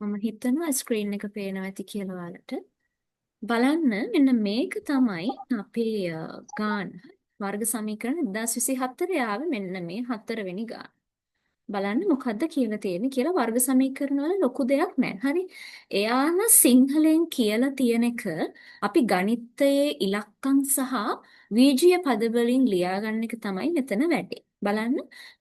මම හිතනවා ස්ක්‍රීන් එක පේනවා ඇති කියලා ඔයාලට. බලන්න මෙන්න මේක තමයි අපේ ගාන වර්ග සමීකරණ 2024 ආවේ මෙන්න මේ හතරවෙනි ගාන. බලන්න මොකද්ද කියලා තියෙන්නේ කියලා වර්ග සමීකරණ වල ලොකු දෙයක් නැහැ. හරි. එයාම සිංහලෙන් කියලා තියෙන එක අපි ගණිතයේ ඉලක්කම් සහ වීජීය පද වලින් ලියාගන්න එක තමයි මෙතන වැඩේ. බලන්න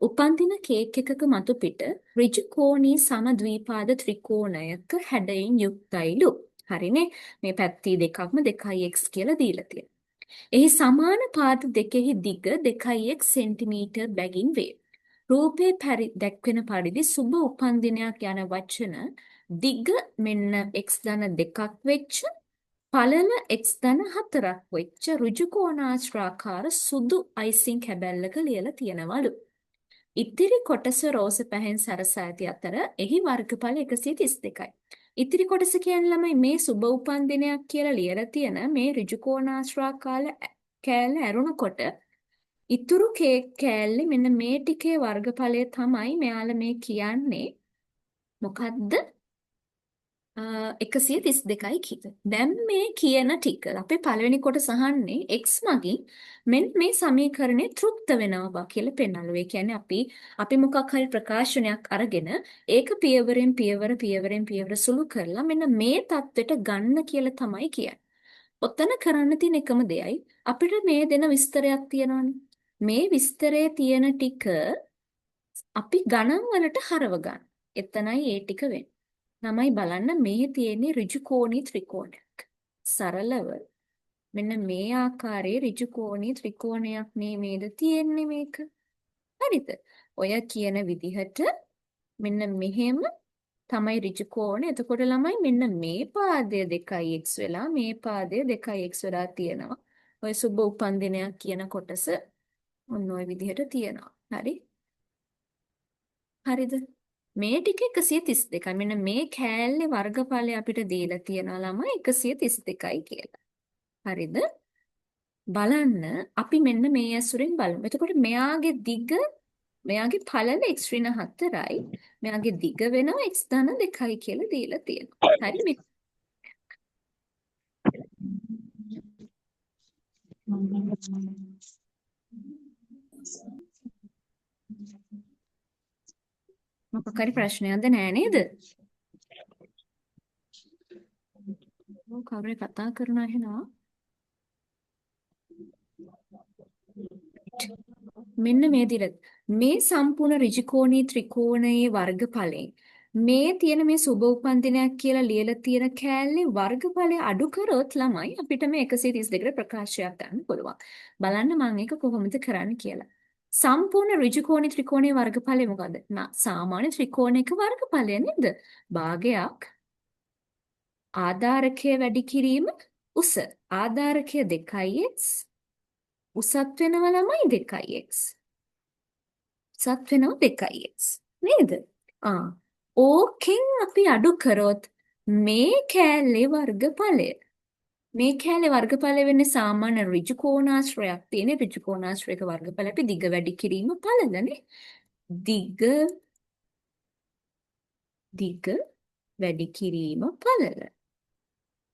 උපන්දින කේක් එකක මතු පිට ඍජු කෝණී සමද්විපාද ත්‍රිකෝණයක හැඩයෙන් යුක්තයිලු. හරිනේ. මේ පැත්ති දෙකක්ම 2x කියලා දීලා තියෙනවා. එහි සමාන පාද දෙකෙහි දිග 2x සෙන්ටිමීටර් බැගින් වේ. රූපේ දැක්වෙන පරිදි සුබ උපන්දිනයක් යන වචන දිග මෙන්න x ධන 2ක් වෙච්ච පළල x ධන 4ක් වෙච්ච ඍජු කෝණාශ්‍රාකාර සුදු අයිසිං කැබැල්ලක ලියලා තියෙනවලු. ඉතිරි කොටස රෝස පැහැයෙන් සරසා ඇති අතර එහි වර්ගඵල 132යි. ඉතිරි කොටස කියන්නේ ළමයි මේ සුබ උපන්දිනයක් කියලා ලියලා තියෙන මේ ඍජු කෝණාශ්‍රාකාර කෑල්ල ඇරුණකොට ඉතුරු කේක් කෑල්ලේ මෙන්න මේ ටිකේ වර්ගඵලය තමයි මෙයාලා මේ කියන්නේ මොකද්ද 132යි කියලා. දැන් මේ කියන ටික අපේ පළවෙනි කොටස අහන්නේ x මගින් මෙන්න මේ සමීකරණය තෘප්ත වෙනවා කියලා පෙන්නලු. ඒ කියන්නේ අපි මොකක් හරි ප්‍රකාශනයක් අරගෙන ඒක පියවරෙන් පියවර සුළු කරලා මෙන්න මේ தත්වෙට ගන්න කියලා තමයි කියන්නේ. ඔතන කරන්න තියෙන එකම දෙයයි අපිට මේ දෙන විස්තරයක් තියෙනවනේ. මේ විස්තරයේ තියෙන ටික අපි ගණන් වලට හරව ගන්න. එතනයි ඒ ටික වෙන්නේ. ළමයි බලන්න මේ තියෙන්නේ ඍජු කෝණී ත්‍රිකෝණයක්. සරලව මෙන්න මේ ආකාරයේ ඍජු කෝණී ත්‍රිකෝණයක් නේද තියෙන්නේ මේක. හරිද? ඔය කියන විදිහට මෙන්න මෙහෙම තමයි ඍජු කෝණය. එතකොට ළමයි මෙන්න මේ පාදය 2x වෙලා මේ පාදය 2x වෙලා තියෙනවා. ඔය සුබ උපන්දිනයක් කියන කොටස ඔන්න ඔය විදිහට තියෙනවා. හරි? හරිද? මේ ටික 132යි. මෙන්න මේ කෑල්ලේ වර්ගඵලය අපිට දීලා තියෙනවා ළමයි 132යි කියලා. හරිද? බලන්න අපි මෙන්න මේ ඇසුරෙන් බලමු. එතකොට මෙයාගේ පළල x ඍණ 4යි. මෙයාගේ දිග වෙනවා x ධන 2යි කියලා දීලා තියෙනවා. හරි මේ මොකක් හරි ප්‍රශ්නයක්ද නෑ නේද? කවුරු කතා කරනවා එහෙනම්? මෙන්න මේ දිරත් මේ සම්පූර්ණ ඍජුකෝණී ත්‍රිකෝණයේ වර්ගඵලයෙන් මේ තියෙන මේ සුබ උපන්දිනයක් කියලා ලියලා තියෙන කෑල්ලේ වර්ගඵලය අඩු කරොත් ළමයි අපිට මේ 132කට ප්‍රකාශයක් ගන්න පුළුවන්. බලන්න මම ඒක කොහොමද කරන්න කියලා. සම්පූර්ණ ඍජුකෝණී ත්‍රිකෝණයේ වර්ගඵලය මොකද්ද? සාමාන්‍ය ත්‍රිකෝණයක වර්ගඵලය නේද? භාගයක් ආධාරකය වැඩි කිරීම උස. ආධාරකය 2x උසත් වෙනවා ළමයි 2x. උසත් වෙනවා 2x. නේද? ඕකෙන් අපි අඩු කරොත් මේ කෑල්ලේ වර්ගඵලය. මේ කෑල්ලේ වර්ගඵලය වෙන්නේ සාමාන්‍ය ඍජු කෝණාශ්‍රයක් තියෙන ඍජු කෝණාශ්‍රයක වර්ගඵල අපි දිග වැඩි කිරීම පළලනේ. දිග වැඩි කිරීම පළල.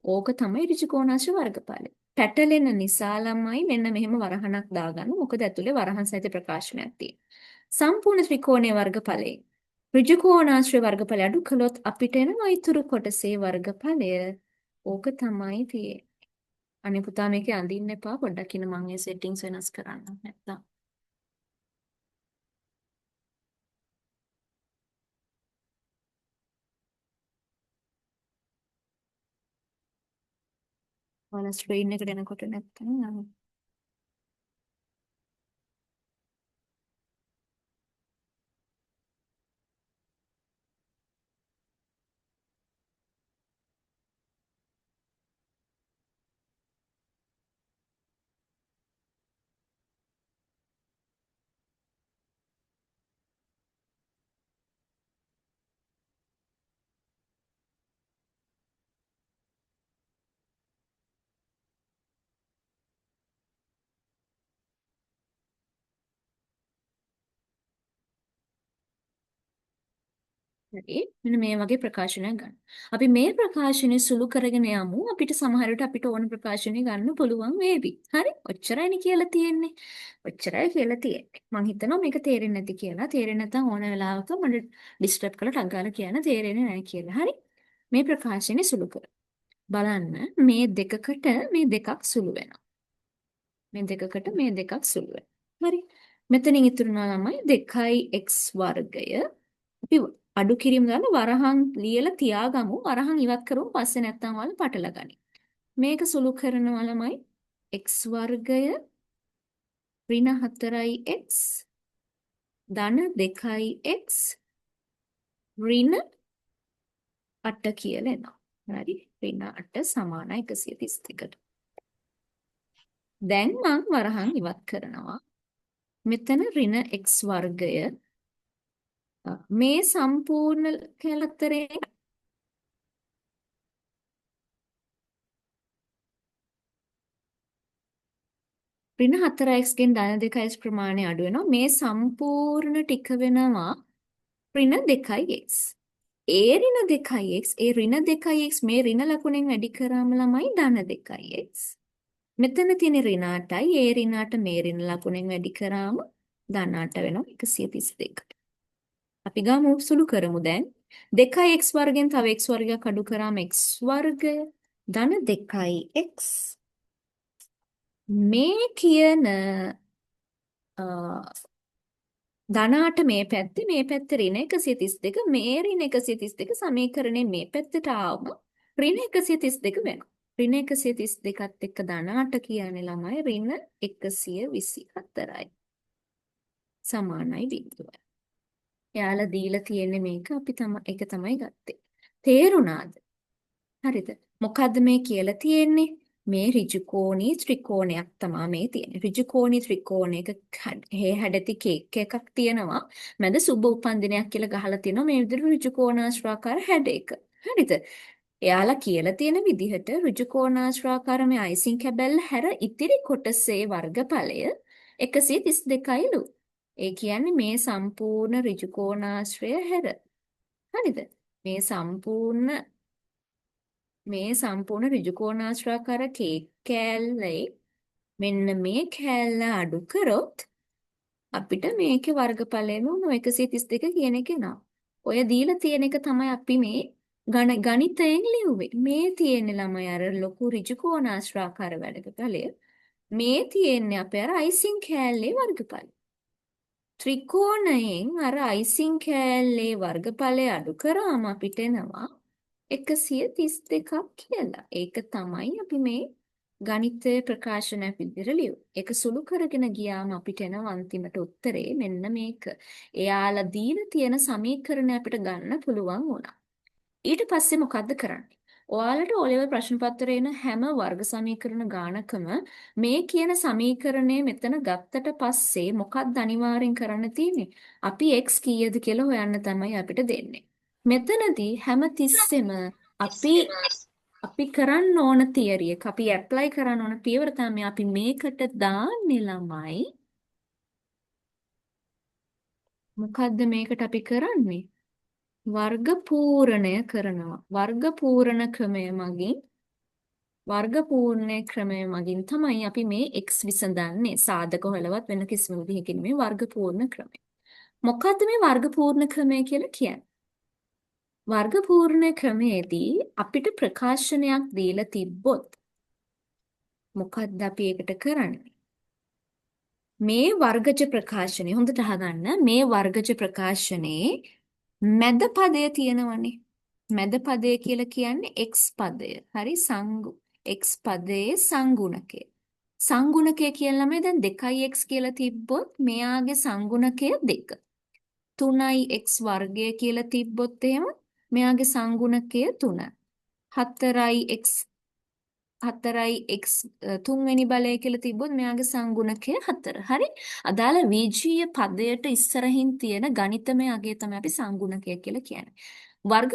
ඕක තමයි ඍජු කෝණාශ්‍ර වර්ගඵලය. පැටලෙන නිසා ළමයි මෙන්න මෙහෙම වරහණක් දාගන්න. මොකද ඇතුලේ වරහන් සහිත ප්‍රකාශනයක් තියෙනවා. සම්පූර්ණ ත්‍රිකෝණයේ වර්ගඵලයෙන් ඍජු කෝණාශ්‍රය වර්ගඵලය අඩු කළොත් අපිට එනවා ඊතුරු කොටසේ වර්ගඵලය. ඕක තමයි තියෙන්නේ. අනේ පුතා මේකේ අඳින්න එපා. පොඩ්ඩක් ඉන්න මම මේ සෙටින්ග්ස් වෙනස් කරන්නම් නැත්තම්. ඔයාලා ස්ක්‍රීන් එකට එනකොට නැත්තම් හරි. මෙන්න මේ වගේ ප්‍රකාශනයක් ගන්න. අපි මේ ප්‍රකාශනය සුළු කරගෙන යමු. අපිට සමහර විට අපිට ඕන ප්‍රකාශනය ගන්න පුළුවන් වේවි. හරි. ඔච්චරයිනේ කියලා තියෙන්නේ. ඔච්චරයි කියලා තියෙන්නේ. මම හිතනවා මේක තේරෙන්නේ නැති කියලා. තේරෙන්නේ නැත්නම් ඕන වෙලාවක මට ඩිස්ටර්බ් කරලා ටක් ගාලා කියන්න තේරෙන්නේ නැහැ කියලා. හරි. මේ ප්‍රකාශනය සුළු කර. බලන්න මේ දෙකකට මේ දෙකක් සුළු වෙනවා. මේ දෙකකට මේ දෙකක් සුළු වෙනවා. හරි. මෙතනින් ඉතුරු වෙනවා ළමයි 2x වර්ගය. අපි අඩු කිරීම දාලා වරහන් ලියලා තියාගමු. වරහන් ඉවත් කරමු. පස්සේ නැත්තම් වල පටල ගනි. මේක සුළු කරනවා ළමයි x වර්ගය ඍණ 4x ධන 2x ඍණ 8 කියලා එනවා. හරි. ඍණ 8 සමානයි 132ට. දැන් මම වරහන් ඉවත් කරනවා. මෙතන ඍණ x වර්ගය මේ සම්පූර්ණ කැලතරේ ඍණ 4x ගෙන් ධන 2x ප්‍රමාණය අඩු වෙනවා. මේ සම්පූර්ණ ටික වෙනවා ඍණ 2x. ඒ ඍණ 2x, ඒ ඍණ 2x මේ ඍණ ලකුණෙන් වැඩි කරාම ළමයි ධන 2x. මෙතන තියෙන ඍණ 8යි, ඒ ඍණ 8 මේ ඍණ ලකුණෙන් වැඩි කරාම ධන 8 වෙනවා 132ට. අපි ගමු සුළු කරමු දැන්. 2x වර්ගෙන් තව x වර්ගයක් අඩු කරාම x වර්ගය ධන 2x මේ කියන ධනාට මේ පැත්තේ මේ පැත්තේ ඍණ 132 මේ ඍණ 132 සමීකරණේ මේ පැත්තට ආවම ඍණ 132 වෙනවා. ඍණ 132ත් එක්ක ධනාට කියන්නේ ළමයි ඍණ 124යි. සමානයි බිඳුවයි. එයාලා දීලා තියෙන්නේ මේක අපි ඒක තමයි ගත්තේ. තේරුණාද? හරිද? මොකද්ද මේ කියලා තියෙන්නේ? මේ ඍජුකෝණී ත්‍රිකෝණයක් තමයි මේ තියෙන්නේ. ඍජුකෝණී ත්‍රිකෝණයක හැඩති කේක් එකක් තියෙනවා. මැද සුබ උපන්දිනයක් කියලා ගහලා තියෙනවා. මේ විදිහට ඍජුකෝණාශ්‍රාකාර හැඩයක. හරිද? එයාලා කියලා තියෙන විදිහට ඍජුකෝණාශ්‍රාකාර මේ අයිසිං කැබැල්ල හැර ඉතිරි කොටසේ වර්ගඵලය 132යිලු. ඒ කියන්නේ මේ සම්පූර්ණ ඍජුකෝණාශ්‍රය හැර. හරිද? මේ සම්පූර්ණ ඍජුකෝණාශ්‍රාකාර කේක් කෑල්ලේ මෙන්න මේ කෑල්ල අඩු කරොත් අපිට මේකේ වර්ගඵලයම 132 කියන එක එනවා. ඔය දීලා තියෙන එක තමයි අපි මේ ගණිතයෙන් ලියුවේ. මේ තියෙන්නේ ළමයි අර ලොකු ඍජුකෝණාශ්‍රාකාර වැඩකඵලය. මේ තියෙන්නේ අපේ අර අයිසිං කෑල්ලේ වර්ගඵලය. ත්‍රිකෝණයෙන් අර අයිසිං කෑල්ලේ වර්ගඵලය අඩු කරාම අපිට එනවා 132ක් කියලා. ඒක තමයි අපි මේ ගණිතයේ ප්‍රකාශනයක් විදිහට ලියුවේ. ඒක සුළු කරගෙන ගියාම අපිට එන අන්තිමට උත්තරේ මෙන්න මේක. එයාලා දීලා තියෙන සමීකරණ අපිට ගන්න පුළුවන් වුණා. ඊට පස්සේ මොකද්ද කරන්නේ? ඔයාලට O level ප්‍රශ්න පත්‍රයේ එන හැම වර්ග සමීකරණ ගානකම මේ කියන සමීකරණය මෙතන ගත්තට පස්සේ මොකක්ද අනිවාර්යෙන් කරන්න තියෙන්නේ? අපි x කීයද කියලා හොයන්න තමයි අපිට දෙන්නේ. මෙතනදී හැම තිස්සෙම අපි කරන්න ඕන තියරි එක අපි ඇප්ලයි කරන්න ඕන පියවර තමයි අපි මේකට දාන්නේ ළමයි. මොකද්ද මේකට අපි කරන්නේ? වර්ග පූරණය කරනවා. වර්ග පූර්ණ ක්‍රමය මගින් තමයි අපි මේ x විසඳන්නේ. සාධක හොලවත් වෙන කිසිම විදිහකින් මේ වර්ග පූර්ණ ක්‍රමය. මොකද්ද මේ වර්ග පූර්ණ ක්‍රමය කියලා කියන්නේ? වර්ග පූර්ණ ක්‍රමයේදී අපිට ප්‍රකාශනයක් දීලා තිබ්බොත් මොකද්ද අපි ඒකට කරන්නේ? මේ වර්ගජ ප්‍රකාශනය හොඳට අහගන්න. මේ වර්ගජ ප්‍රකාශනයේ මැද පදය තියෙනවනේ. මැද පදය කියලා කියන්නේ x පදය. හරි x පදයේ සංගුණකය. සංගුණකය කියන ළමයි දැන් 2x කියලා තිබ්බොත් මෙයාගේ සංගුණකය 2. 3x වර්ගය කියලා තිබ්බොත් එහෙම මෙයාගේ සංගුණකය 3. 4x තුන්වෙනි බලය කියලා තිබ්බොත් මෙයාගේ සංගුණකය 4. හරි? අදාළ වීජීය පදයට ඉස්සරහින් තියෙන ගණිතමය අගය තමයි අපි සංගුණකය කියලා කියන්නේ. වර්ග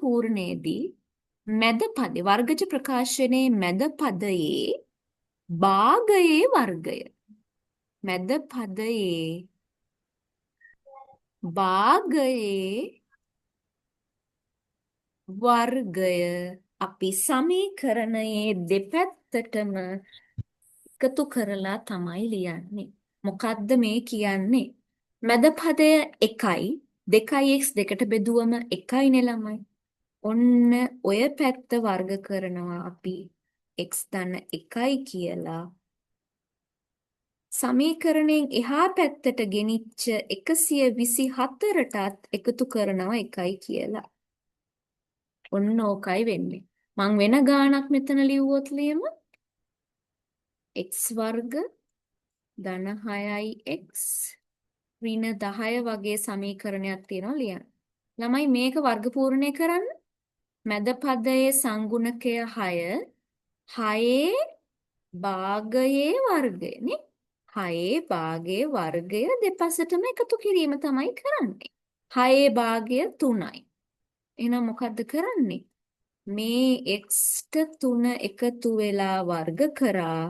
පූර්ණයේදී මැද පදේ වර්ගජ ප්‍රකාශනයේ මැද පදයේ භාගයේ වර්ගය. මැද පදයේ භාගයේ වර්ගය අපි සමීකරණයේ දෙපැත්තටම එකතු කරලා තමයි ලියන්නේ. මොකද්ද මේ කියන්නේ? මැද පදය 1යි 2x දෙකට බෙදුවම 1යිනේ ළමයි. ඔන්න ඔය පැත්ත වර්ග කරනවා අපි x ධන 1යි කියලා. සමීකරණයෙන් එහා පැත්තට ගෙනිච්ච 124ටත් එකතු කරනවා 1යි කියලා. ඔන්න ඕකයි වෙන්නේ. මං වෙන ගාණක් මෙතන ලිව්වොත් ලියමු x වර්ග ධන 6x ඍණ 10 වගේ සමීකරණයක් තියෙනවා ලියන්න. ළමයි මේක වර්ග පූර්ණය කරන්න. මැද පදයේ සංගුණකය 6 6 භාගයේ වර්ගය නේ. 6 භාගයේ වර්ගය දෙපසටම එකතු කිරීම තමයි කරන්නේ. 6 භාගය 3යි. එහෙනම් මොකද්ද කරන්නේ? මේ x-ට 3 එකතු වෙලා වර්ග කරා.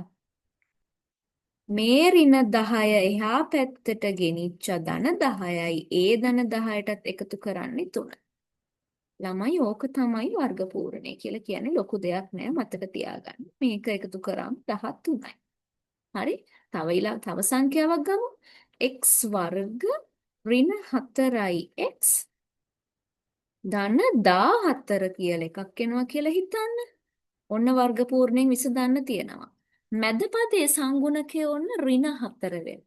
මේ ඍණ 10 එහා පැත්තට ගෙනිච්ච ධන 10යි ඒ ධන 10ටත් එකතු කරන්නේ 3. ළමයි ඕක තමයි වර්ග පූර්ණය කියලා කියන්නේ ලොකු දෙයක් නෑ මතක තියාගන්න. මේක එකතු කරාම 13යි. හරි? තව සංඛ්‍යාවක් ගමු. x වර්ග ඍණ 4x ධන 14 කියලා එකක් එනවා කියලා හිතන්න. ඔන්න වර්ග පූර්ණයෙන් විසඳන්න තියෙනවා. මැද පදයේ සංගුණකය ඔන්න ඍණ 4 වෙනවා.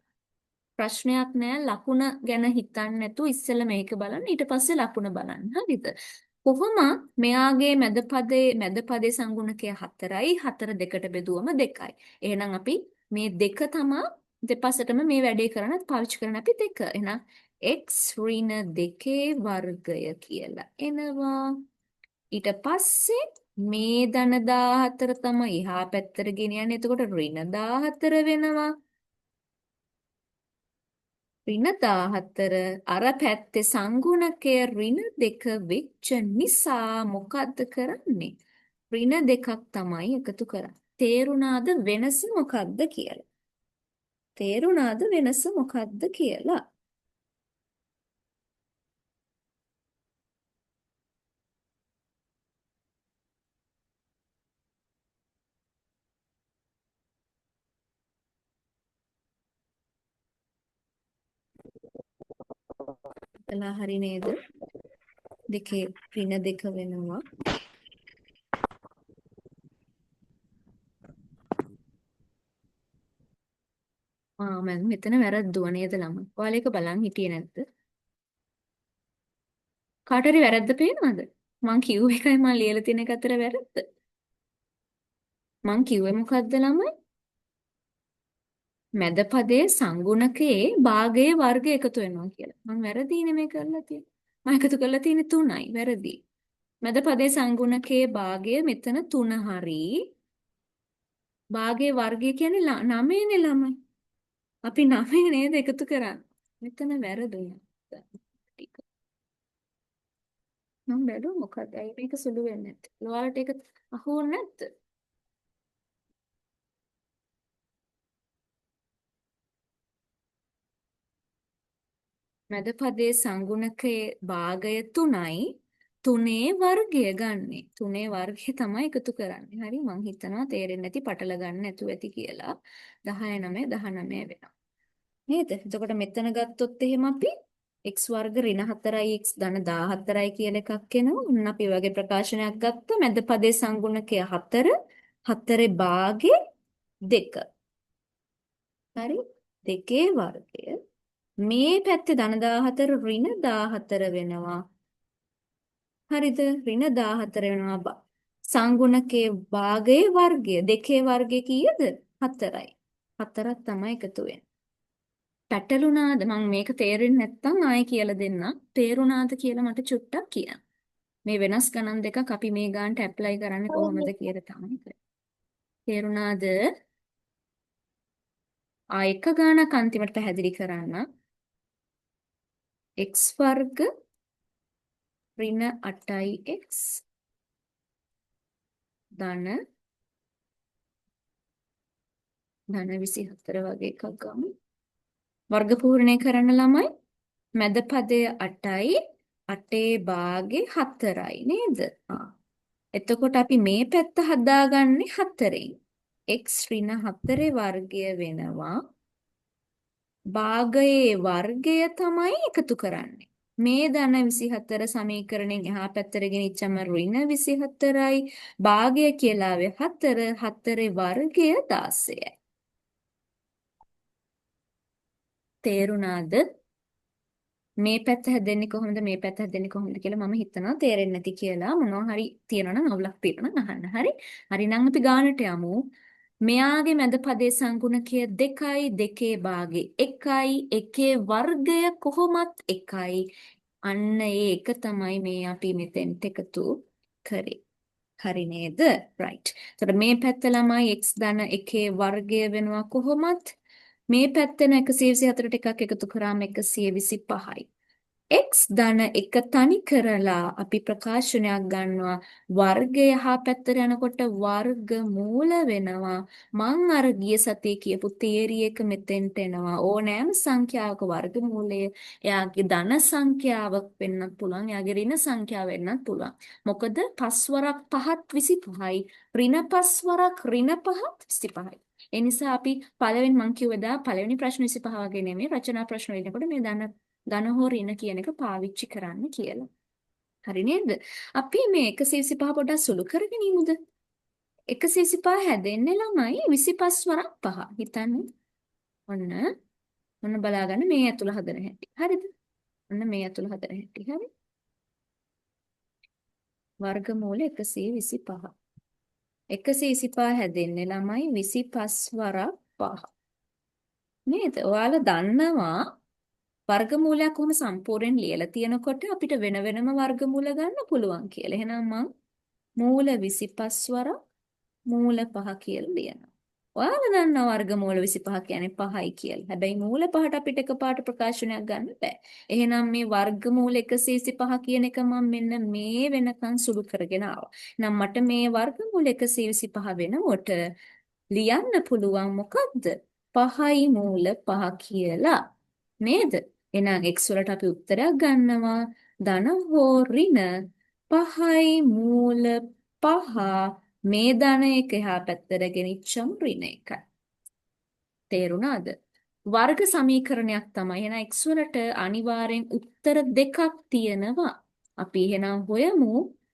ප්‍රශ්නයක් නෑ ලකුණ ගැන හිතන්න නැතුව ඉස්සෙල්ලා මේක බලන්න ඊට පස්සේ ලකුණ බලන්න. හරිද? කොහොම මෙයාගේ මැද පදයේ සංගුණකය 4යි 4 දෙකට බෙදුවම 2යි. එහෙනම් අපි මේ දෙක තමා දෙපසටම මේ වැඩේ කරන්නත් පාවිච්චි කරන අපි දෙක. එහෙනම් x ඍණ 2 වර්ගය කියලා එනවා. ඊට පස්සේ මේ ධන 14 තමයි එහා පැත්තට ගෙනියන්නේ. එතකොට ඍණ 14 වෙනවා. ඍණ 14 අර පැත්තේ සංගුණකය ඍණ 2 වෙච්ච නිසා මොකද්ද කරන්නේ? ඍණ 2ක් තමයි එකතු කරන්නේ. තේරුණාද වෙනස මොකද්ද කියලා? තේරුණාද වෙනස මොකද්ද කියලා? කළා හරි නේද? දෙකේ ඍණ 2 වෙනවා. මම මෙතන වැරද්දුවා නේද ළමයි? ඔයාලා ඒක බලන් හිටියේ නැද්ද? කාට හරි වැරද්ද පේනවද? මං කිව්ව එකයි මං ලියලා තියෙන එක අතර වැරද්ද. මං කිව්වේ මොකද්ද ළමයි? මැද පදයේ සංගුණකයේ භාගයේ වර්ගය එකතු වෙනවා කියලා. මං වැරදීනේ මේ කරලා තියෙන්නේ. මම එකතු කරලා තියෙන්නේ 3යි. වැරදි. මැද පදයේ සංගුණකයේ භාගය මෙතන 3 හරි. භාගයේ වර්ගය කියන්නේ 9නේ ළමයි. අපි 9 නේද එකතු කරන්නේ. මෙතන වැරදුනා. ටික. මම බැලුවා මොකද? ඇයි මේක සුළු වෙන්නේ නැත්තේ? ඔයාලට ඒක අහුවුනේ නැද්ද? මැද පදයේ සංගුණකයේ භාගය 3යි 3ේ වර්ගය ගන්නෙ. 3ේ වර්ගය තමයි එකතු කරන්නේ. හරි මං හිතනවා තේරෙන්නේ නැති පටල ගන්න නැතුව ඇති කියලා. 10 9 19 වෙනවා. නේද? එතකොට මෙතන ගත්තොත් එහෙම අපි x වර්ග ඍණ 4යි x ධන 14යි කියලා එකක් එනවා. ඔන්න අපි වගේ ප්‍රකාශනයක් ගත්තා. මැද පදයේ සංගුණකය 4 4ේ භාගේ 2. හරි? 2ේ වර්ගය මේ පැත්තේ ධන 14 ඍණ 14 වෙනවා. හරිද? ඍණ 14 වෙනවා. සංගුණකයේ භාගයේ වර්ගය දෙකේ වර්ගය කීයද? 4යි. 4ක් තමයි එකතු වෙන්නේ. පැටලුණාද? මම මේක තේරෙන්නේ නැත්නම් ආයෙ කියලා දෙන්නම්. තේරුණාද කියලා මට චුට්ටක් කියන්න. මේ වෙනස් ගණන් දෙකක් අපි මේ ගානට ඇප්ලයි කරන්නේ කොහොමද කියලා තමයි. තේරුණාද? එක ගානක් අන්තිමට පැහැදිලි කරන්න. x වර්ග ඍණ 8x ධන 24 වගේ එකක් ගමු. වර්ග පූර්ණය කරන්න ළමයි මැද පදය 8යි 8 භාගේ 4යි නේද? එතකොට අපි මේ පැත්ත හදාගන්නේ 4ෙන්. x ඍණ 4 වර්ගය වෙනවා. භාගයේ වර්ගය තමයි එකතු කරන්නේ. මේ ධන 24 සමීකරණයෙන් එහා පැත්තට ගෙනිච්චම ඍණ 24යි. භාගය කියලා ආවේ 4. 4 වර්ගය 16යි. තේරුණාද? මේ පැත්ත හැදෙන්නේ කොහොමද මේ පැත්ත හැදෙන්නේ කොහොමද කියලා මම හිතනවා තේරෙන්නේ නැති කියලා. මොනවා හරි තියනවා නම් අවුලක් තියෙනවා නම් අහන්න. හරි. හරි නම් අපි ගානට යමු. මෙයාගේ මැද පදේ සංගුණකය 2යි 2 භාගේ 1යි 1 වර්ගය කොහොමත් 1යි. අන්න ඒ එක තමයි මේ අපි මෙතෙන්ට එකතු කරේ. හරි නේද? right. එතකොට මේ පැත්ත ළමයි x ධන 1 වර්ගය වෙනවා කොහොමත් මේ පැත්තෙන 124ට එකක් එකතු කරාම 125යි. x ධන එක තනි කරලා අපි ප්‍රකාශනයක් ගන්නවා වර්ගය යහා පැත්තට යනකොට වර්ග මූල වෙනවා. මං අර ගිය සතියේ කියපු තියරි එක මෙතෙන්ට එනවා. ඕනෑම සංඛ්‍යාවක වර්ග මූලය එයාගේ ධන සංඛ්‍යාවක් වෙන්නත් පුළුවන්. එයාගේ ඍණ සංඛ්‍යාව වෙන්නත් පුළුවන්. මොකද පස් වරක් පහත් 25යි. ඍණ පස් වරක් ඍණ පහත් 25යි. ඒ නිසා අපි පළවෙනි මං කිව්වදා පළවෙනි ප්‍රශ්න 25 වගේ නෙමෙයි රචනා ප්‍රශ්න වෙනකොට මේ ධන හෝ ඍණ කියන එක පාවිච්චි කරන්න කියලා. හරි නේද? අපි මේ 125 පොඩ්ඩක් සුළු කරගෙන ඉමුද? 125 හැදෙන්නේ ළමයි 25 වරක් 5. හිතන්න. ඔන්න ඔන්න බලාගන්න මේ ඇතුළ හදන හැටි. හරිද? ඔන්න මේ ඇතුළ හදන හැටි. හරි? වර්ගමූල 125. 125 හැදෙන්නේ ළමයි 25 වරක් 5. නේද? ඔයාලා දන්නවා වර්ගමූලයක් කොහොම සම්පූර්ණයෙන් ලියලා තියෙනකොට අපිට වෙන වෙනම වර්ගමූල ගන්න පුළුවන් කියලා. එහෙනම් මම මූල 25 වරක් මූල 5 කියලා ලියනවා. ඔයාලා දන්නවා වර්ගමූල 25 කියන්නේ 5යි කියලා. හැබැයි මූල 5ට අපිට එකපාරට ප්‍රකාශනයක් ගන්න බෑ. එහෙනම් මේ වර්ගමූල 125 කියන එක මම මෙන්න මේ වෙනකන් සුළු කරගෙන ආවා. එහෙනම් මට මේ වර්ගමූල 125 වෙනකොට ලියන්න පුළුවන් මොකද්ද? 5යි මූල 5 කියලා. නේද? එහෙනම් x වලට අපි උත්තරයක් ගන්නවා ධන හෝ ඍණ 5යි මූල 5 මේ ධන එක එහා පැත්තට ගෙනිච්චම ඍණ 1යි. තේරුණාද? වර්ග සමීකරණයක් තමයි. එහෙනම් x වලට අනිවාර්යෙන් උත්තර දෙකක් තියෙනවා. අපි එහෙනම් හොයමු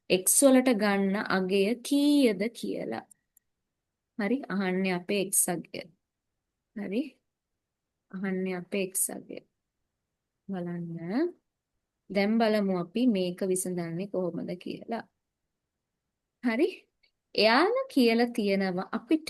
x වලට ගන්න අගය කීයද කියලා. හරි අහන්නේ අපේ x අගය. හරි අහන්නේ අපේ x අගය. බලන්න. දැන් බලමු අපි මේක විසඳන්නේ කොහොමද කියලා. හරි? එයාලා කියලා තියෙනවා අපිට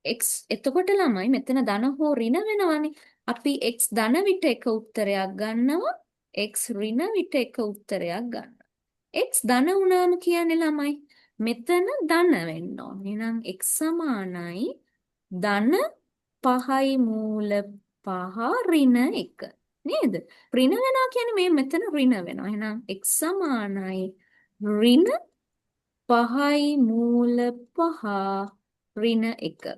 x එතකොට ළමයි මෙතන ධන හෝ ඍණ වෙනවනේ. අපි x ධන විට එක උත්තරයක් ගන්නවා x ඍණ විට එක උත්තරයක් ගන්නවා. x ධන වුණාම කියන්නේ ළමයි මෙතන ධන වෙන්න ඕනේ. එහෙනම් x සමානයි ධන 5යි මූල 5 ඍණ 1. නේද? ඍණ වෙනවා කියන්නේ මේ මෙතන ඍණ වෙනවා. එහෙනම් x සමානයි ඍණ 5යි මූල 5 ඍණ 1.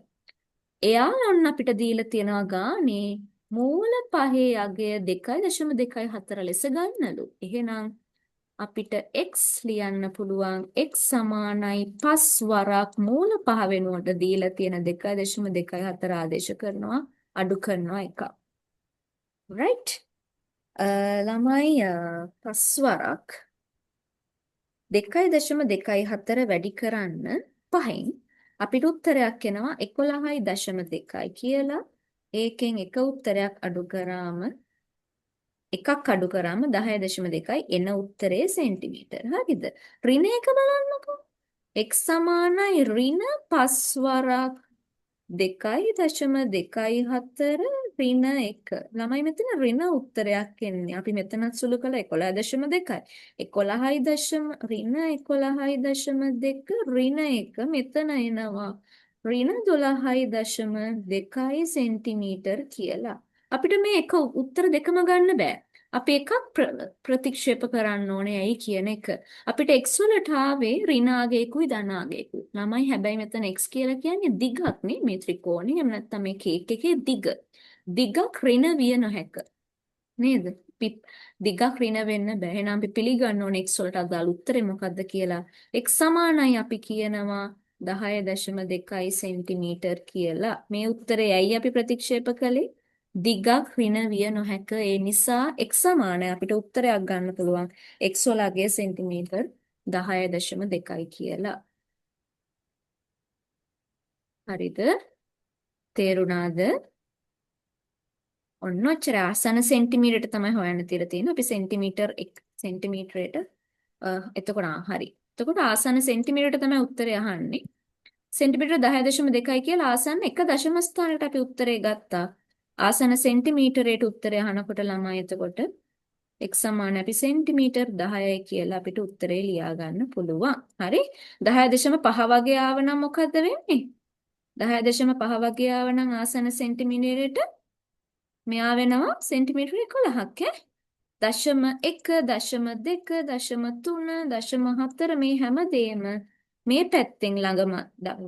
එයාලා ඔන්න අපිට දීලා තියෙනවා ගානේ මූල 5 අගය 2.24 ලෙස ගන්නලු. එහෙනම් අපිට x ලියන්න පුළුවන් x සමානයි 5 වරක් මූල 5 වෙනුවට දීලා තියෙන 2.24 ආදේශ කරනවා අඩු කරනවා එක. right? ළමයි 5 වරක් 2.24 වැඩි කරන්න 5න් අපිට උත්තරයක් එනවා 11.2 කියලා. ඒකෙන් එක උත්තරයක් අඩු කරාම එකක් අඩු කරාම 10.2යි එන උත්තරේ සෙන්ටිමීටර. හරිද? ඍණ එක බලන්නකෝ. x සමානයි ඍණ 5 වරක් 2.24 ඍණ 1. ළමයි මෙතන ඍණ උත්තරයක් එන්නේ. අපි මෙතනත් සුළු කළා 11.2යි. 11. ඍණ 11.2 ඍණ 1 මෙතන එනවා. ඍණ 12.2 සෙන්ටිමීටර කියලා. අපිට මේ එක උත්තර දෙකම ගන්න බෑ. අපි එකක් ප්‍රතික්ෂේප කරන්න ඕනේ ඇයි කියන එක. අපිට x වලට ආවේ ඍණාගයකුයි ධනාගයකුයි. ළමයි හැබැයි මෙතන x කියලා කියන්නේ දිගක් නේ මේ ත්‍රිකෝණේ. එහෙම නැත්නම් මේ කේක් එකේ දිග. දිගක් ඍණ විය නොහැක. නේද? අපි දිගක් ඍණ වෙන්න බෑ. එහෙනම් අපි පිළිගන්න ඕනේ x වලට අදාළ උත්තරේ මොකද්ද කියලා. x සමානයි අපි කියනවා 10.2 සෙන්ටිමීටර් කියලා. මේ උත්තරේ ඇයි අපි ප්‍රතික්ෂේප කළේ? දිගක් ඍණ විය නොහැක. ඒ නිසා x සමානයි අපිට උත්තරයක් ගන්න පුළුවන්. x වල අගය සෙන්ටිමීටර් 10.2යි කියලා. හරිද? තේරුණාද? ඔන්න ඔච්චර ආසන සෙන්ටිමීටරයට තමයි හොයන්න තියලා තියෙන්නේ. අපි සෙන්ටිමීටරයට එතකොට හරි. එතකොට ආසන සෙන්ටිමීටරයට තමයි උත්තරය අහන්නේ. සෙන්ටිමීටර 10.2යි කියලා ආසන්න එක දශම ස්ථානයට අපි උත්තරේ ගත්තා. ආසන සෙන්ටිමීටරයට උත්තරය අහනකොට ළමයි එතකොට x සමාන අපි සෙන්ටිමීටර් 10යි කියලා අපිට උත්තරේ ලියා ගන්න පුළුවන්. හරි? 10.5 වගේ ආවනම් මොකද්ද වෙන්නේ? 10.5 වගේ ආවනම් ආසන සෙන්ටිමීටරයට මෙයා වෙනවා සෙන්ටිමීටර 11ක් දශම 1 දශම 2 දශම 3 දශම 4 මේ හැමදේම මේ පැත්තෙන් ළඟම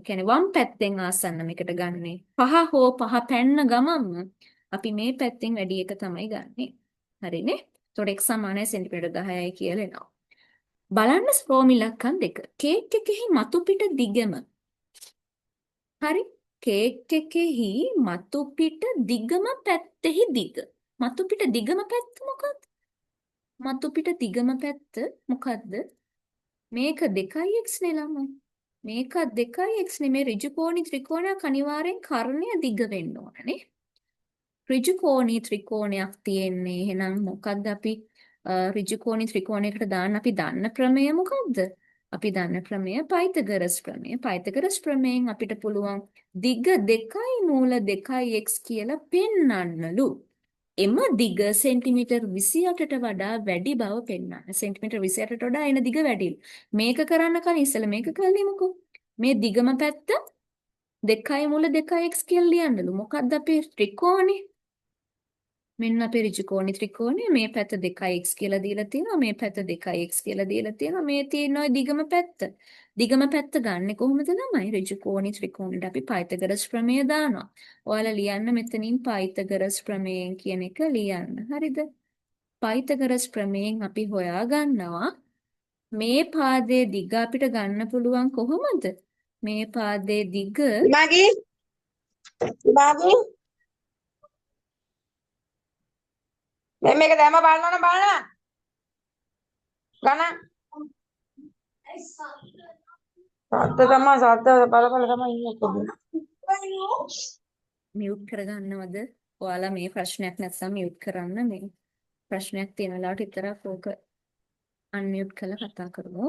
කියන්නේ වම් පැත්තෙන් ආසන්න මේකට ගන්නෙ. පහ හෝ පහ පැන්න ගමන්ම අපි මේ පැත්තෙන් වැඩි එක තමයි ගන්නෙ. හරිනේ? එතකොට x සමානයි සෙන්ටිමීටර 10යි කියලා එනවා. බලන්න ස්පෝම් ඉලක්කම් දෙක. කේක් එකෙහි මතු පිට දිගම. හරි? කේක් එකෙහි මතු පිට දිගම පැත්තෙහි දිග. මතු පිට දිගම පැත්ත මොකක්ද? මතු පිට දිගම පැත්ත මොකද්ද? මේක 2x නේ ළමයි. මේක 2x නෙමෙයි ඍජුකෝණී ත්‍රිකෝණයක් අනිවාර්යෙන් කර්ණය දිග වෙන්න ඕනනේ. ඍජුකෝණී ත්‍රිකෝණයක් තියෙන්නේ. එහෙනම් මොකද්ද අපි ඍජුකෝණී ත්‍රිකෝණයකට දාන්න අපි දන්න ප්‍රමේය මොකද්ද? අපි දන්න ප්‍රමේය පයිතගරස් ප්‍රමේය. පයිතගරස් ප්‍රමේයෙන් අපිට පුළුවන් දිග 2යි මූල 2x කියලා පෙන්වන්නලු. එම දිග සෙන්ටිමීටර් 28ට වඩා වැඩි බව පෙන්වන්න. සෙන්ටිමීටර් 28ට වඩා එන දිග වැඩි. මේක කරන්න කලින් ඉස්සෙල්ලා මේක කරලිමුකෝ. මේ දිගම පැත්ත 2යි මුල 2x කියලා ලියන්නලු. මොකක්ද අපේ ත්‍රිකෝණේ? මෙන්න අපේ ඍජුකෝණී ත්‍රිකෝණය මේ පැත්ත 2x කියලා දීලා තියෙනවා. මේ පැත්ත 2x කියලා දීලා තියෙනවා. මේ තියෙන ওই දිගම පැත්ත. දිගම පැත්ත ගන්නෙ කොහොමද ළමයි? ඍජුකෝණී ත්‍රිකෝණයට අපි පයිතගරස් ප්‍රමේය දානවා. ඔයාලා ලියන්න මෙතනින් පයිතගරස් ප්‍රමේයෙන් කියන එක ලියන්න. හරිද? පයිතගරස් ප්‍රමේයෙන් අපි හොයා ගන්නවා මේ පාදයේ දිග අපිට ගන්න පුළුවන් කොහොමද? මේ පාදයේ දිග Magi, Magi, මේක දැම්ම බලනවනේ බලන්න. ගන්න. සත්‍ය බල තමයි ඉන්නේ කොහොමද? මියුට් කරගන්නවද? ඔයාලා මේ ප්‍රශ්නයක් නැත්නම් මියුට් කරන්න මේ ප්‍රශ්නයක් තියෙන වෙලාවට විතරක් ඕක අන්මියුට් කරලා කතා කරමු.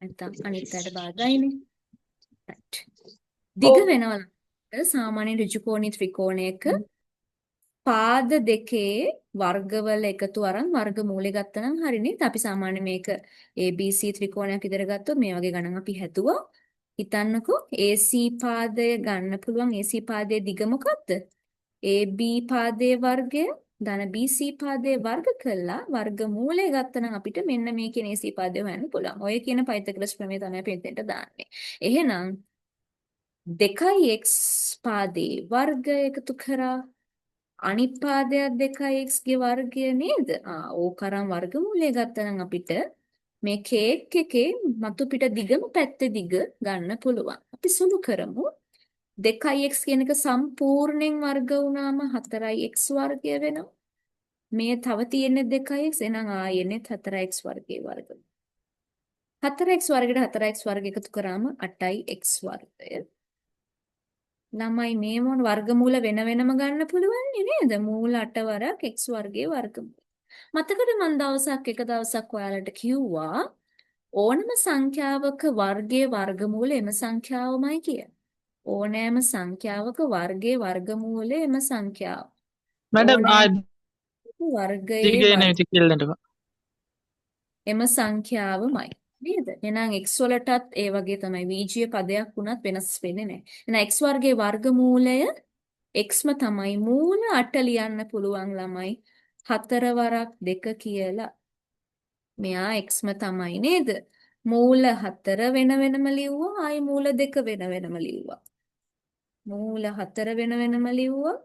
නැත්නම් අනිත් පැයට බාධායිනේ. right. දිග වෙනවා සාමාන්‍ය ඍජුකෝණී ත්‍රිකෝණයක පාද දෙකේ වර්ගවල එකතු අරන් වර්ගමූලය ගත්තනම් හරිනේ. අපි සාමාන්‍ය මේක ABC ත්‍රිකෝණයක් විතර ගත්තොත් මේ වගේ ගණන් අපි හැදුවා. හිතන්නකෝ AC පාදය ගන්න පුළුවන් AC පාදයේ දිග මොකක්ද? AB පාදයේ වර්ගය ධන BC පාදයේ වර්ග කළා වර්ගමූලය ගත්තනම් අපිට මෙන්න මේ කියන AC පාදය හොයන්න පුළුවන්. ඔය කියන පයිතගරස් ප්‍රමේය තමයි අපි එතෙන්ට දාන්නේ. එහෙනම් 2x පාදයේ වර්ගය එකතු කරා අනිත් පාදයක් 2x ගේ වර්ගය නේද? ඕකරම් වර්ගමූලය ගත්තනම් අපිට මේ කේක් එකේ මතු පිට දිගම පැත්තේ දිග ගන්න පුළුවන්. අපි සුළු කරමු. 2x කියන එක සම්පූර්ණයෙන් වර්ග වුණාම 4x වර්ගය වෙනවා. මේ තව තියෙන්නේ 2x එහෙනම් ආයෙන්නේ 4x වර්ගයේ වර්ග. 4x වර්ගයට 4x වර්ග එකතු කරාම 8x වර්ගය. ළමයි මේ මොන වර්ගමූල වෙන වෙනම ගන්න පුළුවන් නේද? මූල 8 වරක් x වර්ගයේ වර්ගමූල. මතකද මම එක දවසක් ඔයාලට කිව්වා ඕනම සංඛ්‍යාවක වර්ගයේ වර්ගමූල එම සංඛ්‍යාවමයි කිය. ඕනෑම සංඛ්‍යාවක වර්ගයේ වර්ගමූලය එම සංඛ්‍යාව. मैडम आज වර්ගයේ नहीं थी खेल देने को එම සංඛ්‍යාවමයි. නේද? එහෙනම් x වලටත් ඒ වගේ තමයි බීජීය පදයක් වුණත් වෙනස් වෙන්නේ නැහැ. එහෙනම් x වර්ගයේ වර්ගමූලය xම තමයි මූල 8 ලියන්න පුළුවන් ළමයි 4 වරක් 2 කියලා. මෙයා xම තමයි නේද? මූල 4 වෙන වෙනම ලිව්වා ආයි මූල 2 වෙන වෙනම ලිව්වා. මූල 4 වෙන වෙනම ලිව්වා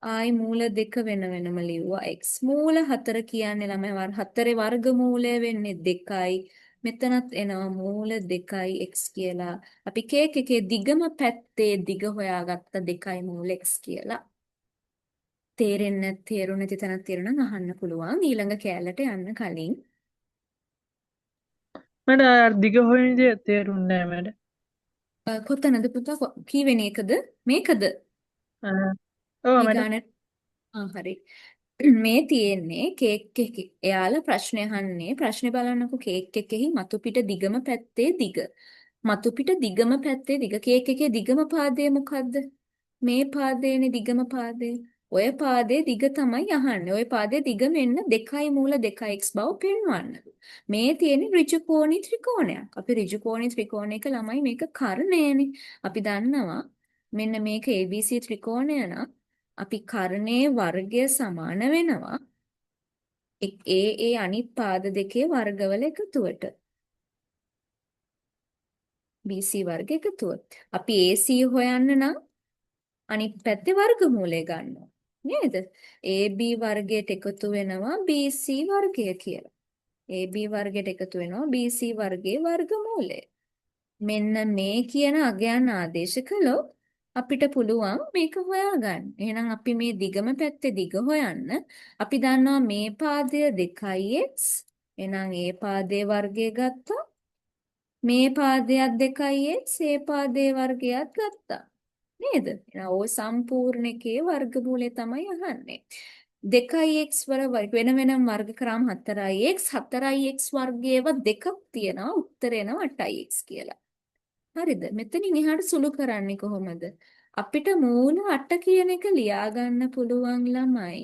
ආයි මූල දෙක වෙන වෙනම ලිව්වා x මූල 4 කියන්නේ ළමයි හතරේ වර්ගමූලය වෙන්නේ 2යි. මෙතනත් එනවා මූල 2යි x කියලා. අපි කේක් එකේ දිගම පැත්තේ දිග හොයාගත්ත 2යි මූල x කියලා. තේරුණ නැති තැනක් තියෙනවා නම් අහන්න පුළුවන් ඊළඟ කෑල්ලට යන්න කලින්. මට අර දිග හොයන දේ තේරුන්නේ නැහැ මට. කොතනද පුතා කීවෙනි එකද මේකද? ඔව් මේ මට. ගාන හරි. මේ තියෙන්නේ කේක් එකේ. එයාලා ප්‍රශ්නේ අහන්නේ ප්‍රශ්නේ බලන්නකො කේක් එකෙහි මතු පිට දිගම පැත්තේ දිග. මතු පිට දිගම පැත්තේ දිග. කේක් එකේ දිගම පාදය මොකද්ද? මේ පාදයේනේ දිගම පාදය. ඔය පාදයේ දිග තමයි අහන්නේ. ඔය පාදයේ දිග මෙන්න 2යි මූල 2x බව පෙන්වන්න. මේ තියෙන ඍජුකෝණී ත්‍රිකෝණයක්. අපි ඍජුකෝණී ත්‍රිකෝණයක ළමයි මේක කර්ණයනේ. අපි දන්නවා මෙන්න මේක ABC ත්‍රිකෝණය නම් අපි කර්ණයේ වර්ගය සමාන වෙනවා ඒ අනිත් පාද දෙකේ වර්ගවල එකතුවට. BC වර්ග එකතුව. අපි AC හොයන්න නම් අනිත් පැත්තේ වර්ගමූලය ගන්නවා. නේද? AB වර්ගයට එකතු වෙනවා BC වර්ගය කියලා. AB වර්ගයට එකතු වෙනවා BC වර්ගයේ වර්ගමූලය. මෙන්න මේ කියන අගයන් ආදේශ කළොත් අපිට පුළුවන් මේක හොයාගන්න. එහෙනම් අපි මේ දිගම පැත්තේ දිග හොයන්න. අපි දන්නවා මේ පාදය 2x. එහෙනම් ඒ පාදයේ වර්ගය ගත්තා. මේ පාදයක් 2x. ඒ පාදයේ වර්ගයක් ගත්තා. නේද? එහෙනම් ওই සම්පූර්ණ එකේ වර්ගමූලය තමයි අහන්නේ. 2x වල වෙන වෙනම වර්ග කරාම 4x 4x වර්ගයේව දෙකක් තියෙනවා උත්තර එනවා 8x කියලා. හරිද? මෙතනින් එහාට සුළු කරන්නේ කොහොමද? අපිට මූල 8 කියන එක ලියා ගන්න පුළුවන් ළමයි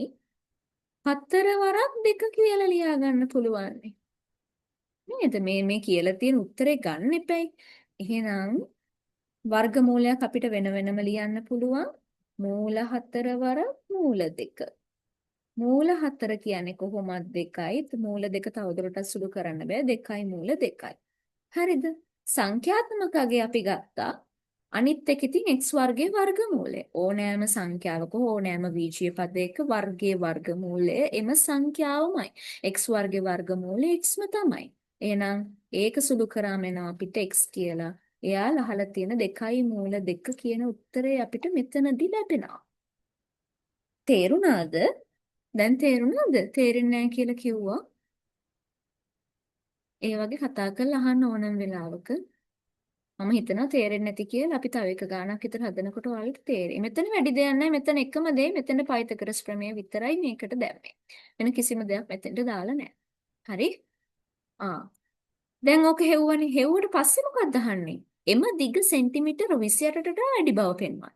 4 වරක් 2 කියලා ලියා ගන්න පුළුවන්. නේද? මේ කියලා තියෙන උත්තරේ ගන්න එපයි. එහෙනම් වර්ගමූලයක් අපිට වෙන වෙනම ලියන්න පුළුවන්. මූල 4 වරක් මූල 2. මූල 4 කියන්නේ කොහොමද 2යි. මූල 2 තවදුරටත් සුළු කරන්න බෑ. 2යි මූල 2යි. හරිද? සංඛ්‍යාත්මක අගය අපි ගත්තා. අනිත් එක ඉතින් x වර්ගයේ වර්ගමූලය. ඕනෑම සංඛ්‍යාවක ඕනෑම බීජීය පදයක වර්ගයේ වර්ගමූලය එම සංඛ්‍යාවමයි. x වර්ගයේ වර්ගමූලය xම තමයි. එහෙනම් ඒක සුළු කරාම එනවා අපිට x කියලා. එයාලා අහලා තියෙන 2යි මූල 2 කියන උත්තරේ අපිට මෙතනදී ලැබෙනවා. තේරුණාද? දැන් තේරුණාද? තේරෙන්නේ නැහැ කියලා කිව්වා. ඒ වගේ කතා කරලා අහන්න ඕනම වෙලාවක මම හිතනවා තේරෙන්නේ නැති කියලා. අපි තව එක ගානක් විතර හදනකොට ඔයාලට තේරෙයි. මෙතන වැඩි දෙයක් නැහැ. මෙතන එකම දේ මෙතන පයිතගරස් ප්‍රමේය විතරයි මේකට දැම්මේ. වෙන කිසිම දෙයක් මෙතෙන්ට දාලා නැහැ. හරි? දැන් ඕක හෙව්වනේ. හෙව්වට පස්සේ මොකක්ද අහන්නේ? එම දිග සෙන්ටිමීටර 28ට වඩා වැඩි බව පෙන්වන්න.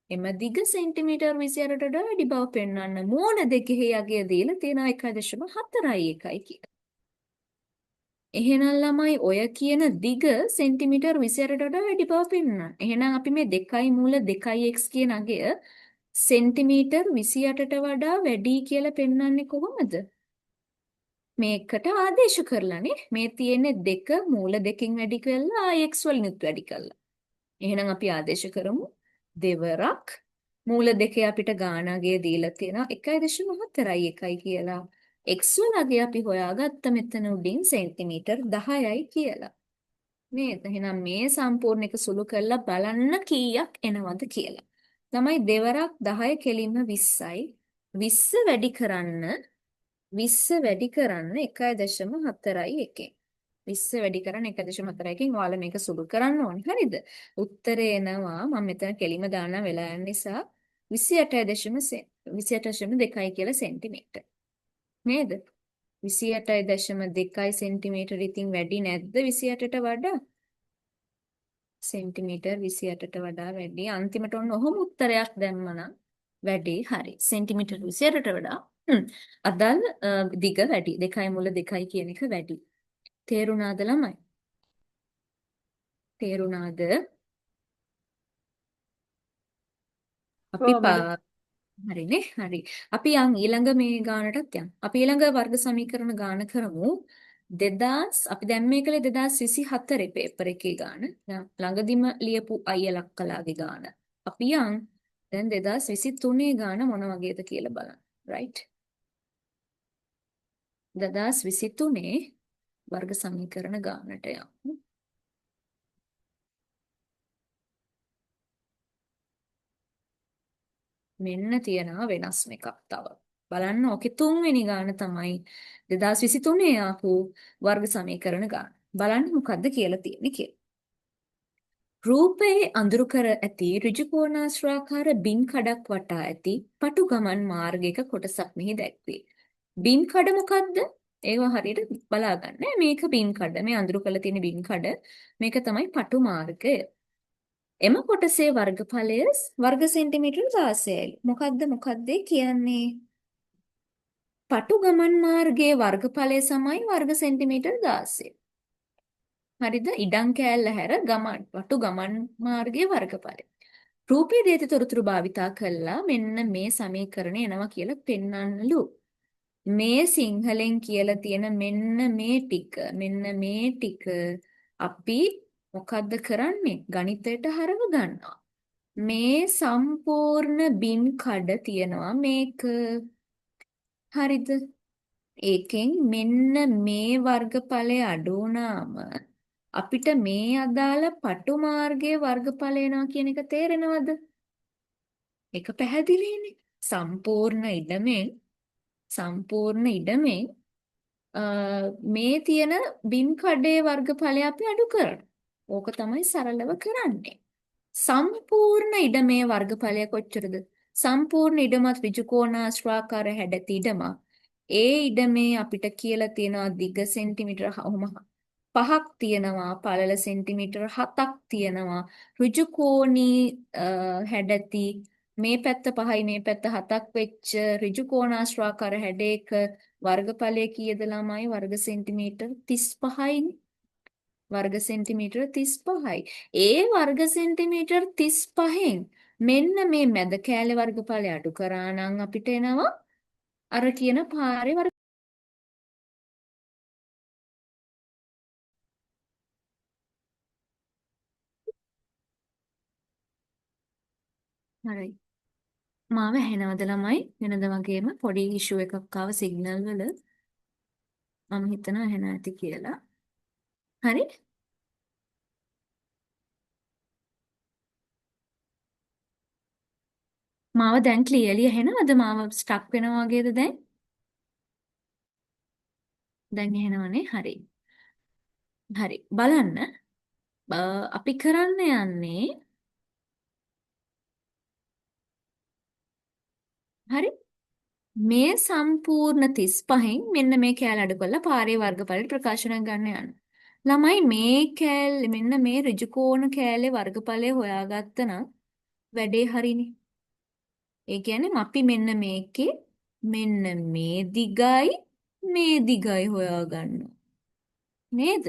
එම දිග සෙන්ටිමීටර 28ට වඩා වැඩි බව පෙන්වන්න. මූණ දෙකෙහි අගය දීලා තියෙනවා 1.41 කියලා. එහෙනම් ළමයි ඔය කියන දිග සෙන්ටිමීටර් 28ට වඩා වැඩි බව පෙන්වනවා. එහෙනම් අපි මේ 2යි මූල 2x කියන අගය සෙන්ටිමීටර් 28ට වඩා වැඩි කියලා පෙන්වන්නේ කොහොමද? මේකට ආදේශ කරලානේ. මේ තියෙන්නේ 2 මූල 2කින් වැඩි කරලා x වලිනුත් වැඩි කරලා. එහෙනම් අපි ආදේශ කරමු දෙවරක් මූල 2 අපිට ගාන අගය දීලා තියෙනවා 1.41යි කියලා. x වල අගය අපි හොයාගත්ත මෙතන උඩින් සෙන්ටිමීටර් 10යි කියලා. නේද? එහෙනම් මේ සම්පූර්ණ එක සුළු කරලා බලන්න කීයක් එනවද කියලා. තමයි දෙවරක් 10 කෙලින්ම 20යි. 20 වැඩි කරන්න 1.4යි එකෙන්. 20 වැඩි කරන්න 1.4කින් ඔයාලා මේක සුළු කරන්න ඕනේ. හරිද? උත්තරේ එනවා මම මෙතන කෙලිම දාන්න වෙලා යන නිසා 28.2යි කියලා සෙන්ටිමීටර්. නේද? 28.2 සෙන්ටිමීටර ඉතින් වැඩි නැද්ද 28ට වඩා? සෙන්ටිමීටර් 28ට වඩා වැඩි. අන්තිමට ඔන්න ඔහොම උත්තරයක් දැම්මනම් වැඩි. හරි. සෙන්ටිමීටර් 28ට වඩා අදාළ දිග වැඩි. 2යි මුල 2යි කියන එක වැඩි. තේරුණාද ළමයි? තේරුණාද? අපි ඔව් මට. හරිනේ. හරි. අපි යන් ඊළඟ මේ ගානටත් යන්. අපි ඊළඟ වර්ග සමීකරණ ගාන කරමු. 2000 අපි දැන් මේ කළේ 2024 පේපර් එකේ ගාන. ළඟදිම ලියපු අයියලක්කලාගේ ගාන. අපි යන් දැන් 2023 ගාන මොන වගේද කියලා බලන්න. right? 2023 වර්ග සමීකරණ ගානට යමු. මෙන්න තියෙනවා වෙනස්ම එකක් තව. බලන්න ඕකේ තුන්වෙනි ගාන තමයි 2023 ආපු වර්ග සමීකරණ ගාන. බලන්න මොකද්ද කියලා තියෙන්නේ කියලා. රූපයේ අඳුරු කර ඇති ඍජු කෝණාශ්‍රාකාර බිම් කඩක් වටා ඇති පටු ගමන් මාර්ගයක කොටසක් මෙහි දැක්වේ. බිම් කඩ මොකද්ද? ඒවා හරියට බලා ගන්න. මේක බිම් කඩ. මේ අඳුරු කරලා තියෙන බිම් කඩ. මේක තමයි පටු මාර්ගය. එම කොටසේ වර්ගඵලය වර්ග සෙන්ටිමීටර 16යි. මොකද්ද කියන්නේ? පටු ගමන් මාර්ගයේ වර්ගඵලය සමයි වර්ග සෙන්ටිමීටර 16. හරිද? ඉඩම් කෑල්ල හැර පටු ගමන් මාර්ගයේ වර්ගඵලය. රූපී දේත තොරතුරු භාවිතා කළා මෙන්න මේ සමීකරණය එනවා කියලා පෙන්වන්නලු. මේ සිංහලෙන් කියලා තියෙන මෙන්න මේ ටික අපි මොකද්ද කරන්නේ? ගණිතයට හරව ගන්නවා. මේ සම්පූර්ණ බිම් කඩ තියනවා මේක. හරිද? ඒකෙන් මෙන්න මේ වර්ගඵලය අඩු වුණාම අපිට මේ අදාළ පටු මාර්ගයේ වර්ගඵලය එනවා කියන එක තේරෙනවද? ඒක පැහැදිලිනේ. සම්පූර්ණ ඉඩමෙන් මේ තියෙන බිම් කඩේ වර්ගඵලය අපි අඩු කරනවා. ඕක තමයි සරලව කරන්නේ. සම්පූර්ණ ඉඩමේ වර්ගඵලය කොච්චරද? සම්පූර්ණ ඉඩමත් ඍජු කෝණාශ්‍රාකාර හැඩති ඉඩමක්. ඒ ඉඩමේ අපිට කියලා තියෙනවා දිග සෙන්ටිමීටර 5ක් තියෙනවා, පළල සෙන්ටිමීටර 7ක් තියෙනවා. ඍජු කෝණී හැඩති මේ පැත්ත 5යි මේ පැත්ත 7ක් වෙච්ච ඍජු කෝණාශ්‍රාකාර හැඩයක වර්ගඵලය කීයද ළමයි? වර්ග සෙන්ටිමීටර 35යිනේ. වර්ග සෙන්ටිමීටර 35යි. ඒ වර්ග සෙන්ටිමීටර 35න් මෙන්න මේ මැද කෑලේ වර්ගඵලය අඩු කරා නම් අපිට එනවා අර කියන පාරේ වර්ග. හරි. මාව ඇහෙනවද ළමයි? වෙනද වගේම පොඩි ඉෂුව එකක් ආව සිග්නල් වල. මම හිතනවා ඇහෙන ඇති කියලා. හරි? මාව දැන් ක්ලියර්ලි ඇහෙනවද? මාව ස්ටක් වෙනවා වගේද දැන්? දැන් ඇහෙනවනේ. හරි. හරි. බලන්න. අපි කරන්න යන්නේ හරි මේ සම්පූර්ණ 35න් මෙන්න මේ කෑල්ල අඩු කරලා පාරේ වර්ගඵලයට ප්‍රකාශනයක් ගන්න යනවා. ළමයි මේ කෑල්ල මෙන්න මේ ඍජු කෝණ කෑල්ලේ වර්ගඵලය හොයාගත්ත නම් වැඩේ හරිනේ. ඒ කියන්නේ අපි මෙන්න මේකේ මෙන්න මේ දිගයි හොයාගන්නවා. නේද?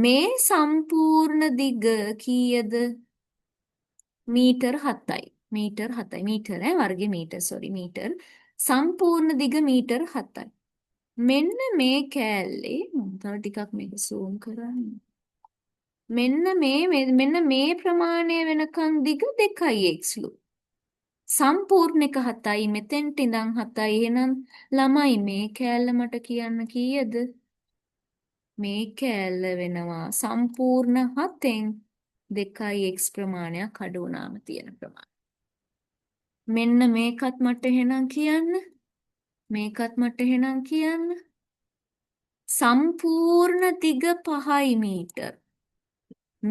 මේ සම්පූර්ණ දිග කීයද? මීටර 7යි. මීටර 7යි. මීටර වර්ගයේ මීටර මීටර. සම්පූර්ණ දිග මීටර 7යි. මෙන්න මේ කෑල්ලේ මම තව ටිකක් මේක zoom කරන්න. මෙන්න මේ ප්‍රමාණය වෙනකන් දිග 2x ලු. සම්පූර්ණ එක 7යි මෙතෙන්ට ඉඳන් 7යි. එහෙනම් ළමයි මේ කෑල්ල මට කියන්න කීයද? මේ කෑල්ල වෙනවා සම්පූර්ණ 7න් 2x ප්‍රමාණයක් අඩු වුණාම තියෙන ප්‍රමාණය. මෙන්න මේකත් මට එහෙනම් කියන්න. මේකත් මට එහෙනම් කියන්න. සම්පූර්ණ දිග 5යි මීටර.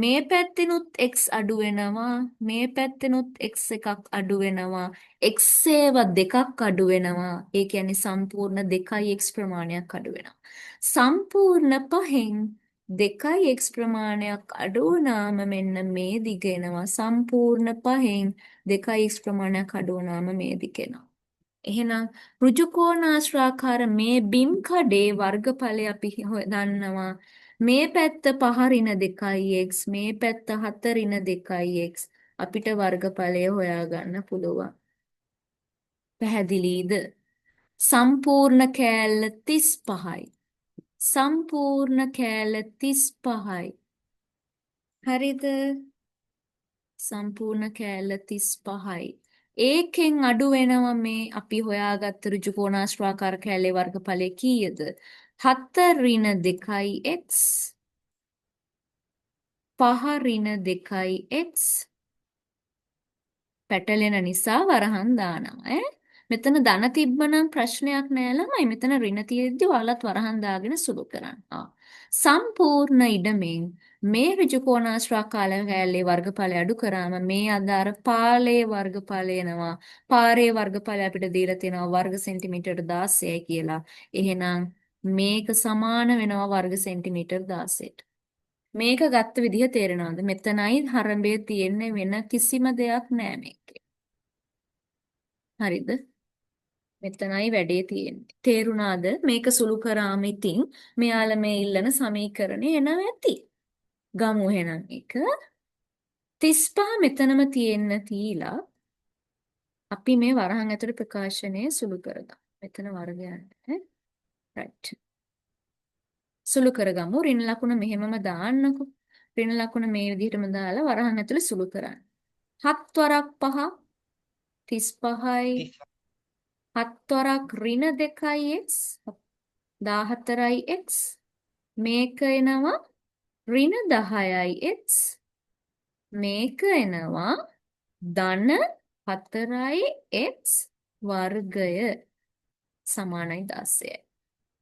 මේ පැත්තෙනුත් x අඩු වෙනවා. මේ පැත්තෙනුත් x එකක් අඩු වෙනවා. x ඒව දෙකක් අඩු වෙනවා. ඒ කියන්නේ සම්පූර්ණ 2x ප්‍රමාණයක් අඩු වෙනවා. සම්පූර්ණ 5න් 2x ප්‍රමාණයක් අඩු වුණාම මෙන්න මේ දිග එනවා. සම්පූර්ණ 5න් 2x ප්‍රමාණයක් අඩු වුණාම මේ දිග එනවා. එහෙනම් ඍජු කෝණාශ්‍රාකාර මේ බිම් කඩේ වර්ගඵලය අපි දන්නවා. මේ පැත්ත 5 ඍණ 2x මේ පැත්ත 4 ඍණ 2x අපිට වර්ගඵලය හොයාගන්න පුළුවන්. පැහැදිලිද? සම්පූර්ණ කෑල්ල 35යි. සම්පූර්ණ කෑල්ල 35යි. හරිද? සම්පූර්ණ කෑල්ල 35යි. ඒකෙන් අඩු වෙනවා මේ අපි හොයාගත්ත ඍජු කෝණාශ්‍රාකාර කෑල්ලේ වර්ගඵලය කීයද? 7 ඍණ 2යි x 5 ඍණ 2යි x පැටලෙන නිසා වරහන් දානවා ඈ. මෙතන ධන තිබ්බනම් ප්‍රශ්නයක් නෑ ළමයි. මෙතන ඍණ තියෙද්දි ඔයාලත් වරහන් දාගෙන සුළු කරන්න. සම්පූර්ණ ඉඩමෙන් මේ ඍජු කෝණාශ්‍රාකාර කෑල්ලේ වර්ගඵලය අඩු කරාම මේ අදාර පාළේ වර්ගඵලය එනවා. පාරේ වර්ගඵලය අපිට දීලා තියෙනවා වර්ග සෙන්ටිමීටර 16යි කියලා. එහෙනම් මේක සමාන වෙනවා වර්ග සෙන්ටිමීටර 16ට. මේක ගත්ත විදිහ තේරෙනවද? මෙතනයි හරඹේ තියෙන්නේ වෙන කිසිම දෙයක් නෑ මේකේ. හරිද? මෙතනයි වැඩේ තියෙන්නේ. තේරුණාද? මේක සුළු කරාම ඉතින් මෙයාලා මේ ඉල්ලන සමීකරණය එනවා ඇති. ගමු එහෙනම් එක 35 මෙතනම තියෙන්න තියලා අපි මේ වරහන් ඇතුළේ ප්‍රකාශනය සුළු කරගමු. මෙතන වර්ගයන්ට right. සුළු කරගමු. ඍණ ලකුණ මෙහෙමම දාන්නකො. ඍණ ලකුණ මේ විදිහටම දාලා වරහන් ඇතුළේ සුළු කරන්න. 7 වරක් 5 35යි 7 වරක් ඍණ 2යි x 14යි x මේක එනවා ඍණ 10යි x මේක එනවා ධන 4යි x වර්ගය සමානයි 16යි.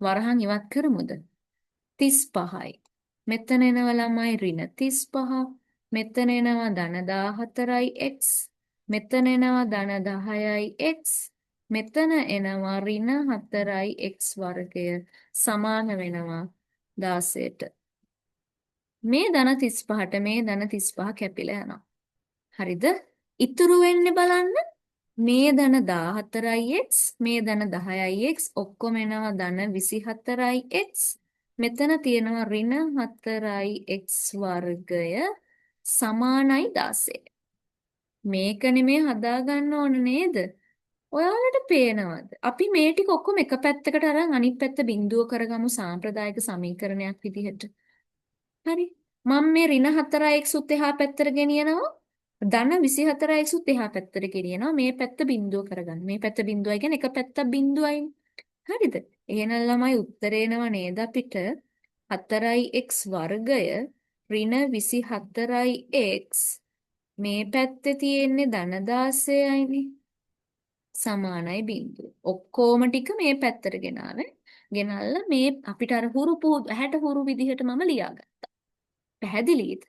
වරහන් ඉවත් කරමුද? 35යි. මෙතන එනවා ළමයි ඍණ 35. මෙතන එනවා ධන 14යි x. මෙතන එනවා ධන 10යි x. මෙතන එනවා ඍණ 4යි x වර්ගය සමාන වෙනවා 16ට. මේ ධන 35ට මේ ධන 35 කැපිලා යනවා. හරිද? ඉතුරු වෙන්නේ බලන්න. මේ ධන 14යි x මේ ධන 10යි x ඔක්කොම එනවා ධන 24යි x. මෙතන තියෙනවා ඍණ 4යි x වර්ගය සමානයි 16. මේක නෙමෙයි හදාගන්න ඕන නේද? ඔයාලට පේනවද? අපි මේ ටික ඔක්කොම එක පැත්තකට අරන් අනිත් පැත්ත බිඳුව කරගමු සාම්ප්‍රදායික සමීකරණයක් විදිහට. හරි. මම මේ ඍණ 4x උත් එහා පැත්තට ගෙනියනවා. ධන 24x උත් එහා පැත්තට ගෙනියනවා. මේ පැත්ත බිඳුව කරගන්න. මේ පැත්ත බිඳුවයි කියන්නේ එක පැත්තක් බිඳුවයි. හරිද? එහෙනම් ළමයි උත්තරේ එනවා නේද අපිට 4x වර්ගය ඍණ 24x මේ පැත්තේ තියෙන්නේ ධන 16යිනේ. සමානයි බිඳුව. ඔක්කොම ටික මේ පැත්තට ගෙනාවේ. ගෙනල්ලා මේ අපිට අර හුරු ඇහැට හුරු විදිහට මම ලියාගත්තා. පැහැදිලිද?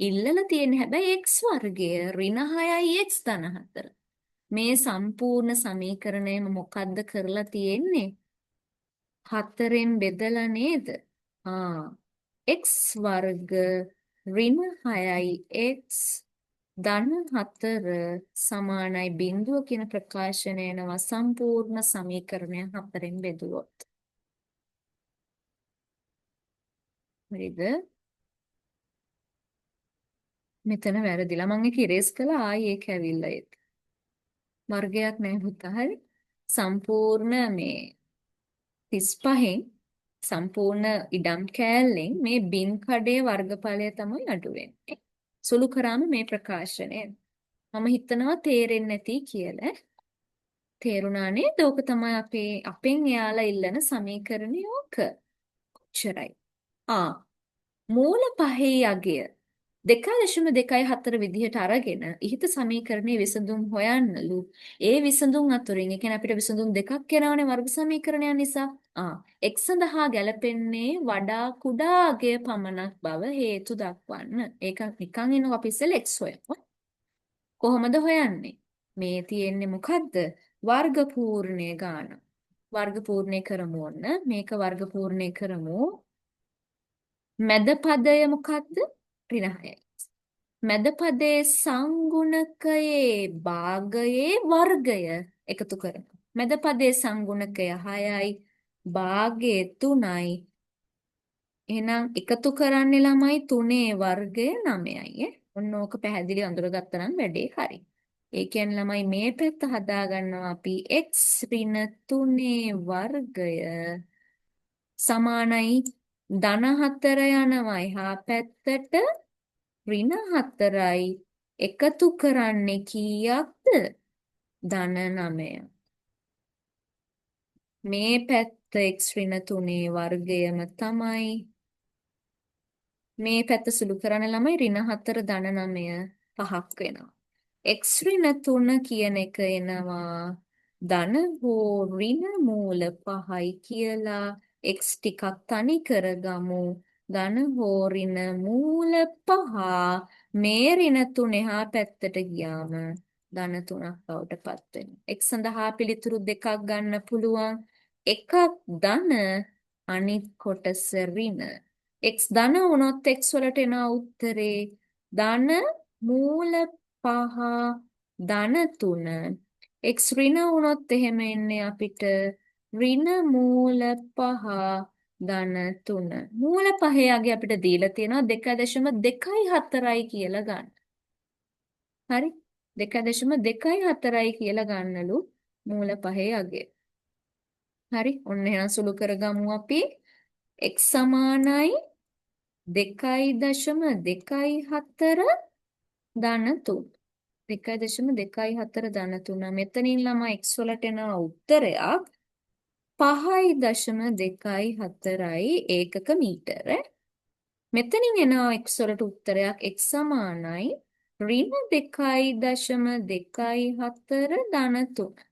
ඉල්ලලා තියෙන්නේ හැබැයි x වර්ගය ඍණ 6යි x ධන 4. මේ සම්පූර්ණ සමීකරණයම මොකද්ද කරලා තියෙන්නේ? 4ෙන් බෙදලා නේද? x වර්ග ඍණ 6යි x ධන 4 සමානයි බිඳුව කියන ප්‍රකාශනය එනවා සම්පූර්ණ සමීකරණය 4ෙන් බෙදුවොත්. හරිද? මෙතන වැරදිලා මම ඒක ඉරේස් කළා ආයි ඒක ඇවිල්ලා ඒත්. වර්ගයක් නැහැ පුතා හරි. සම්පූර්ණ මේ 35න් සම්පූර්ණ ඉඩම් කෑල්ලෙන් මේ බින් කඩේ වර්ගඵලය තමයි අඩු වෙන්නේ. සුළු කරාම මේ ප්‍රකාශනය. මම හිතනවා තේරෙන්නේ නැති කියලා. තේරුණා නේද? ඕක තමයි අපෙන් එයාලා ඉල්ලන සමීකරණය ඕක. කොච්චරයි? මූල පහේ අගය 2.24 විදිහට අරගෙන ඉහිත සමීකරණයේ විසඳුම් හොයන්නලු. ඒ විසඳුම් අතුරින් ඒ කියන්නේ අපිට විසඳුම් දෙකක් එනවනේ වර්ග සමීකරණයක් නිසා. x සඳහා ගැලපෙන්නේ වඩා කුඩා අගය පමණක් බව හේතු දක්වන්න. ඒක නිකන් එනවා අපි ඉස්සෙල්ලා x හොයමු. කොහොමද හොයන්නේ? මේ තියෙන්නේ මොකද්ද? වර්ග පූර්ණය ගාන. වර්ග පූර්ණය කරමු ඔන්න. මේක වර්ග පූර්ණය කරමු. මැද පදය මොකද්ද? ඍණ 6යි. මැද පදයේ සංගුණකයේ භාගයේ වර්ගය එකතු කරනවා. මැද පදයේ සංගුණකය 6යි භාගයේ 3යි. එහෙනම් එකතු කරන්නේ ළමයි 3 වර්ගය 9යි. ඔන්න ඕක පැහැදිලි අඳුරගත්තා නම් වැඩේ හරි. ඒ කියන්නේ ළමයි මේ පැත්ත හදා ගන්නවා අපි x ඍණ 3 වර්ගය සමානයි ධන 4 යනවා එහා පැත්තට ඍණ 4යි එකතු කරන්නේ කීයක්ද? ධන 9. මේ පැත්ත x ඍණ 3 වර්ගයම තමයි. මේ පැත්ත සුළු කරන ළමයි ඍණ 4 ධන 9 5ක් වෙනවා. x ඍණ 3 කියන එක එනවා ධන හෝ ඍණ මූල 5යි කියලා x ටිකක් තනි කරගමු. ධන හෝ ඍණ මූල 5 මේ ඍණ 3 එහා පැත්තට ගියාම ධන 3ක් බවට පත් වෙනවා. x සඳහා පිළිතුරු දෙකක් ගන්න පුළුවන්. එකක් ධන අනිත් කොටස ඍණ. x ධන වුණොත් x වලට එන උත්තරේ ධන මූල 5 ධන 3. x ඍණ වුණොත් එහෙම එන්නේ අපිට ඍණ මූල 5 ධන 3. මූල 5 යගේ අපිට දීලා තියෙනවා 2.24යි කියලා ගන්න. හරි? 2.24යි කියලා ගන්නලු මූල 5 යගේ. හරි? ඔන්න එහෙනම් සුළු කරගමු අපි. x සමානයි 2.24 ධන 3. 2.24 ධන 3. මෙතනින් ළමයි x වලට එන උත්තරයක් 5.24යි ඒකක මීටර. මෙතනින් එනවා x වලට උත්තරයක් x සමානයි ඍණ 2.24 ධන 3.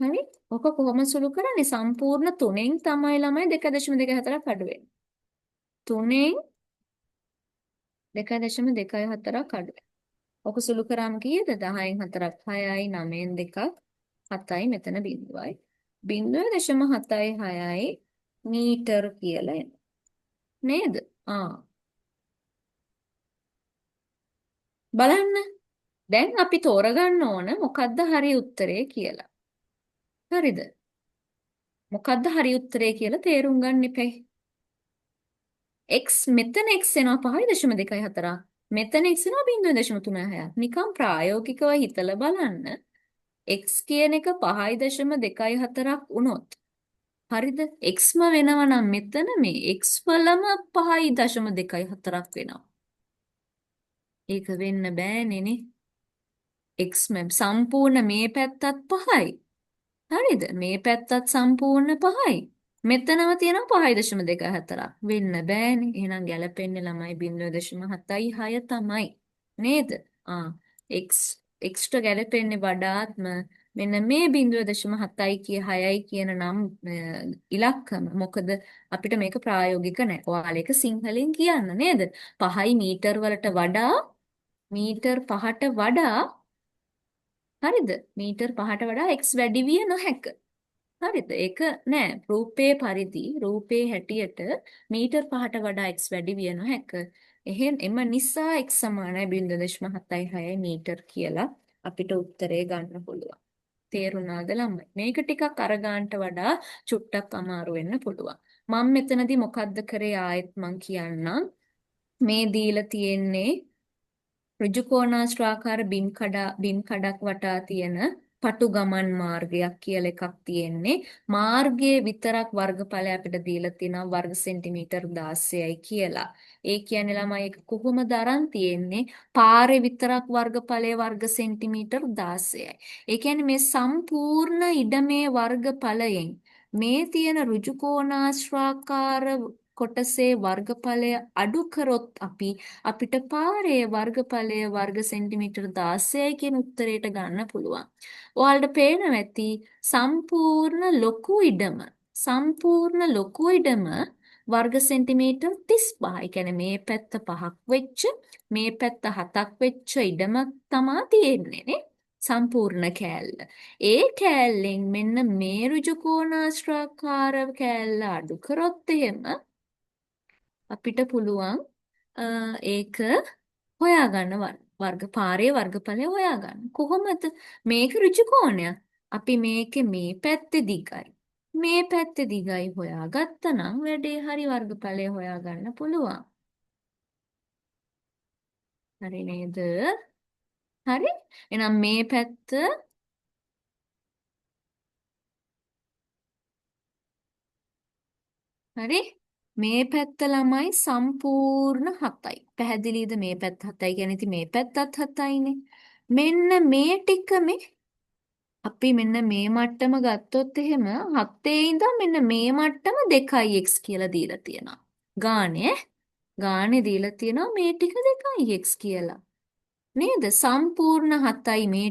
හරි? ඔක කොහොම සුළු කරන්නේ? සම්පූර්ණ 3න් තමයි ළමයි 2.24ක් අඩු වෙන්නේ. 3න් 2.24ක් අඩු වෙනවා. ඔක සුළු කරාම කීයද? 10න් 4ක් 6යි 9න් 2ක් 7යි මෙතන බිඳුවයි. 0.76යි මීටර කියලා එනවා. නේද? බලන්න. දැන් අපි තෝරගන්න ඕන මොකද්ද හරි උත්තරේ කියලා. හරිද? මොකද්ද හරි උත්තරේ කියලා තේරුම් ගන්න එපේ. x මෙතන x එනවා 5.24. මෙතන x එනවා 0.36. නිකම් ප්‍රායෝගිකව හිතලා බලන්න. x කියන එක 5.24ක් වුණොත් හරිද? xම වෙනවා නම් මෙතන මේ x වලම 5.24ක් වෙනවා. ඒක වෙන්න බෑනේ නේ. x සම්පූර්ණ මේ පැත්තත් 5යි. හරිද? මේ පැත්තත් සම්පූර්ණ 5යි. මෙතනම තියෙනවා 5.24ක්. වෙන්න බෑනේ. එහෙනම් ගැලපෙන්නේ ළමයි 0.76 තමයි. නේද? x ට ගැලපෙන්නේ වඩාත්ම මෙන්න මේ 0.7යි කිය 6යි කියන නම් ඉලක්කම. මොකද අපිට මේක ප්‍රායෝගික නැහැ. ඔයාලා ඒක සිංහලෙන් කියන්න නේද? 5යි මීටර වලට වඩා මීටර 5ට වඩා හරිද? මීටර 5ට වඩා x වැඩි විය නොහැක. හරිද? ඒක නෑ. රූපේ පරිදි රූපේ හැටියට මීටර 5ට වඩා x වැඩි විය නොහැක. එම නිසා x සමානයි 0.76 මීටර කියලා අපිට උත්තරේ ගන්න පුළුවන්. තේරුණාද ළමයි? මේක ටිකක් අර ගන්නට වඩා චුට්ටක් අමාරු වෙන්න පුළුවන්. මම මෙතනදී මොකද්ද කරේ ආයෙත් මං කියන්නම්. මේ දීලා තියෙන්නේ ඍජුකෝණාශ්‍රාකාර බිම් කඩක් වටා තියෙන පටු ගමන් මාර්ගයක් කියලා එකක් තියෙන්නේ. මාර්ගයේ විතරක් වර්ගඵලය අපිට දීලා තියෙනවා වර්ග සෙන්ටිමීටර් 16යි කියලා. ඒ කියන්නේ ළමයි ඒක කොහොමද අරන් තියෙන්නේ? පාරේ විතරක් වර්ගඵලය වර්ග සෙන්ටිමීටර් 16යි. ඒ කියන්නේ මේ සම්පූර්ණ ඉඩමේ වර්ගඵලයෙන් මේ තියෙන ඍජුකෝණාශ්‍රාකාර කොටසේ වර්ගඵලය අඩු කරොත් අපිට පාරේ වර්ගඵලය වර්ග සෙන්ටිමීටර් 16යි කියන උත්තරයට ගන්න පුළුවන්. ඔයාලට පේනවා ඇති සම්පූර්ණ ලොකු ඉඩම වර්ග සෙන්ටිමීටර් 35. ඒ කියන්නේ මේ පැත්ත 5ක් වෙච්ච මේ පැත්ත 7ක් වෙච්ච ඉඩමක් තමා තියෙන්නේ නේ. සම්පූර්ණ කෑල්ල. ඒ කෑල්ලෙන් මෙන්න මේ ඍජුකෝණාශ්‍රාකාර කෑල්ල අඩු කරොත් එහෙම අපිට පුළුවන් ඒක හොයාගන්න පාරේ වර්ගඵලය හොයාගන්න. කොහොමද? මේක ඍජු කෝණයක්. අපි මේකේ මේ පැත්තේ දිගයි. මේ පැත්තේ දිගයි හොයාගත්තා නම් වැඩේ හරි වර්ගඵලය හොයාගන්න පුළුවන්. හරි නේද? හරි? එහෙනම් මේ පැත්ත හරි? මේ පැත්ත ළමයි සම්පූර්ණ 7යි. පැහැදිලිද මේ පැත්ත 7යි කියන්නේ ඉතින් මේ පැත්තත් 7යිනේ. මෙන්න මේ ටික මේ අපි මෙන්න මේ මට්ටම ගත්තොත් එහෙම 7 ඉඳන් මෙන්න මේ මට්ටම 2x කියලා දීලා තියෙනවා. ගානේ ගානේ දීලා තියෙනවා මේ ටික 2x කියලා. නේද? සම්පූර්ණ 7යි මේ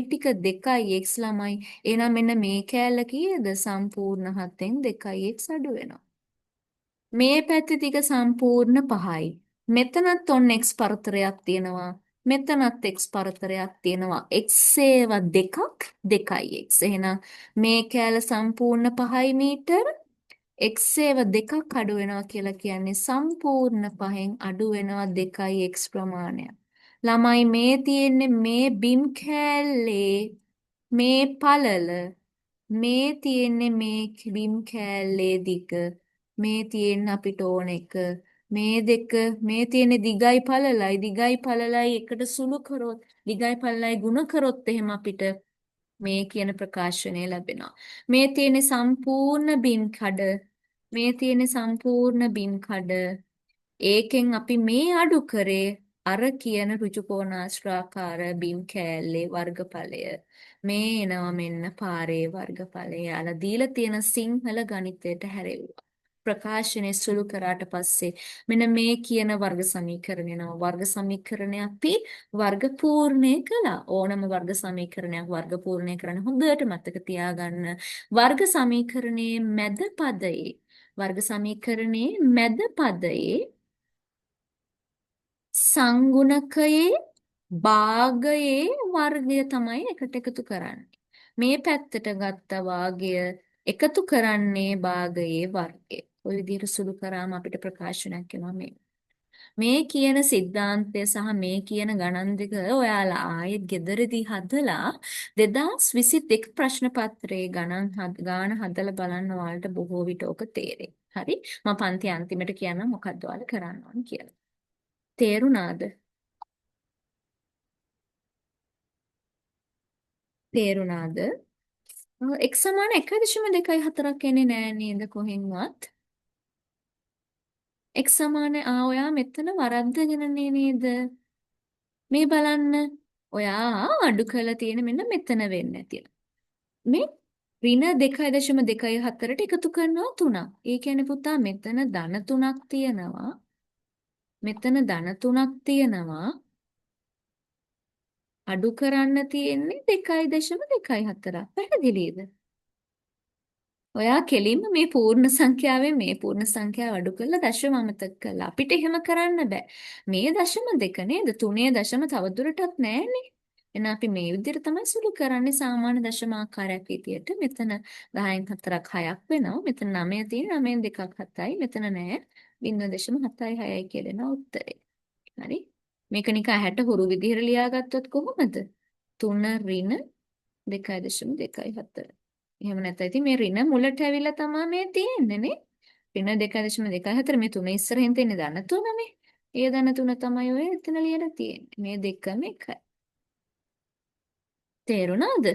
ටික 2x ළමයි. එහෙනම් මෙන්න මේ කෑල්ල කීයද? සම්පූර්ණ 7ෙන් 2x අඩු වෙනවා. මේ පැත්තේ ටික සම්පූර්ණ 5යි. මෙතනත් ඔන්න x පරතරයක් තියෙනවා. මෙතනත් x පරතරයක් තියෙනවා. x ඒවා දෙකක් 2x. එහෙනම් මේ කෑල්ල සම්පූර්ණ 5යි මීටර. x ඒවා දෙකක් අඩු වෙනවා කියලා කියන්නේ සම්පූර්ණ 5න් අඩු වෙනවා 2x ප්‍රමාණය. ළමයි මේ තියෙන්නේ මේ බිම් කෑල්ලේ මේ පළල මේ තියෙන්නේ මේ බිම් කෑල්ලේ දිග මේ තියෙන අපිට ඕන එක මේ දෙක මේ තියෙන්නේ දිගයි පළලයි එකට සුළු කරොත් දිගයි පළලයි ගුණ කරොත් එහෙම අපිට මේ කියන ප්‍රකාශනය ලැබෙනවා. මේ තියෙන්නේ සම්පූර්ණ බිම් කඩ මේ තියෙන්නේ සම්පූර්ණ බිම් කඩ ඒකෙන් අපි මේ අඩු කරේ අර කියන ඍජුකෝණාශ්‍රාකාර බිම් කෑල්ලේ වර්ගඵලය. මේ එනවා මෙන්න පාරේ වර්ගඵලය. යාලා දීලා තියෙන සිංහල ගණිතයට හැරෙව්වා. ප්‍රකාශනය සුළු කරාට පස්සේ මෙන්න මේ කියන වර්ග සමීකරණය නම වර්ග සමීකරණය අපි වර්ග පූර්ණය කළා. ඕනම වර්ග සමීකරණයක් වර්ග පූර්ණය කරන්න හොඳට මතක තියාගන්න. වර්ග සමීකරණයේ මැද පදයේ වර්ග සමීකරණයේ මැද පදයේ සංගුණකයේ භාගයේ වර්ගය තමයි එකට එකතු කරන්නේ. මේ පැත්තට ගත්ත වාගය එකතු කරන්නේ භාගයේ වර්ගය. ඔය විදිහට සුළු කරාම අපිට ප්‍රකාශනයක් එනවා මේ. මේ කියන સિદ્ધාන්තය සහ මේ කියන ගණන් දෙක ඔයාලා ආයෙත් ගෙදරදී හදලා 2022 ප්‍රශ්න පත්‍රයේ ගාන හදලා බලන්න ඔයාලට බොහෝ විට ඕක තේරෙයි. හරි? මම පන්ති අන්තිමට කියන්නම් මොකක්ද ඔයාලා කරන්න ඕන කියලා. තේරුණාද? තේරුණාද? x සමාන 1.24ක් එන්නේ නෑ නේද කොහෙන්වත්? x සමාන ඔයා මෙතන වරද්දගෙනනේ නේද? මේ බලන්න. ඔයා අඩු කරලා තියෙන මෙන්න මෙතන වෙන්නේ නැතිලා. මේ ඍණ 2.24ට එකතු කරනවා 3ක්. ඒ කියන්නේ පුතා මෙතන ධන 3ක් තියෙනවා. මෙතන ධන 3ක් තියෙනවා. අඩු කරන්න තියෙන්නේ 2.24ක්. පැහැදිලිද? ඔයා කෙලින්ම මේ පූර්ණ සංඛ්‍යාවෙන් මේ පූර්ණ සංඛ්‍යාව අඩු කරලා දශම අමතක කළා. අපිට එහෙම කරන්න බෑ. මේ දශම දෙක නේද? 3 දශම තවදුරටත් නෑනේ. එහෙනම් අපි මේ විදිහට තමයි සුළු කරන්නේ සාමාන්‍ය දශම ආකාරයක් විදියට. මෙතන 10න් 4ක් 6ක් වෙනවා. මෙතන 9 තියෙන 9න් 2ක් 7යි. මෙතන නෑ 0.76යි කියලා එන උත්තරේ. හරි? මේක නිකන් 60 හුරු විදිහට ලියාගත්තොත් කොහොමද? 3 ඍණ 2.24. එහෙම නැත්නම් ඉතින් මේ ඍණ මුලට ඇවිල්ලා තමයි මේ තියෙන්නේ නේ. ඍණ 2.24 මේ 3 ඉස්සරහින් තියෙන ධන 3නේ. ඒ ධන 3 තමයි ඔය එතන ලියලා තියෙන්නේ. මේ දෙකම එකයි. තේරුණාද?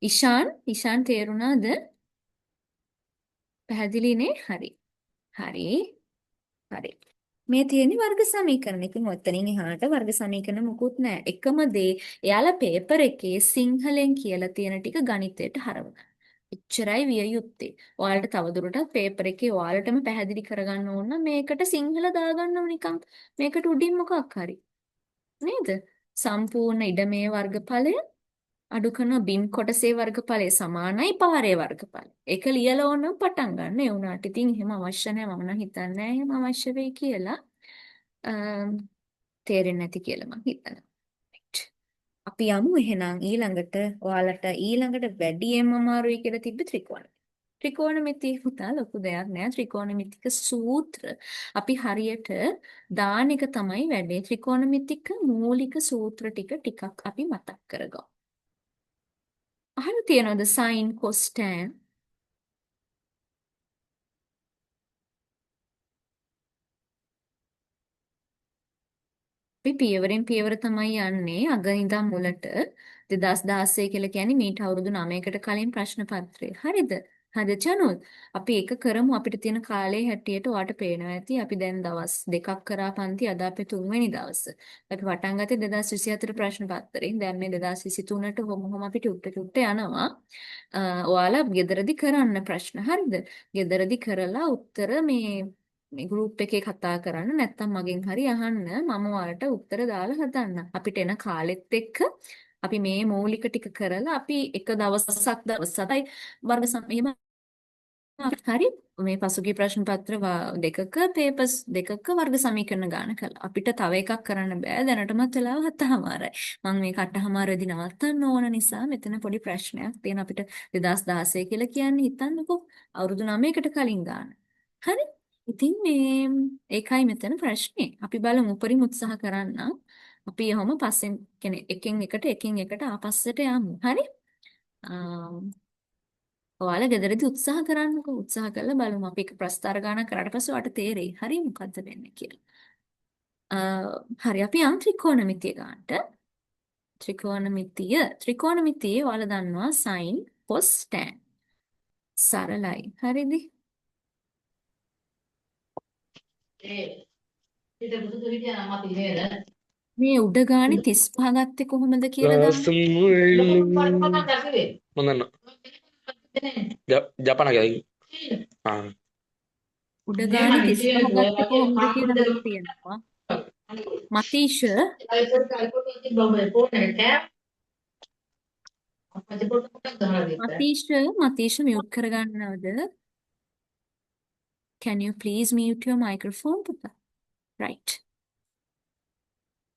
ඉෂාන් තේරුණාද? පැහැදිලිනේ? හරි. හරි. හරි. මේ තියෙන්නේ වර්ග සමීකරණ. ඉතින් ඔතනින් එහාට වර්ග සමීකරණ මොකුත් නැහැ. එකම දේ එයාලා පේපර් එකේ සිංහලෙන් කියලා තියෙන ටික ගණිතයට හරවගන්න. එච්චරයි විය යුත්තේ. ඔයාලට තවදුරටත් පේපර් එකේ ඔයාලටම පැහැදිලි කරගන්න ඕන නම් මේකට සිංහල දාගන්නව නිකන්. මේකට උඩින් මොකක් හරි. නේද? සම්පූර්ණ ඉඩමේ වර්ගඵලය අඩු කරන බිම් කොටසේ වර්ගඵලය සමානයි පාරේ වර්ගඵලය. ඒක ලියලා ඕනම් පටන් ගන්න. ඒ වුණාට ඉතින් එහෙම අවශ්‍ය නැහැ. මම නම් හිතන්නේ නැහැ එහෙම අවශ්‍ය වෙයි කියලා. තේරෙන්නේ නැති කියලා මම හිතනවා. Right. අපි යමු එහෙනම් ඊළඟට ඔයාලට වැඩියෙන්ම අමාරුයි කියලා තිබ්බ ත්‍රිකෝණ. ත්‍රිකෝණමිතිය පුතා ලොකු දෙයක් නෑ. ත්‍රිකෝණමිතික සූත්‍ර අපි හරියට දාන එක තමයි වැඩේ. ත්‍රිකෝණමිතික මූලික සූත්‍ර ටිකක් අපි මතක් කරගමු. අහලා තියෙනවද sin cos tan? අපි පියවරෙන් පියවර තමයි යන්නේ අග ඉඳන් මුලට 2016 කියලා කියන්නේ මීට අවුරුදු 9කට කලින් ප්‍රශ්න පත්‍රය. හරිද? හරි චනුල් අපි ඒක කරමු අපිට තියෙන කාලේ හැටියට ඔයාට පේනවා ඇති අපි දැන් දවස් දෙකක් කරා පන්ති අද අපේ තුන්වෙනි දවස. අපි පටන් ගත්තේ 2024 ප්‍රශ්න පත්‍රයෙන්. දැන් මේ 2023ට කොහොම අපි ටුට්ට යනවා. ඔයාලා ගෙදරදි කරන්න ප්‍රශ්න හරිද? ගෙදරදි කරලා උත්තර මේ ගෲප් එකේ කතා කරන්න නැත්නම් මගෙන් හරි අහන්න මම ඔයාලට උත්තර දාලා හදන්න. අපිට එන කාලෙත් එක්ක අපි මේ මූලික ටික කරලා අපි එක දවස් 7යි වර්ග සමයේම හරි මේ පසුගිය ප්‍රශ්න පත්‍ර දෙකක පේපර්ස් දෙකක වර්ග සමීකරණ ගාන කළා. අපිට තව එකක් කරන්න බෑ දැනටමත් වෙලාව 7:00මාරයි. මම මේ 8:00මාරදී නවත්තන්න ඕන නිසා මෙතන පොඩි ප්‍රශ්නයක් තියෙන අපිට 2016 කියලා කියන්නේ හිතන්නකෝ අවුරුදු 9කට කලින් ගාන. හරි? ඉතින් මේ ඒකයි මෙතන ප්‍රශ්නේ. අපි බලමු උපරිම උත්සාහ කරන්න. අපි යහම පස්සෙන් කියන්නේ එකින් එකට ආපස්සට යමු. හරි? ඔයාලා ගෙදරදී උත්සාහ කරන්නකෝ උත්සාහ කරලා බලමු අපි එක ප්‍රස්තාර ගානක් කරාට පස්සේ ඔයාලට තේරෙයි හරි මොකද්ද වෙන්නේ කියලා. හරි අපි යම් ත්‍රිකෝණමිතිය ගන්නට ත්‍රිකෝණමිතියේ ඔයාලා දන්නවා sin cos tan සරලයි හරිද? මේ උඩ ගානේ 35 ගත්තේ කොහොමද කියලා දන්නවද? ජපානගේ උඩ ගානේ 35 ගත්තේ කොහොමද කියලා අහලා තියෙනවා. මතීෂ මතීෂ mute කරගන්නවද? Can you please mute your microphone, Papa? Right.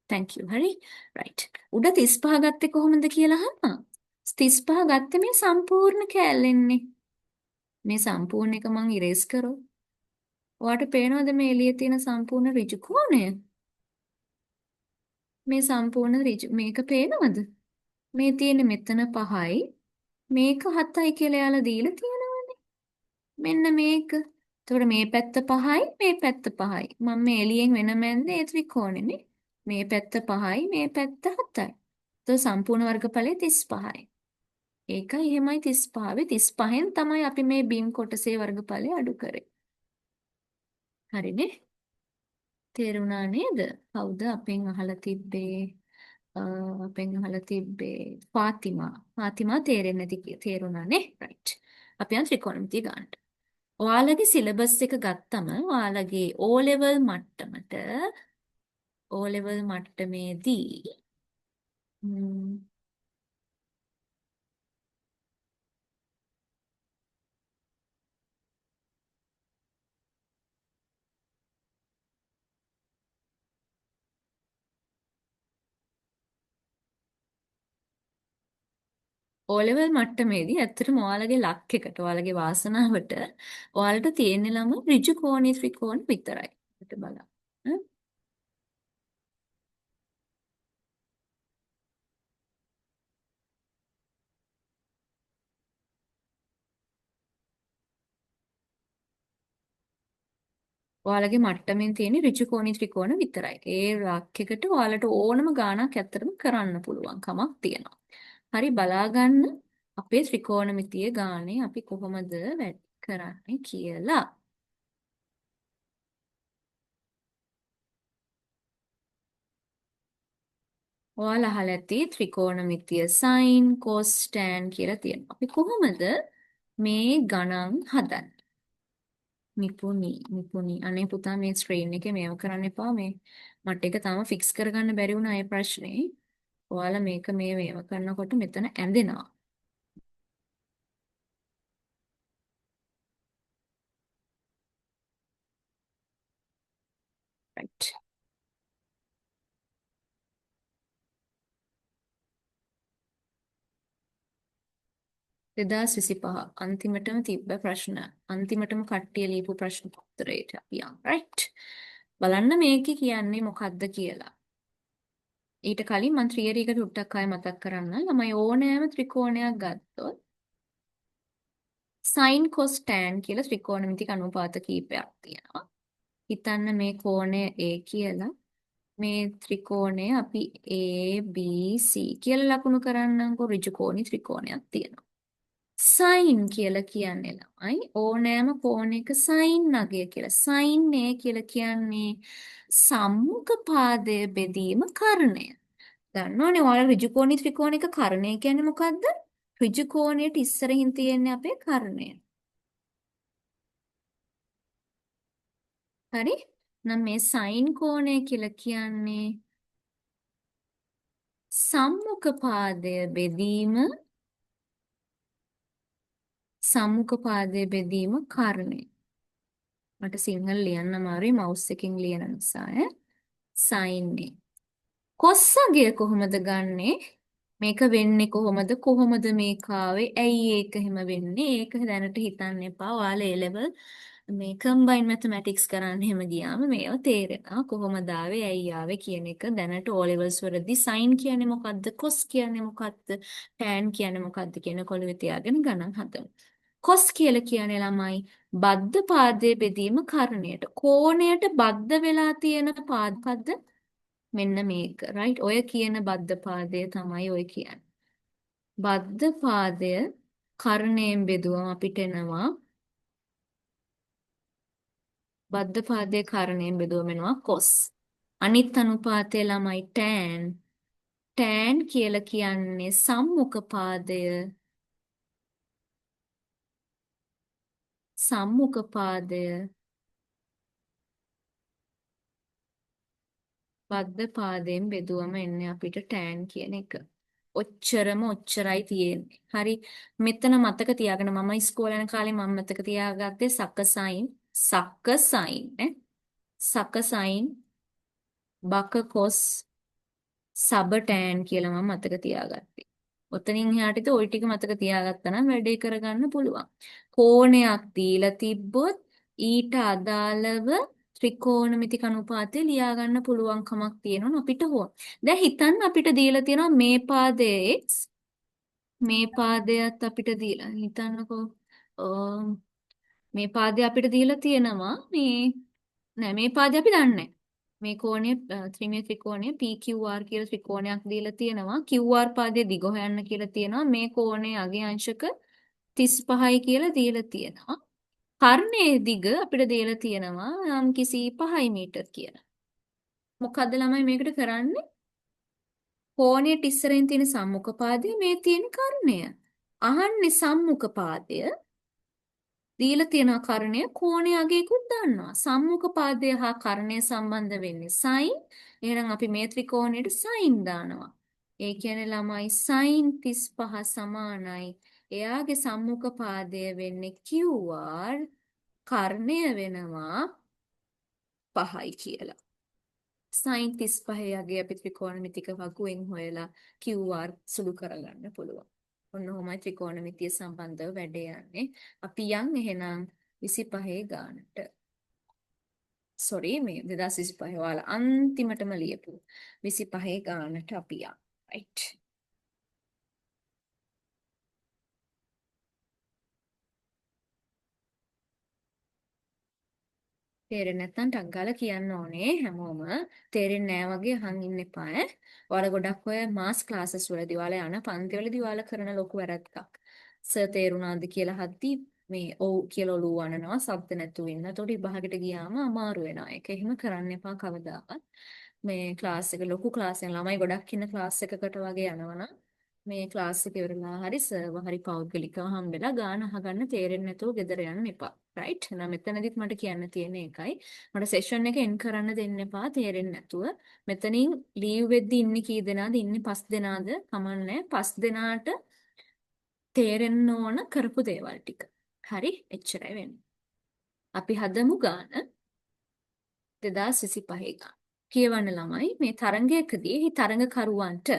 Thank you. හරි. Right. උඩ 35 ගත්තේ කොහොමද කියලා අහනවා. 35 ගත්තේ මේ සම්පූර්ණ කෑල්ලෙන්නේ. මේ සම්පූර්ණ එක මං ඉරේස් කරෝ. ඔයාට පේනවද මේ එළියේ තියෙන සම්පූර්ණ ඍජු කෝණය? මේ සම්පූර්ණ ඍජු මේක පේනවද? මේ තියෙන මෙතන 5යි මේක 7යි කියලා යාලා දීලා තියෙනවනේ. මෙන්න මේක. එතකොට මේ පැත්ත 5යි මේ පැත්ත 5යි. මම මේ එළියෙන් වෙනම ඇන්නේ ඒ ත්‍රිකෝණෙනේ. මේ පැත්ත 5යි මේ පැත්ත 7යි. එතකොට සම්පූර්ණ වර්ගඵලය 35යි. ඒකයි එහෙමයි 35. 35න් තමයි අපි මේ බිම් කොටසේ වර්ගඵලය අඩු කරේ. හරිනේ? තේරුණා නේද? කවුද අපෙන් අහලා තිබ්බේ? ෆාතිමා. ෆාතිමා තේරෙන්නේ නැති තේරුණා නේ? රයිට්. අපි යන් ත්‍රිකෝණමිතිය ගන්නට. ඔයාලගේ සිලබස් එක ගත්තම ඔයාලගේ O level මට්ටමේදී O level මට්ටමේදී ඇත්තටම ඔයාලගේ ලක් එකට ඔයාලගේ වාසනාවට ඔයාලට තියෙන්නේ ළම ඍජු කෝණී ත්‍රිකෝණ විතරයි. හිත බලන්න. ඔයාලගේ මට්ටමින් තියෙන ඍජු කෝණී ත්‍රිකෝණ විතරයි. ඒ ලක් එකට ඔයාලට ඕනම ගාණක් ඇත්තටම කරන්න පුළුවන් කමක් තියෙනවා. හරි බලා ගන්න අපේ ත්‍රිකෝණමිතිය ගානේ අපි කොහොමද වැඩි කරන්නේ කියලා. ඔයාලා අහලා ඇති ත්‍රිකෝණමිතිය sin cos tan කියලා තියෙනවා. අපි කොහොමද මේ ගණන් හදන්නේ? නිපුණි අනේ පුතා මේ ස්ක්‍රීන් එකේ මේව කරන්න එපා මේ මට ඒක තාම ෆික්ස් කරගන්න බැරි වුණා ඒ ප්‍රශ්නේ. ඔයාලා මේක මේව කරනකොට මෙතන ඇඳෙනවා. right. දෙදාස් 25 අන්තිමටම තිබ්බ ප්‍රශ්න අන්තිමටම කට්ටිය ලියපු ප්‍රශ්න පත්‍රයට අපි යන් right. බලන්න මේකේ කියන්නේ මොකක්ද කියලා. ඊට කලින් මම තියරි එක ටුට්ටක් ආයෙ මතක් කරන්න. ළමයි ඕනෑම ත්‍රිකෝණයක් ගත්තොත් sin cos tan කියලා ත්‍රිකෝණමිතික අනුපාත කීපයක් තියෙනවා. හිතන්න මේ කෝණය A කියලා. මේ ත්‍රිකෝණය අපි A B C කියලා ලකුණු කරන්නම්කෝ ඍජු කෝණී ත්‍රිකෝණයක් තියෙනවා. සයින් කියලා කියන්නේ ළමයි ඕනෑම කෝණයක සයින් අගය කියලා. සයින් A කියලා කියන්නේ සම්මුඛ පාදය බෙදීම කරණය. දන්නවනේ ඔයාලා ඍජු කෝණී ත්‍රිකෝණයක කරණය කියන්නේ මොකද්ද? ඍජු කෝණයට ඉස්සරහින් තියෙන්නේ අපේ කරණය. හරි? නම් මේ සයින් කෝණය කියලා කියන්නේ සම්මුඛ පාදය බෙදීම කරණය. මට සිංහල ලියන්න අමාරුයි මවුස් එකෙන් ලියන නිසා සයින් A. කොස් අගය කොහොමද ගන්නෙ? මේක වෙන්නේ කොහොමද? කොහොමද මේක ආවේ? ඇයි ඒක එහෙම වෙන්නේ? ඒක දැනට හිතන්න එපා. ඔයාලා A level මේ කම්බයින් මැතමැටික්ස් කරන්න එහෙම ගියාම මේවා තේරෙනවා. කොහොමද ආවේ? ඇයි ආවේ කියන එක දැනට O levels වලදී සයින් කියන්නේ මොකද්ද? කොස් කියන්නේ මොකද්ද? ටෑන් කියන්නේ මොකද්ද කියන කොළුවේ තියාගෙන ගණන් හදමු. කොස් කියලා කියන්නේ ළමයි බද්ධ පාදයේ බෙදීම කරණයට. කෝණයට බද්ධ වෙලා තියෙන පාදකද්ද? මෙන්න මේක. right? ඔය කියන බද්ධ පාදය තමයි ඔය කියන්නේ. බද්ධ පාදය කරණයෙන් බෙදුවම අපිට එනවා බද්ධ පාදයේ කරණයෙන් බෙදුවම එනවා කොස්. අනිත් අනුපාතය ළමයි tan. tan කියලා කියන්නේ සම්මුඛ පාදය බද්ධ පාදයෙන් බෙදුවම එන්නේ අපිට tan කියන එක. ඔච්චරයි තියෙන්නේ. හරි මෙතන මතක තියාගන්න මම ඉස්කෝලේ යන කාලේ මම මතක තියාගත්තේ සක සයින් බක කොස් සබ ටෑන් කියලා මම මතක තියාගත්තේ. ඔතනින් එහාට ඉතින් ওই ටික මතක තියාගත්තා නම් වැඩේ කරගන්න පුළුවන්. කෝණයක් දීලා තිබ්බොත් ඊට අදාළව ත්‍රිකෝණමිතික අනුපාතය ලියා ගන්න පුළුවන්කමක් තියෙනවා අපිට ඕන. දැන් හිතන්න අපිට දීලා තියෙනවා මේ පාදයේ x මේ පාදයට අපිට දීලා හිතන්නකෝ මේ පාදය අපිට දීලා තියෙනවා නෑ මේ පාදය අපි දන්නේ නෑ. මේ කෝණය ත්‍රිමිය ත්‍රිකෝණය PQR කියලා ත්‍රිකෝණයක් දීලා තියෙනවා. QR පාදයේ දිග හොයන්න කියලා තියෙනවා. මේ කෝණයේ අගය අංශක 35යි කියලා දීලා තියෙනවා. කර්ණයේ දිග අපිට දීලා තියෙනවා යම් කිසි 5 මීටර කියලා. මොකද්ද ළමයි මේකට කරන්නේ? කෝණයට ඉස්සරහින් තියෙන සම්මුඛ පාදය මේ තියෙන කර්ණය. අහන්නේ සම්මුඛ පාදය දීලා තියෙන කර්ණය කෝණය අගයකුත් දන්නවා. සම්මුඛ පාදය හා කර්ණය සම්බන්ධ වෙන්නේ සයින්. එහෙනම් අපි මේ ත්‍රිකෝණයට සයින් දානවා. ඒ කියන්නේ ළමයි සයින් 35 සමානයි. එයාගේ සම්මුඛ පාදය වෙන්නේ QR කර්ණය වෙනවා 5යි කියලා. සයින් 35 යගේ අපි ත්‍රිකෝණමිතික වගුවෙන් හොයලා QR සුළු කරගන්න පුළුවන්. ඔන්න ඔහොමයි ත්‍රිකෝණමිතිය සම්බන්ධව වැඩේ යන්නේ. අපි යන් එහෙනම් 25 ගානට. sorry මේ 2025 ඔයාලා අන්තිමටම ලියපු 25 ගානට අපි යන්. right. තේරෙන්නේ නැත්නම් ටක් ගාලා කියන්න ඕනේ හැමෝම තේරෙන්නේ නැහැ වගේ අහන් ඉන්න එපා ඈ. ඔයාලා ගොඩක් ඔය මාස් ක්ලාසස් වලදී ඔයාලා යන පන්තිවලදී ඔයාලා කරන ලොකු වැරද්දක්. සර් තේරුණාද කියලා අහද්දි මේ ඔව් කියලා ඔලුව වනනවා શબ્ද නැතුව ඉන්න. එතකොට විභාගෙට ගියාම අමාරු වෙනවා. ඒක එහෙම කරන්න එපා කවදාවත්. මේ ක්ලාස් එක ලොකු ක්ලාස් එක ළමයි ගොඩක් ඉන්න ක්ලාස් එකකට වගේ යනවනම් මේ ක්ලාස් එක ඉවරලා හරි සර්ව හරි පෞද්ගලිකව හම්බෙලා ගාන අහගන්න තේරෙන්නේ නැතුව ගෙදර යන්න එපා. right? එහෙනම් මෙතනදිත් මට කියන්න තියෙන එකයි. මට සෙෂන් එක එන්ඩ් කරන්න දෙන්න එපා තේරෙන්නේ නැතුව. මෙතනින් ලීව් වෙද්දි ඉන්නේ කී දෙනාද? ඉන්නේ 5 දෙනාද? කමන්නේ 5 දෙනාට තේරෙන්න ඕන කරපු දේවල් ටික. හරි? එච්චරයි වෙන්නේ. අපි හදමු ගාන 2025 ගාන. කියවන්න ළමයි මේ තරඟයකදී හි තරඟකරුවන්ට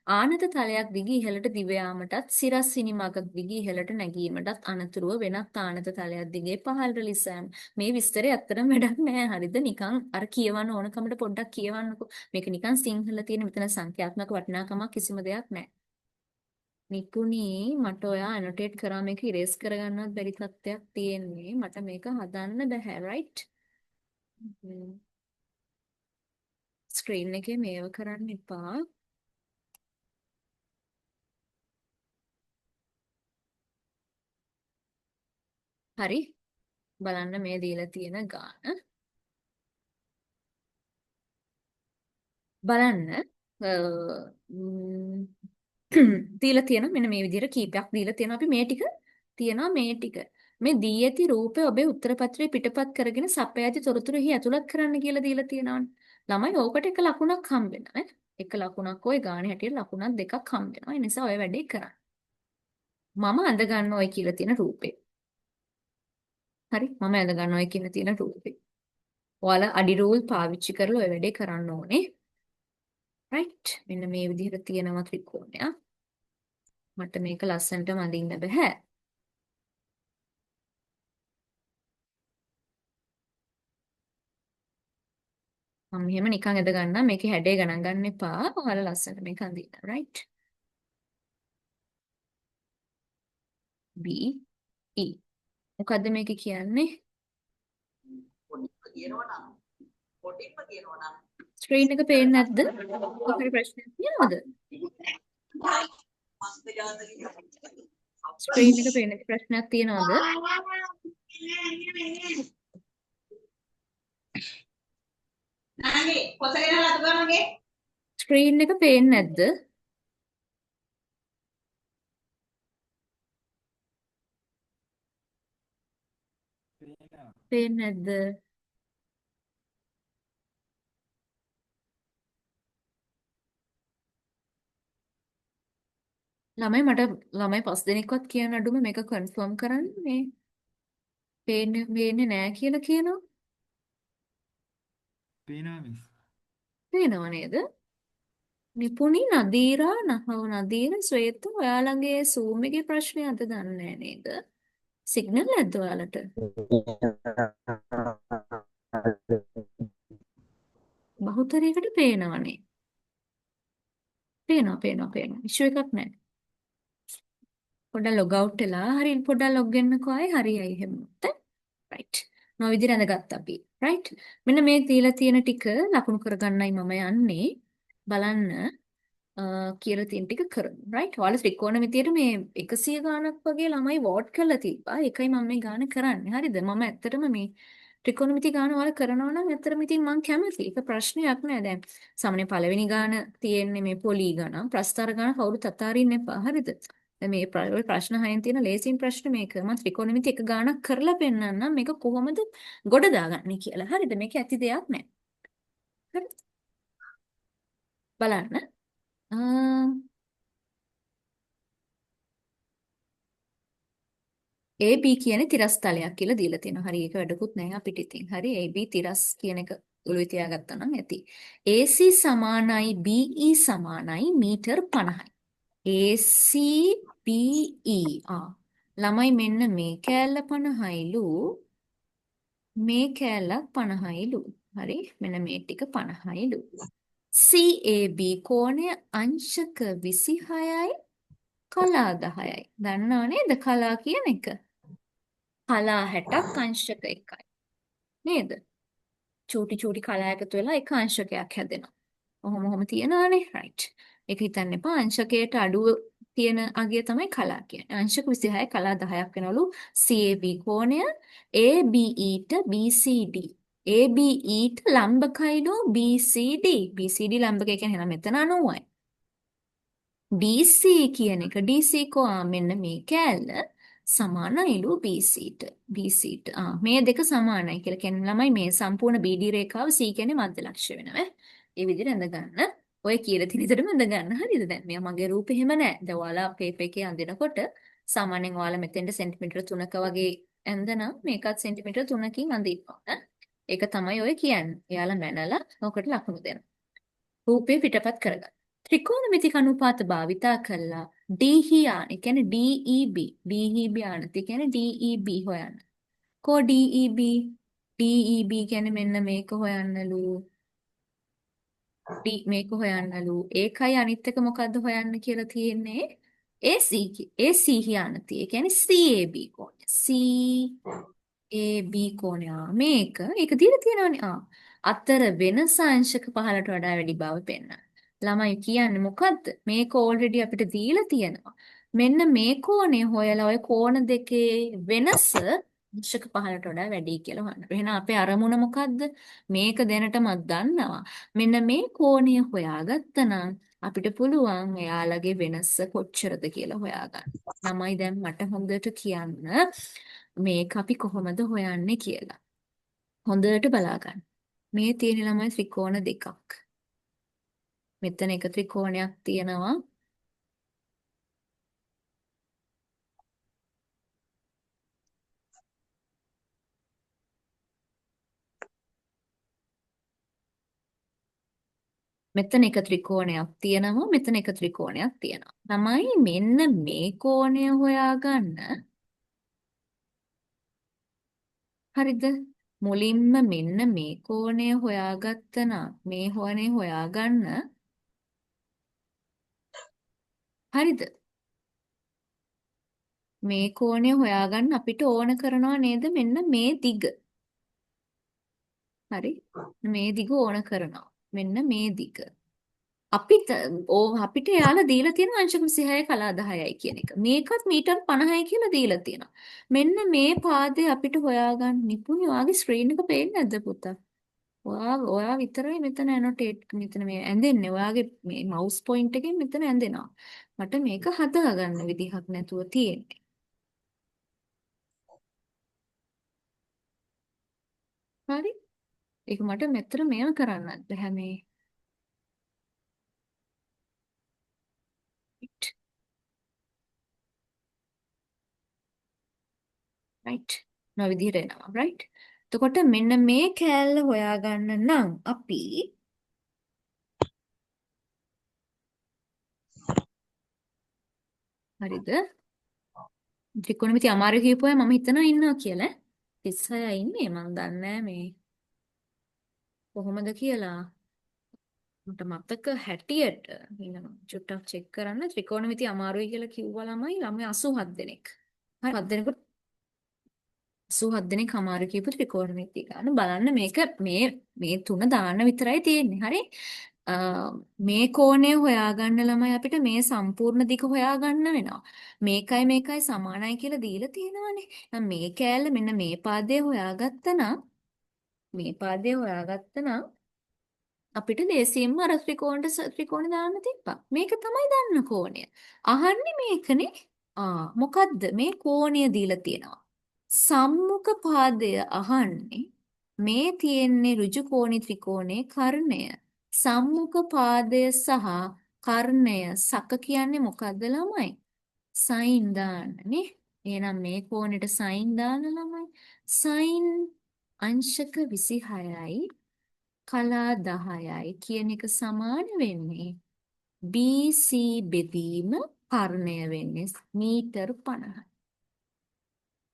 ආනත තලයක් දිග ඉහළට දිව යාමටත් සිරස් සිනිමගක් දිග ඉහළට නැගීමටත් අනතුරුව වෙනත් ආනත තලයක් දිගේ පහළට ලිසෑම මේ විස්තරය ඇත්තටම වැඩක් නෑ හරිද නිකන් අර කියවන්න ඕනකමට පොඩ්ඩක් කියවන්නකෝ මේක නිකන් සිංහල තියෙන මෙතන සංඛ්‍යාත්මක වටිනාකමක් කිසිම දෙයක් නෑ නිපුණී මට ඔයා ඇනොටේට් කරා මේක ඉරේස් කරගන්නවත් බැරි තත්ත්වයක් තියෙන්නේ මට මේක හදන්න බැහැ රයිට් ස්ක්‍රීන් එකේ මේව කරන්න එපා හරි. බලන්න මේ දීලා තියෙන ගාන. බලන්න ම්, දීලා තියෙන මෙන්න මේ විදිහට කීපයක් දීලා තියෙනවා. අපි මේ ටික තියනවා මේ ටික. මේ දී ඇති රූපය ඔබේ උත්තර පත්‍රයේ පිටපත් කරගෙන සපයා ඇති තොරතුරු එහි ඇතුළත් කරන්න කියලා දීලා තියෙනවානේ. ළමයි ඕකට එක ලකුණක් හම්බ වෙනවා. එක ලකුණක් ওই ගානේ හැටියට ලකුණක් දෙකක් හම්බ වෙනවා. ඒ නිසා ඔය වැඩේ කරන්න. මම අඳ ගන්න ඔය කියලා තියෙන රූපේ. හරි. මම අඳ ගන්න ඔය කියලා තියෙන රූපේ. ඔයාලා අඩි රූල් පාවිච්චි කරලා ඔය වැඩේ කරන්න ඕනේ. රයිට්. මෙන්න මේ විදිහට තියෙනවා ත්‍රිකෝණයක්. මට මේක ලස්සනට මඳින්න බෑ. මම මෙහෙම නිකන් ඇද ගන්නම්. මේකේ හැඩය ගණන් ගන්න එපා. ඔයාලා ලස්සනට මේක අඳින්න. රයිට්. B E. මොකද්ද මේක කියන්නේ? ස්ක්‍රීන් එක පේන්නේ නැද්ද? මොකක් හරි ප්‍රශ්නයක් තියෙනවද? ස්ක්‍රීන් එක පේන්නේ නැති ප්‍රශ්නයක් තියෙනවද? ස්ක්‍රීන් එක පේන්නේ නැද්ද? පේන්නේ නැද්ද? ළමයි 5 දෙනෙක්වත් කියන අඩුම මේක කන්ෆර්ම් කරන්න මේ පේන්නේ නෑ කියලා කියනවා. පේනවා මිස්. පේනව නේද? නිපුණි නදීරා නදීර ශ්වේත ඔයාලගේ Zoom එකේ ප්‍රශ්නයක්ද දන්නේ නේද? සිග්නල් නැද්ද ඔයාලට? බහුතරයකට පේනවනේ. පේනවා. ඉෂුව එකක් නැහැ. පොඩ්ඩක් ලොග් අවුට් වෙලා හරි පොඩ්ඩක් ලොග් වෙන්නකෝ ආයේ හරියයි එහෙම. රයිට්. නෝ විදිහට අඳගත්තා අපි. රයිට්. මෙන්න මේ දීලා තියෙන ටික ලකුණු කරගන්නයි මම යන්නේ. බලන්න කියලා තියෙන ටික කරමු. රයිට්. ඔයාලා ත්‍රිකෝණමිතියට මේ 100 ගාණක් වගේ ළමයි වෝට් කරලා තිබ්බා. ඒකයි මම මේ ගාණ කරන්නේ. හරිද? මම ඇත්තටම මේ ත්‍රිකෝණමිති ගාණ ඔයාලා කරනවා නම් ඇත්තටම ඉතින් මම කැමතියි. ඒක ප්‍රශ්නයක් නෑ. දැන් සාමාන්‍ය පළවෙනි ගාණ තියෙන්නේ මේ පොලී ගණන්. ප්‍රස්තාර ගාණ කවුරුත් අතාරින්න එපා. හරිද? දැන් මේ ප්‍රශ්න හයෙන් තියෙන ලේසියෙන් ප්‍රශ්න මේක. මම ත්‍රිකෝණමිති එක ගාණක් කරලා පෙන්නන්නම් මේක කොහොමද ගොඩ දාගන්නේ කියලා. හරිද? මේක ඇති දෙයක් නෑ. හරිද? බලන්න. AB කියන්නේ තිරස්තලයක් කියලා දීලා තියෙනවා. හරි ඒක වැඩකුත් නැහැ අපිට ඉතින්. හරි AB තිරස් කියන එක ඔළුවේ තියාගත්තා නම් ඇති. AC සමානයි BE සමානයි මීටර් 50යි. AC BE ළමයි මෙන්න මේ කෑල්ල 50යිලු මේ කෑල්ලක් 50යිලු. හරි මෙන්න මේ ටික 50යිලු. CAB කෝණය අංශක 26යි කලා 10යි. දන්නව නේද කලා කියන එක? කලා 60ක් අංශක 1යි. නේද? චූටි කලා එකතු වෙලා එක අංශකයක් හැදෙනවා. ඔහොම තියනවානේ. රයිට්. ඒක හිතන්න එපා. අංශකයට අඩුව තියෙන අගය තමයි කලා කියන්නේ. අංශක 26යි කලා 10ක් වෙනවලු CAB කෝණය ABE ට BCD. ABE ට ලම්බකයිලු BCD. BCD ලම්බකය කියන්නේ එහෙනම් මෙතන 90යි. DC කියන එක DC මෙන්න මේ කෑල්ල සමානයිලු BCට. BCට. මේ දෙක සමානයි කියලා කියන්නේ ළමයි මේ සම්පූර්ණ BD රේඛාව C කියන්නේ මධ්‍ය ලක්ෂ්‍ය වෙනවා. ඒ විදිහට අඳ ගන්න. ඔය කියලා තියෙන විදිහටම අඳ ගන්න. හරිද? දැන් මෙයා මගේ රූපේ එහෙම නැහැ. දැන් ඔයාලා පේපර් එකේ අඳිනකොට සාමාන්‍යයෙන් ඔයාලා මෙතෙන්ට සෙන්ටිමීටර 3ක වගේ ඇඳනම් මේකත් සෙන්ටිමීටර 3කින් අඳින්න ඕන. ඒක තමයි ඔය කියන්නේ. එයාලා මැනලා ඔකට ලකුණු දෙනවා. රූපේ පිටපත් කරගන්න. ත්‍රිකෝණමිතික අනුපාත භාවිතා කළා DE ආන, ඒ කියන්නේ DEB ආනති කියන්නේ DEB හොයන්න. කො DEB? DEB කියන්නේ මෙන්න මේක හොයන්නලු. මේක හොයන්නලු. ඒකයි අනිත් එක මොකද්ද හොයන්න කියලා තියෙන්නේ? AC ආනති. ඒ කියන්නේ CAB කෝණය. CAB කෝණය. ඒක දීලා තියෙනවානේ. අතර වෙනස අංශක 15ට වඩා වැඩි බව පෙන්වන්න. ළමයි කියන්නේ මොකද්ද? මේක ඕල්රෙඩි අපිට දීලා තියෙනවා. මෙන්න මේ කෝණය හොයලා ඔය කෝණ දෙකේ වෙනස අංශක 15ට වඩා වැඩි කියලා හොයන්න. එහෙනම් අපේ අරමුණ මොකද්ද? මේක දැනටමත් දන්නවා. මෙන්න මේ කෝණය හොයාගත්තනම් අපිට පුළුවන් එයාලගේ වෙනස කොච්චරද කියලා හොයාගන්න. ළමයි දැන් මට හොඳට කියන්න මේක අපි කොහොමද හොයන්නේ කියලා. හොඳට බලාගන්න. මේ තියෙන ළමයි ත්‍රිකෝණ දෙකක්. මෙතන එක ත්‍රිකෝණයක් තියෙනවා. මෙතන එක ත්‍රිකෝණයක් තියෙනවා. මෙතන එක ත්‍රිකෝණයක් තියෙනවා. ළමයි මෙන්න මේ කෝණය හොයාගන්න. හරිද? මුලින්ම මෙන්න මේ කෝණය හොයාගත්තා මේ කෝණය හොයාගන්න. හරිද? මේ කෝණය හොයාගන්න අපිට ඕන කරනවා නේද? මෙන්න මේ දිග. හරි? මේ දිග ඕන කරනවා. මෙන්න මේ දිග. අපිට යාලා දීලා තියෙන අංශක 26 කලා 10යි කියන එක. මේකත් මීටර් 50යි කියලා දීලා තියෙනවා. මෙන්න මේ පාදේ අපිට හොයාගන්න නිපුණේ ඔයාගේ ස්ක්‍රීන් එක පේන්නේ නැද්ද පුතා? ඔයා විතරයි මෙතන ඇනොටේට් මෙතන මේ ඇඳෙන්නේ. ඔයාගේ මේ මවුස් පොයින්ට් එකෙන් මෙතන ඇඳෙනවා. මට මේක හදාගන්න විදිහක් නැතුව තියෙන්නේ. හරි? ඒක මට මෙතන මේව කරන්නත් බැහැ මේ. right. නො විදිහට එනවා. right. එතකොට මෙන්න මේ කෑල්ල හොයාගන්න නම් අපි හරිද? ත්‍රිකෝණමිති අමාරු කියපුවා මම හිතනවා ඉන්නවා කියලා. 36 ඉන්නේ මම දන්නේ මේ කොහොමද කියලා. මට මතක හැටියට ඉන්නවා. චුට්ටක් චෙක් කරන්න. ත්‍රිකෝණමිති අමාරුයි කියලා කිව්වා ළමයි 87 දෙනෙක්. හරි 7 දෙනෙකුට 87 දෙනෙක් අමාරු කියපු ත්‍රිකෝණමිති ගන්න බලන්න මේක මේ තුන දාන්න විතරයි තියෙන්නේ. හරි? අ, මේ කෝණය හොයාගන්න ළමයි අපිට මේ සම්පූර්ණ දිග හොයාගන්න වෙනවා. මේකයි සමානයි කියලා දීලා තියෙනවානේ. එහෙනම් මේ කෑල්ල මෙන්න මේ පාදයේ හොයාගත්තා නම් අපිට දේසියෙන්ම අර ත්‍රිකෝණ දාන්න තිබ්බා. මේක තමයි දන්න කෝණය. අහන්නේ මේකනේ. මොකද්ද මේ කෝණය දීලා තියෙනවා. සම්මුඛ පාදය අහන්නේ මේ තියෙන්නේ ඍජු කෝණී ත්‍රිකෝණයේ කර්ණය. සම්මුඛ පාදය සහ කර්ණය සක කියන්නේ මොකද්ද ළමයි? සයින් දාන්නනේ. එහෙනම් මේ කෝණයට සයින් දාන්න ළමයි. සයින් අංශක 26යි කලා 10යි කියන එක සමාන වෙන්නේ BC බෙදීම කර්ණය වෙන්නේ මීටර් 50යි.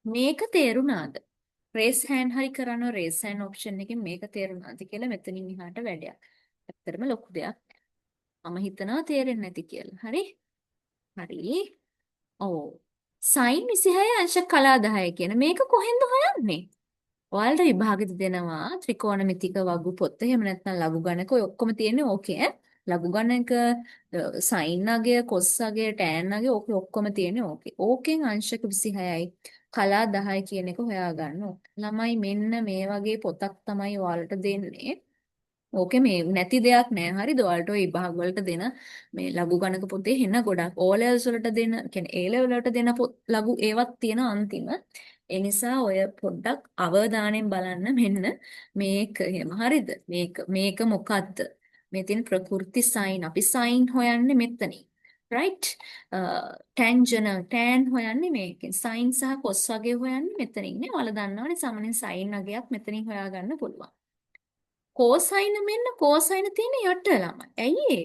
මේක තේරුණාද? රේස් හෑන්ඩ් හරි කරනවා රේස් හෑන්ඩ් ඔප්ෂන් එකෙන් මේක තේරුණාද කියලා මෙතනින් එහාට වැඩයක්. ඇත්තටම ලොකු දෙයක් නෑ. මම හිතනවා තේරෙන්නේ නැති කියලා. හරි? හරි. ඔව්. සයින් 26 අංශක කලා 10 කියන මේක කොහෙන්ද හොයන්නේ? ඔයාලට විභාගෙදි දෙනවා ත්‍රිකෝණමිතික වගු පොත්. එහෙම නැත්නම් ලඝු ගණක ඔය ඔක්කොම තියෙන්නේ ඕකේ ඈ. ලඝු ගණක සයින් අගය, කොස් අගය, ටෑන් අගය ඕකේ ඔක්කොම තියෙන්නේ ඕකේ. ඕකෙන් අංශක 26යි කලා 10යි කියන එක හොයාගන්න ඕනේ. ළමයි මෙන්න මේ වගේ පොතක් තමයි ඔයාලට දෙන්නේ. ඕකේ මේ නැති දෙයක් නෑ. හරිද? ඔයාලට ওই විභාග වලට දෙන මේ ලඝු ගණක පොතේ හෙන ගොඩක් O levels වලට දෙන, කියන්නේ A level වලට දෙන ලඝු ඒවත් තියෙන අන්තිම. ඒ නිසා ඔය පොඩ්ඩක් අවධානයෙන් බලන්න මෙන්න මේක එහෙම හරිද? මේක මොකද්ද? මේ තියෙන ප්‍රකෘති සයින් අපි සයින් හොයන්නේ මෙතනින්. right? ටැන් හොයන්නේ මේකෙන්. සයින් සහ කොස් වගේ හොයන්නේ මෙතනින් නේ. ඔයාලා දන්නවනේ සාමාන්‍යයෙන් සයින් වගේක් මෙතනින් හොයාගන්න පුළුවන්. කෝසයින මෙන්න කෝසයින තියෙන යට ළමයි. ඇයි ඒ?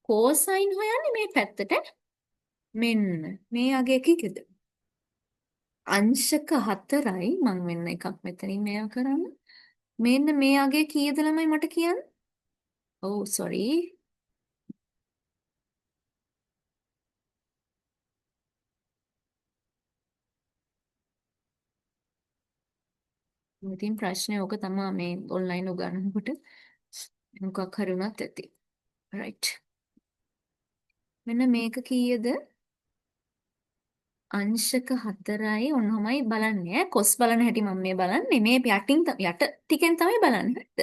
කෝසයින් හොයන්නේ මේ පැත්තට. මෙන්න මේ අගය කීකද? අංශක 4යි මම වෙන එකක් මෙතනින් මේව කරන්න. මෙන්න මේ අගය කීයද ළමයි මට කියන්න? ඔව් sorry. ඉතින් ප්‍රශ්නේ ඕක තමයි මේ ඔන්ලයින් උගන්වනකොට මොකක් හරි වුණත් ඇති. right. මෙන්න මේක කීයද? අංශක 4යි ඔන්නෝමයි බලන්නේ ඈ. කොස් බලන හැටි මම මේ බලන්නේ. මේ යට ටිකෙන් තමයි බලන්නේ. හරිද?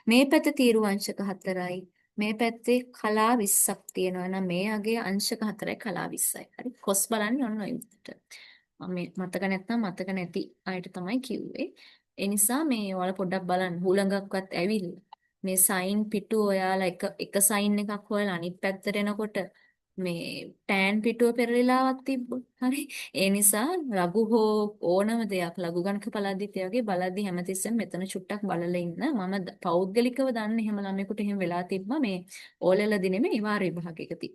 මේ පැත්ත තීරු අංශක 4යි. මේ පැත්තේ කලා 20ක් තියෙනවා නම් මේ අගේ අංශක 4යි කලා 20යි. හරි. කොස් බලන්නේ ඔන්න ඔය විදිහට. මම මේ මතක නැත්නම් මතක නැති අයට තමයි කිව්වේ. ඒ නිසා මේ ඔයාලා පොඩ්ඩක් බලන්න. හුළඟක්වත් ඇවිල්ලා මේ සයින් පිටුව ඔයාලා එක සයින් එකක් හොයලා අනිත් පැත්තට එනකොට මේ ටෑන් පිටුව පෙරලිලාවක් තිබ්බොත් හරි ඒ නිසා ලඝු හෝ ඕනම දෙයක් ලඝු ගණක පළද්දිත් ඒ වගේ බලද්දි හැමතිස්සෙම මෙතන චුට්ටක් බලලා ඉන්න මම පෞද්ගලිකව දන්න එහෙම ළමයෙකුට එහෙම වෙලා තිබ්බා මේ ඕලෙල දිනෙම ඉවාර විභාගයකදී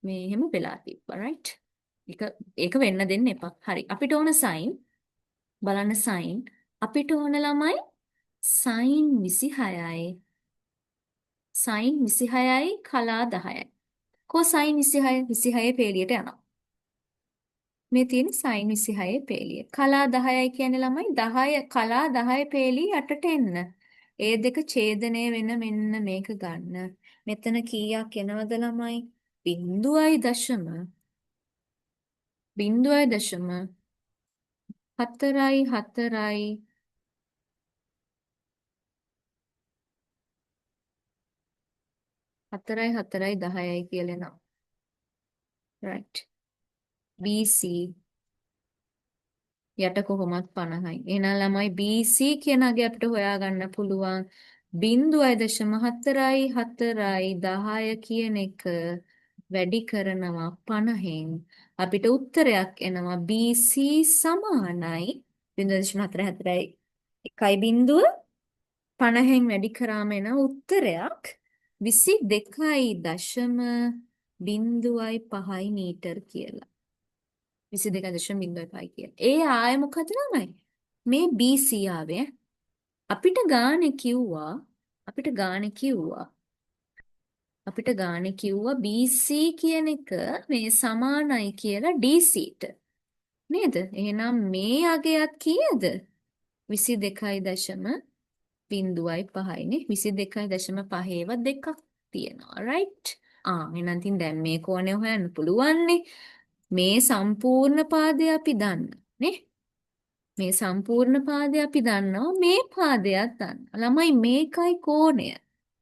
මේ එහෙම වෙලා තිබ්බා රයිට් ඒක වෙන්න දෙන්න එපා හරි අපිට ඕන සයින් බලන්න සයින් අපිට ඕන ළමයි සයින් 26යි සයින් 26යි කලා 10යි කොසයින් 26 26 පේලියට යනවා. මේ තියෙන සයින් 26 පේලිය. කලා 10යි කියන්නේ ළමයි 10 කලා 10 පේලිය යටට එන්න. ඒ දෙක ඡේදනය වෙන මෙන්න මේක ගන්න. මෙතන කීයක් එනවද ළමයි? 0.0 0.0 4යි 4යි 4යි 4යි 10යි කියලා එනවා. right. BC යට කොහොමත් 50යි. එහෙනම් ළමයි BC කියන අගය අපිට හොයාගන්න පුළුවන් 0.4යි 4යි 10 කියන එක වැඩි කරනවා 50න් අපිට උත්තරයක් එනවා BC සමානයි 0.44යි 1.50න් වැඩි කරාම එන උත්තරයක් 22.05 මීටර කියලා. 22.05 කියලා. ඒ ආයේ මොකද ළමයි? මේ BC ආවේ අපිට ගානේ කිව්වා BC කියන එක මේ සමානයි කියලා DC-ට. නේද? එහෙනම් මේ අගයත් කීයද? 22.05නේ. 22.5 දෙකක් තියෙනවා. right? එහෙනම් තින් දැන් මේ කෝණය හොයන්න පුළුවන් නේ. මේ සම්පූර්ණ පාදය අපි දන්න නේ මේ සම්පූර්ණ පාදය අපි දන්නවා මේ පාදයක් දන්න ළමයි මේකයි කෝණය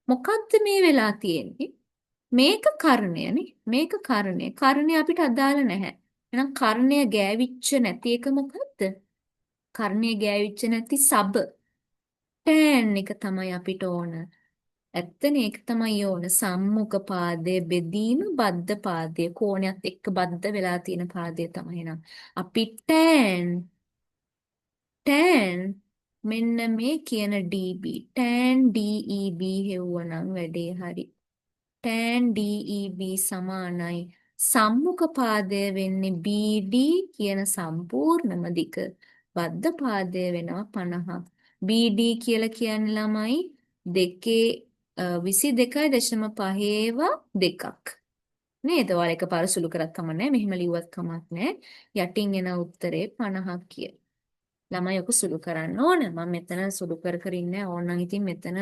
මොකද්ද මේ වෙලා තියෙන්නේ මේක කර්ණයනේ මේක කර්ණය අපිට අදාළ නැහැ එහෙනම් කර්ණය ගෑවිච්ච නැති එක මොකද්ද කර්ණය ගෑවිච්ච නැති සබ ටෑන් එක තමයි අපිට ඕන ඇත්තනේ ඒක තමයි ඕන සම්මුඛ පාදයේ බෙදීම බද්ධ පාදයේ කෝණයත් එක්ක බද්ධ වෙලා තියෙන පාදය තමයි නං අපි tan මෙන්න මේ කියන DB tan DEB හෙව්වනම් වැඩේ හරි tan DEB සමානයි සම්මුඛ පාදය වෙන්නේ BD කියන සම්පූර්ණම දිග බද්ධ පාදය වෙනවා 50ක් BD කියලා කියන්නේ ළමයි දෙකේ 22.5 දෙකක් නේද? ඔයාලා එකපාර සුළු කරත් කමක් නැහැ. මෙහෙම ලිව්වත් කමක් නැහැ. යටින් එන උත්තරේ 50ක් කිය. ළමයි ඔක සුළු කරන්න ඕන. මම මෙතන සුළු කර ඉන්නේ ඕනනම් ඉතින් මෙතන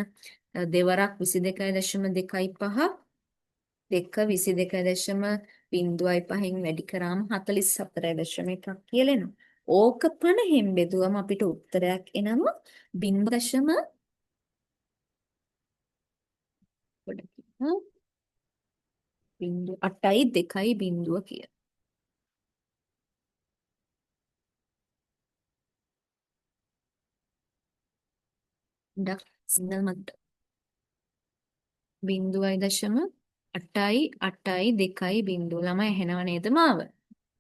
දෙවරක් 22.25 දෙක 22.05න් වැඩි කරාම 44.1ක් කියලා එනවා. ඕක 50න් බෙදුවම අපිට උත්තරයක් එනවා 0.8යි 2.0 කිය. ඩක් සිගනල් මත 0.8යි 2.0 ළමයි ඇහෙනව නේද මාව?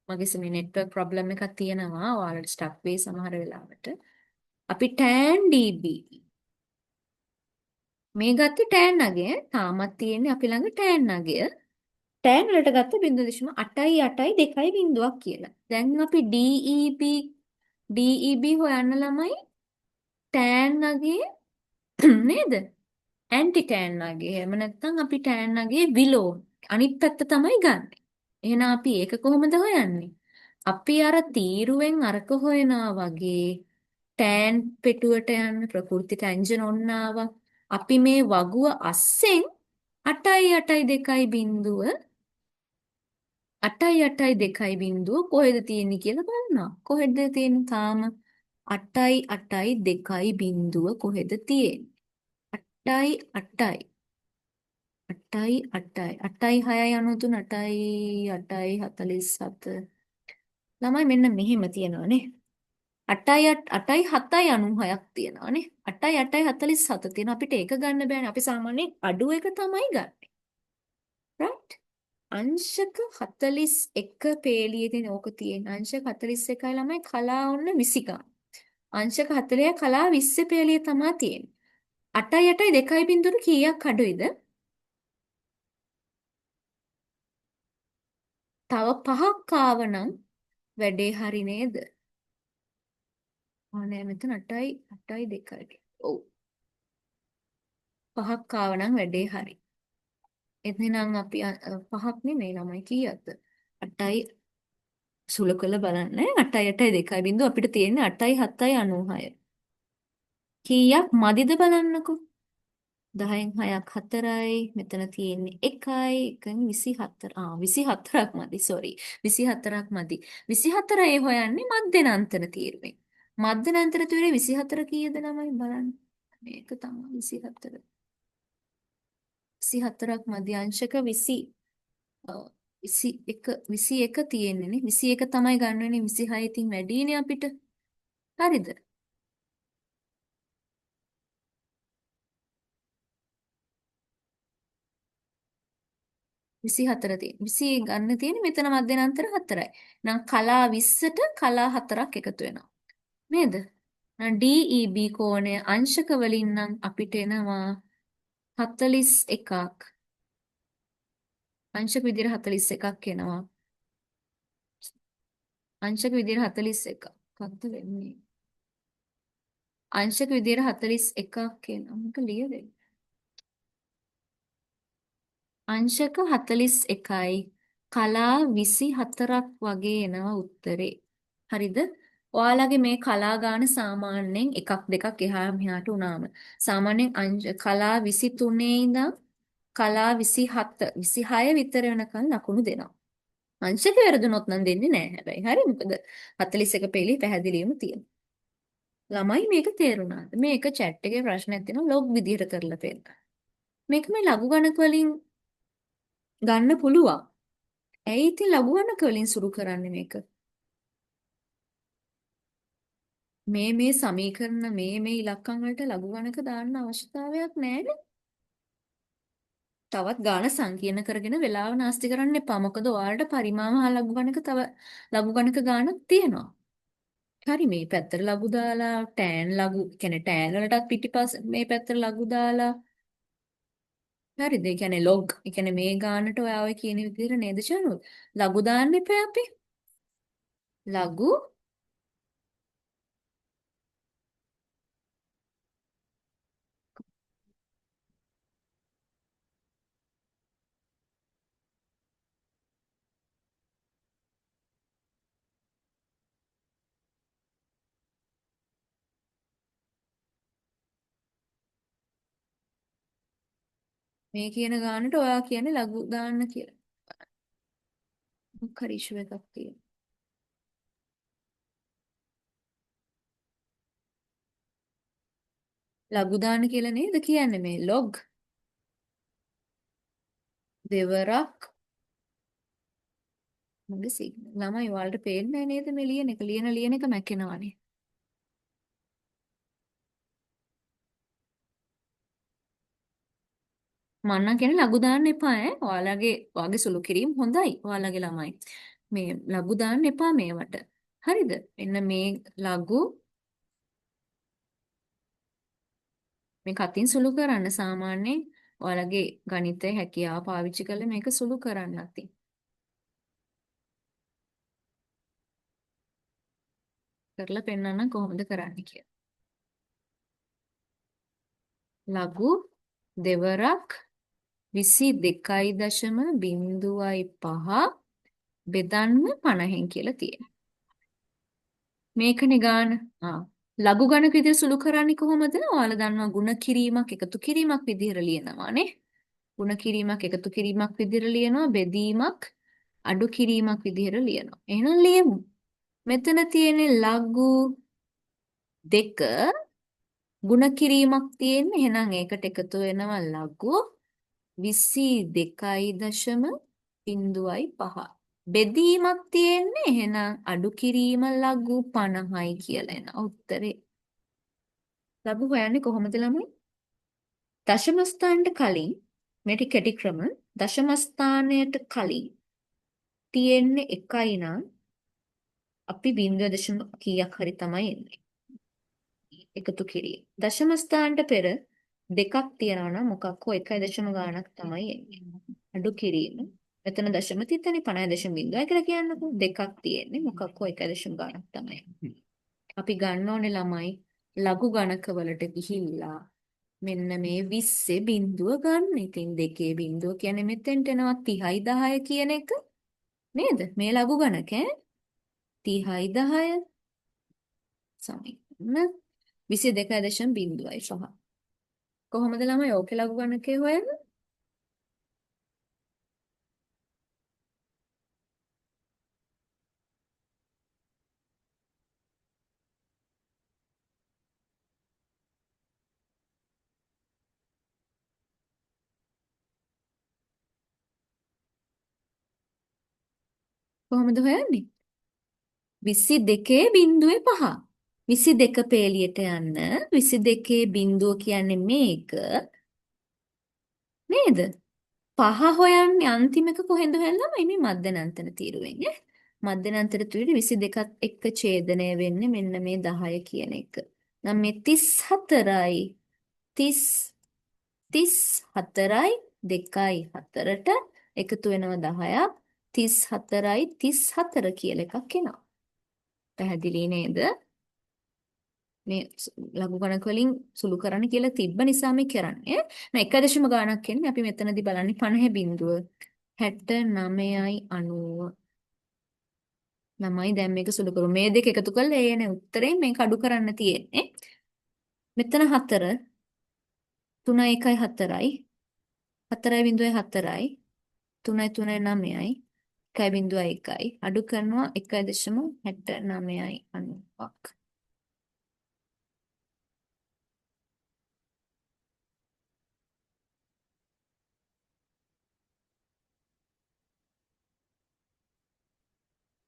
මගේ නෙට්වර්ක් ප්‍රොබ්ලම් එකක් තියෙනවා. ඔයාලට ස්ටක් වෙයි සමහර වෙලාවට. අපි tan dB මේ ගත්තේ tan අගය. තාමත් තියෙන්නේ අපි ළඟ tan අගය. tan වලට ගත්ත 0.8යි 8යි 2.0ක් කියලා. දැන් අපි DEB හොයන්න ළමයි tan අගය නේද? ඇන්ටි tan අගය. එහෙම නැත්නම් අපි tan අගයේ විලෝ අනිත් පැත්ත තමයි ගන්න. එහෙනම් අපි ඒක කොහොමද හොයන්නේ? අපි අර තීරුවෙන් අරක හොයනවා වගේ tan පිටුවට යන ප්‍රකෘති ටැන්ජන් ඔන්න ආවා. අපි මේ වගුව අස්සෙන් 8යි 8යි 2.0 8.8.2 කොහෙද තියෙන්නේ කියලා බලනවා. කොහෙද තියෙන්නේ? තාම 8.8.2 කොහෙද තියෙන්නේ? 8යි 8යි 8යි 8යි 8යි 6යි 93 8යි 8යි 47 ළමයි මෙන්න මෙහෙම තියෙනවානේ. 8යි 8යි 7යි 96ක් තියෙනවානේ. 8යි 8යි 47 තියෙනවා. අපිට ඒක ගන්න බෑනේ. අපි සාමාන්‍යයෙන් අඩු එක තමයි ගන්න. right? අංශක 41 පේලියේ තියෙන ඕක තියෙන. අංශක 41යි ළමයි කලා ඔන්න 20 ගන්න. අංශක 40යි කලා 20 පේලිය තමයි තියෙන්නේ. 8යි 8යි 2.0 කීයක් අඩුයිද? තව 5ක් ආවනම් වැඩේ හරි නේද? නෑ මෙතන 8යි 8යි 2යි. ඔව්. 5ක් ආවනම් වැඩේ හරි. එතනනම් අපි පහක් නෙමෙයි ළමයි කීයක්ද? 8යි සුළු කරලා බලන්න. 8යි 8යි 2.0 අපිට තියෙන්නේ 8යි 7යි 96. කීයක් මදිද බලන්නකෝ. 10න් 6ක් 4යි. මෙතන තියෙන්නේ 1යි 1න් 24. 24ක් මදි. sorry. 24ක් මදි. 24 හොයන්නේ මධ්‍යනාන්තර තීරණය. මධ්‍යනාන්තර තීරණය 24 කීයද ළමයි බලන්න. මේක තමයි 24. 24ක් මදි අංශක 20 21 තියෙන්නේ නේ 21 තමයි ගන්න වෙන්නේ 26 ඉතින් වැඩිනේ අපිට හරිද 24 තියෙන 20 ගන්න තියෙන්නේ මෙතන මධ්‍යනාන්තර 4යි නම් කලා 20ට කලා 4ක් එකතු වෙනවා නේද නම් DEB කෝණය අංශක වලින් නම් අපිට එනවා 41ක් අංශක විදිහට 41ක් එනවා අංශක විදිහට 41ක් මොකක්ද වෙන්නේ අංශක විදිහට 41ක් එනවා මොකද ලියවෙන්නේ අංශක 41යි කලා 24ක් වගේ එනවා උත්තරේ. හරිද? ඔයාලගේ මේ කලා ගාන සාමාන්‍යයෙන් එකක් දෙකක් එහා මෙහාට වුණාම සාමාන්‍යයෙන් කලා 23 ඉඳන් කලා 27 26 විතර වෙනකන් ලකුණු දෙනවා. අංශක වැරදුනොත් නම් දෙන්නේ නැහැ හැබැයි. හරි මොකද 41 පෙළි පැහැදිලිවම තියෙනවා. ළමයි මේක තේරුණාද? මේක chat එකේ ප්‍රශ්නයක් තියෙනවා ලොග් විදිහට කරලා පෙන්නන්න. මේක මේ ලඝු ගණක වලින් ගන්න පුළුවන්. ඇයි ඉතින් ලඝු ගණක වලින් සුරු කරන්නේ මේක? මේ සමීකරණ මේ ඉලක්කම් වලට ලඝු ගණක දාන්න අවශ්‍යතාවයක් නැහැනේ. තවත් ගාන සංකීර්ණ කරගෙන වෙලාව නාස්ති කරන්න එපා. මොකද ඔයාලට පරිමාව හා ලඝු ගණක තව ලඝු ගණක ගානක් තියෙනවා. හරි මේ පැත්තට ලඝු දාලා tan ලඝු කියන්නේ tan වලටත් පිටිපස්ස මේ පැත්තට ලඝු දාලා හරිද? ඒ කියන්නේ log. ඒ කියන්නේ මේ ගානට ඔයා ඔය කියන විදිහට නේද චනුල්? ලඝු දාන්න එපා අපි. ලඝු මේ කියන ගානට ඔයා කියන්නේ ලඝු දාන්න කියලා. මොකක් හරි issue එකක් තියෙනවා. ලඝු දාන්න කියලා නේද කියන්නේ මේ log දෙවරක් මගේ සිග්නල් ළමයි ඔයාලට පේන්නේ නේද මේ ලියන එක මැකෙනවානේ. මන්නම් කියන්නේ ලඝු දාන්න එපා ඈ. ඔයාගේ සුළු කිරීම හොඳයි. ඔයාලගේ ළමයි. මේ ලඝු දාන්න එපා මේවට. හරිද? මෙන්න මේ ලඝු මේ කතින් සුළු කරන්න සාමාන්‍යයෙන් ඔයාලගේ ගණිතයේ හැකියාව පාවිච්චි කරලා මේක සුළු කරන්න අතින්. කරලා පෙන්නන්න කොහොමද කරන්නේ කියලා. ලඝු දෙවරක් 22.05 බෙදන්න 50න් කියලා තියෙනවා. මේකනේ ගාන. ලඝු ගණක විදිහට සුළු කරන්නේ කොහොමද? ඔයාලා දන්නවා ಗುಣ කිරීමක් එකතු කිරීමක් විදිහට ලියනවා නේ. ಗುಣ කිරීමක් එකතු කිරීමක් විදිහට ලියනවා බෙදීමක් අඩු කිරීමක් විදිහට ලියනවා. එහෙනම් ලියමු. මෙතන තියෙන ලඝු දෙක ගුණ කිරීමක් තියෙන්නේ. එහෙනම් ඒකට එකතු වෙනවා ලඝු 22.05. බෙදීමක් තියෙන්නේ. එහෙනම් අඩු කිරීම ලඝු 50යි කියලා එන උත්තරේ. ලඝු හොයන්නේ කොහොමද ළමයි? දශම ස්ථානට කලින් මේක කෙටි ක්‍රම දශම ස්ථානයට කලින් තියෙන්නේ 1යි නම් අපි 0 කීයක් හරි තමයි එන්නේ. එකතු කිරීම. දශම ස්ථානට පෙර දෙකක් තියනවා නම් මොකක් හෝ 1 ගාණක් තමයි එන්නේ. අඩු කිරීම. මෙතන දශම තියතනේ 50.0 කියලා කියන්නකෝ. දෙකක් තියෙන්නේ මොකක් හෝ 1 ගාණක් තමයි. අපි ගන්න ඕනේ ළමයි ලඝු ගණක වලට ගිහිල්ලා මෙන්න මේ 20 බිඳුව ගන්න. ඉතින් දෙකේ බිඳුව කියන්නේ මෙතෙන්ට එනවා 30යි 10 කියන එක නේද? මේ ලඝු ගණක 30යි 10 සමීකරණ 22.05. කොහොමද ළමයි ඕකේ ලඝු ගණකේ හොයන්නේ? කොහොමද හොයන්නේ? 22.5. 22 පේලියට යන්න 22 බිඳුව කියන්නේ මේක නේද? 5 හොයන්නේ අන්තිම එක කොහෙන්ද හොයන්නම මේ මධ්‍යනාන්තර තීරුවෙන් ඈ. මධ්‍යනාන්තර තීරුවේ 22ත් එක්ක ඡේදනය වෙන්නේ මෙන්න මේ 10 කියන එක. නම් මේ 34යි 34යි 2යි 4ට එකතු වෙනවා 10ක් 34යි 34 කියලා එකක් එනවා. පැහැදිලි නේද? මේ ලඝු ගණක වලින් සුළු කරන්න කියලා තිබ්බ නිසා මේ කරන්නේ. නෑ 1 ගාණක් එන්නේ අපි මෙතනදී බලන්නේ 50 බිඳුව 69යි 90. ළමයි දැන් මේක සුළු කරමු. මේ දෙක එකතු කරලා ඒ එන උත්තරේ මේක අඩු කරන්න තියෙන්නේ. මෙතන 4 3 1යි 4යි 4යි බිඳුවයි 4යි 3යි 3යි 9යි 1යි බිඳුවයි 1යි අඩු කරනවා 1.69යි 90ක්.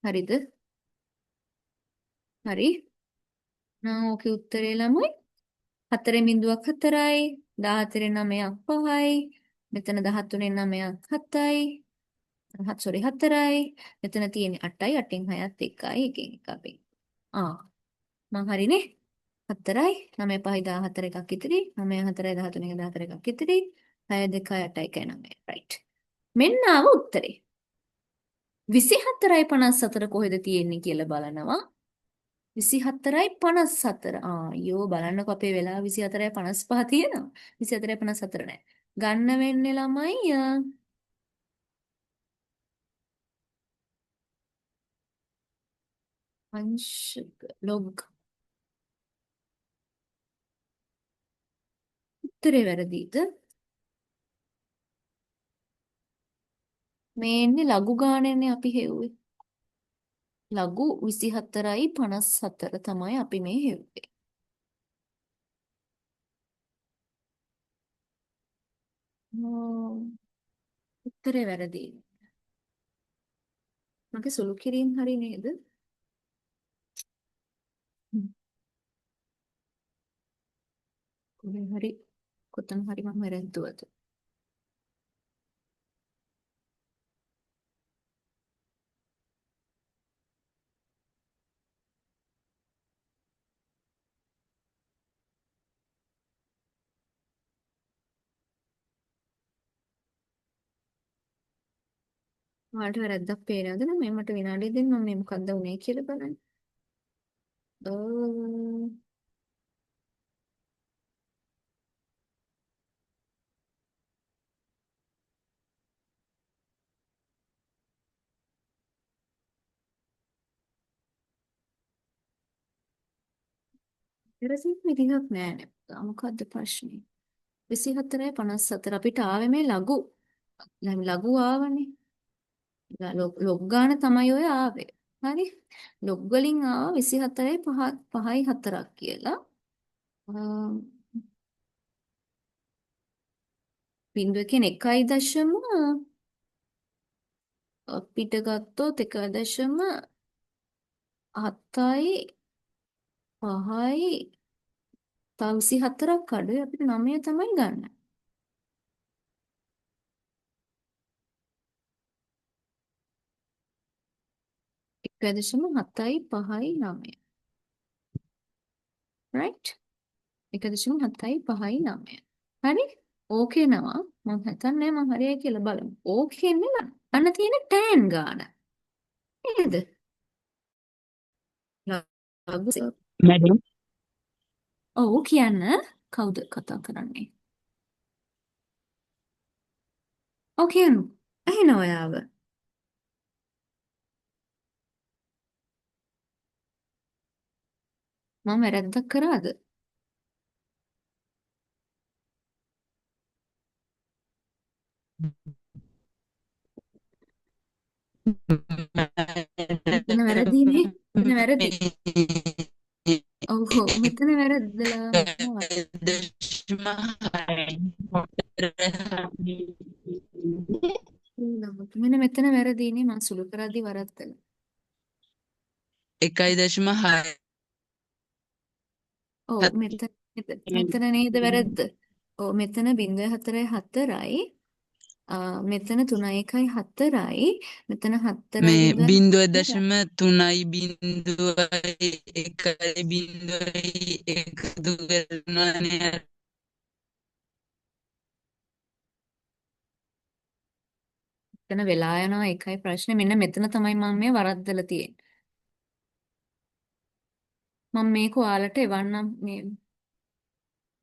හරිද? හරි. ඕකේ උත්තරේ ළමයි 4 බිඳුවක් 4යි 14 9ක් 5යි මෙතන 13 9ක් 7යි sorry 4යි මෙතන තියෙන්නේ 8යි 8න් 6ත් 1යි 1න් 1 අපි මං හරිනේ 4යි 9 5යි 14 එකක් ඉතිරි 9 4යි 13 14 එකක් ඉතිරි 6 2යි 8යි 1යි 9යි right මෙන්න ආව උත්තරේ 24යි 54 කොහෙද තියෙන්නේ කියලා බලනවා 24යි 54 අයියෝ බලන්නකො අපේ වෙලාව 24යි 55 තියෙනවා 24යි 54 නෑ ගන්න වෙන්නේ ළමයි අංශක ලොග් උත්තරේ වැරදිද මේ එන්නේ ලඝු ගානනේ අපි හෙව්වේ ලඝු 24යි 54 තමයි අපි මේ හෙව්වේ උත්තරේ වැරදි මගේ සුළු කිරීම හරි නේද කොහේ හරි කොතන හරි මම වැරද්දුවද ඔයාලට වැරද්දක් පේනවද නම් මට විනාඩිය දෙන්න මම මේ මොකද්ද උනේ කියලා බලන්න. ඉරසින් විදිහක් නෑ නේ. මොකද්ද ප්‍රශ්නේ? 24යි 54 අපිට ආවේ මේ ලඝු. දැන් ලඝු ආවනේ. ලොග් ගාන තමයි ඔය ආවේ. හරි. ලොග් වලින් ආවා 24යි 5යි 4ක් කියලා. බිංදුවකින් 1.7යි අපිට ගත්තොත් 1.7යි 5යි තව 24ක් අඩුයි අපිට 9 තමයි ගන්න. 1.7යි 5යි 9. right? 1.7යි 5යි 9. හරි? ඕකේ නවා මම හිතන්නේ මම හරියයි කියලා බලමු. ඕකේ නෙලා. අන්න තියෙන tan ගාන. නේද? ලඝු මැඩම් ඔව් කියන්න කවුද කතා කරන්නේ? ඔව් කියන්න. ඇහෙන ඔයාව. මම වැරද්දක් කරාද? මෙතන වැරදීනේ. මෙතන වැරදි. ඔව් ඔව් මෙතන වැරද්දලා මෙතන මෙන්න මෙතන වැරදීනේ මම සුළු කරද්දි වරද්දලා. 1.6 ඔව් මෙතන නේද වැරද්ද? ඔව් මෙතන 0.4යි මෙතන 3.1යි 4යි මෙතන 4යි මේ 0.4යි 0.3යි 1.1යි එකතු කරනවානේ මෙතන වෙලා යනවා ඒකයි ප්‍රශ්නේ මෙන්න මෙතන තමයි මම මේ වරද්දලා තියෙන්නේ. මම මේක ඔයාලට එවන්නම්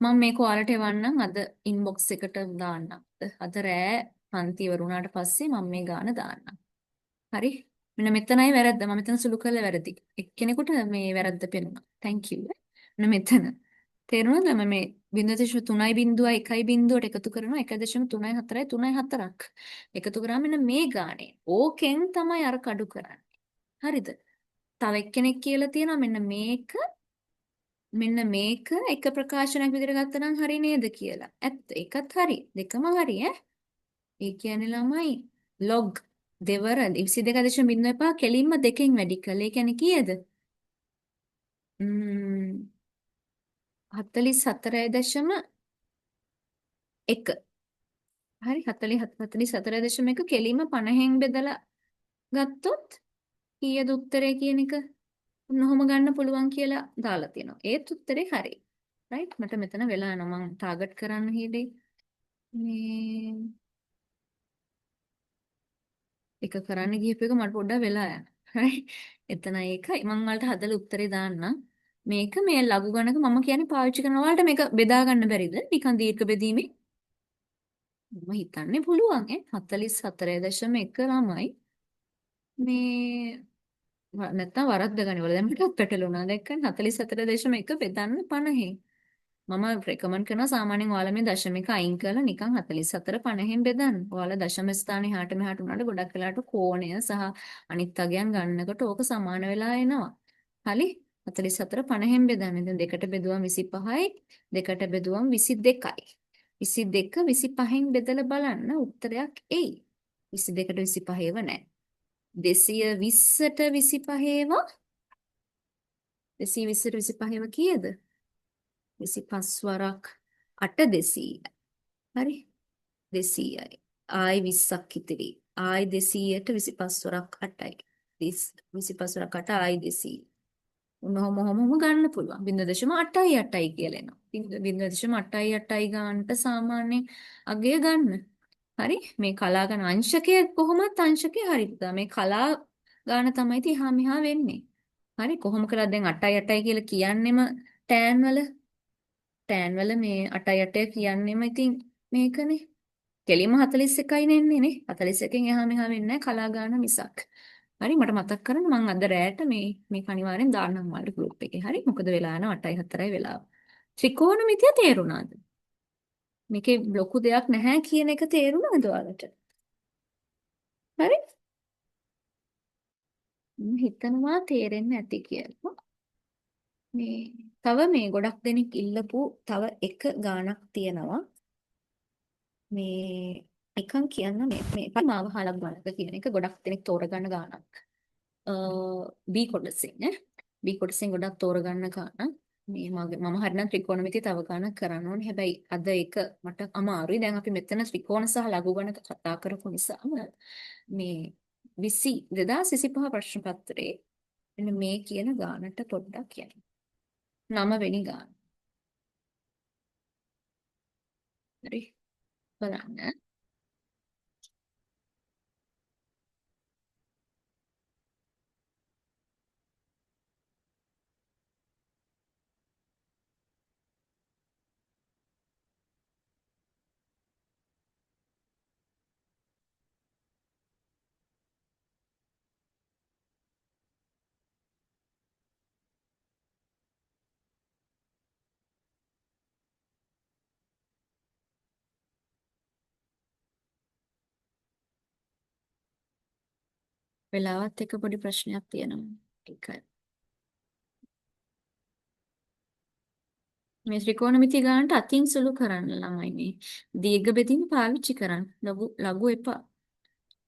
මම මේක ඔයාලට එවන්නම් අද ඉන්බොක්ස් එකට දාන්නම්. අද රෑ පන්ති ඉවර වුණාට පස්සේ මම මේ ගාන දාන්නම්. හරි? මෙන්න මෙතනයි වැරද්ද. මම මෙතන සුළු කරලා වැරදි. එක්කෙනෙකුට මේ වැරද්ද පෙනුණා. thank you. මෙන්න මෙතන. තේරුණාද? මම මේ 0.3යි බිංදුවයි 1යි බිංදුවට එකතු කරනවා 1.3යි 4යි 3යි 4ක්. එකතු කරාම මෙන්න මේ ගානේ. ඕකෙන් තමයි අර කඩු කරන්නේ. හරිද? තව එක්කෙනෙක් කියලා තියෙනවා මෙන්න මේක එක ප්‍රකාශනයක් විදිහට ගත්තා නම් හරි නේද කියලා. ඇත්ත. ඒකත් හරි. දෙකම හරි ඈ. ඒ කියන්නේ ළමයි log දෙවර 22.05 කෙලින්ම දෙකෙන් වැඩි කළේ. ඒ කියන්නේ කීයද? 44.1. හරි 44.1 කෙලින්ම 50න් බෙදලා ගත්තොත් කීයද උත්තරේ කියන එක ඔන්නෝම ගන්න පුළුවන් කියලා දාලා තියෙනවා. ඒත් උත්තරේ හරි. right මට මෙතන වෙලා යනවා මම ටාගට් කරන්න හිටියේ මේ එක කරන්න ගියප එක මට පොඩ්ඩක් වෙලා යනවා. right එතන ඒකයි මම වලට හදලා උත්තරේ දාන්නම්. මේක මේ ලඝු ගණක මම කියන්නේ පාවිච්චි කරන වලට මේක බෙදා ගන්න බැරිද? නිකන් දීර්ඝ බෙදීමේ මම හිතන්නේ පුළුවන් 44.1 ළමයි මේ නැත්තම් වරද්ද ගනිවල දැන් මටත් පැටලුණා දැක්කන් 44.1 බෙදන්න 50න් මම රෙකමන්ඩ් කරනවා සාමාන්‍යයෙන් ඔයාලා මේ දශමික අයින් කරලා නිකන් 44 50න් බෙදන්න. ඔයාලා දශම ස්ථානේ එහාට මෙහාට උනාට ගොඩක් වෙලාට කෝණය සහ අනිත් අගයන් ගන්නකොට ඕක සමාන වෙලා එනවා. හරි? 44 50න් බෙදන්න. දැන් දෙකට බෙදුවම 25යි දෙකට බෙදුවම 22යි. 22 25න් බෙදලා බලන්න උත්තරයක් එයි. 22ට 25 ඒව නැහැ. 220ට 25 ඒවා 220ට 25 ඒවා කීයද? 25 වරක් 8 200යි. හරි? 200යි. ආයි 20ක් ඉතිරි. ආයි 200ට 25 වරක් 8යි. 25 වරක් 8 ආයි 200. ඔහොම ගන්න පුළුවන්. 0.88යි කියලා එනවා. 0.88යි ගන්නට සාමාන්‍ය අගය ගන්න. හරි? මේ කලා ගන්න අංශකය කොහොමත් අංශකේ හරිද? මේ කලා ගාන තමයි තිහා මිහා වෙන්නේ. හරි? කොහොම කරලා දැන් 8යි කියලා කියන්නෙම tan වල මේ 8යි කියන්නෙම ඉතින් මේකනේ. කෙලින්ම 41යි නෙන්නේ නේ. 41කින් එහා මෙහා වෙන්නේ නැහැ කලා ගාන මිසක්. හරි මට මතක් කරන්න මම අද රෑට මේක අනිවාර්යෙන් දාන්නම් ඔයාලට group එකේ. හරි? මොකද වෙලා යනවා 8යි 4යි වෙලාව. ත්‍රිකෝණමිතිය තේරුණාද? මේකේ ලොකු දෙයක් නැහැ කියන එක තේරුණාද ඔයාලට? හරි? මම හිතනවා තේරෙන්නේ නැති කියලා. මේ තව මේ ගොඩක් දෙනෙක් ඉල්ලපු තව එක ගානක් තියෙනවා. මේ එකන් කියන්න මේ මාව හලක් බලක කියන එක ගොඩක් දෙනෙක් තෝරගන්න ගානක්. බී කොටසෙන් නේ. බී කොටසෙන් ගොඩක් තෝරගන්න ගානක්. මේ මම හරිනම් ත්‍රිකෝණමිතිය තව ගානක් කරන්න ඕනේ. හැබැයි අද ඒක මට අමාරුයි. දැන් අපි මෙතන ත්‍රිකෝණ සහ ලඝු ගණක කතා කරපු නිසා මේ 2025 ප්‍රශ්න පත්‍රයේ මෙන්න මේ කියන ගානට පොඩ්ඩක් කියන්න. 9 වෙනි ගාන. හරි. බලන්න. වෙලාවත් එක පොඩි ප්‍රශ්නයක් තියෙනවා. ඒකයි. මේ ත්‍රිකෝණමිතිය ගන්නට අතින් සුළු කරන්න ළමයි මේ දීර්ඝ බෙදීම පාවිච්චි කරන්න. ලඝු එපා.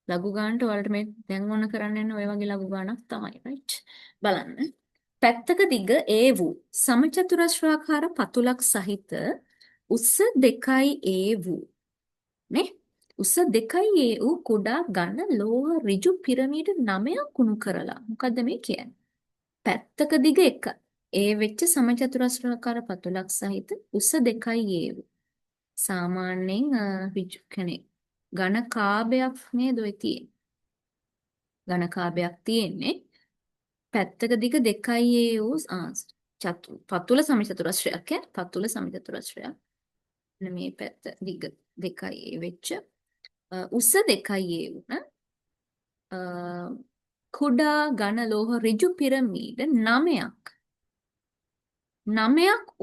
ලඝු ගන්නට ඔයාලට මේ දැන් ඕන කරන්න යන ඔය වගේ ලඝු ගණක් තමයි right. බලන්න. පැත්තක දිග A වූ සමචතුරස්‍රාකාර පතුලක් සහිත උස 2 A වූ නේ උස 2 A වූ කුඩා ඝන ලෝහ ඍජු පිරමීඩ 9ක් උණු කරලා මොකද්ද මේ කියන්නේ? පැත්තක දිග 1 ඒ වෙච්ච සමචතුරස්‍රාකාර පතුලක් සහිත උස 2 ඒ සාමාන්‍යයෙන් ඍජු කෙනෙක් ඝන කාභයක් නේද ඔය තියෙන්නේ. ඝන කාභයක් තියෙන්නේ පැත්තක දිග 2 ඒ වූ පතුල සමචතුරස්‍රයක් පතුල සමචතුරස්‍රයක් මේ පැත්ත දිග 2 ඒ වෙච්ච උස 2 ඒ වුණ කුඩා ඝන ලෝහ ඍජු පිරමීඩ 9ක්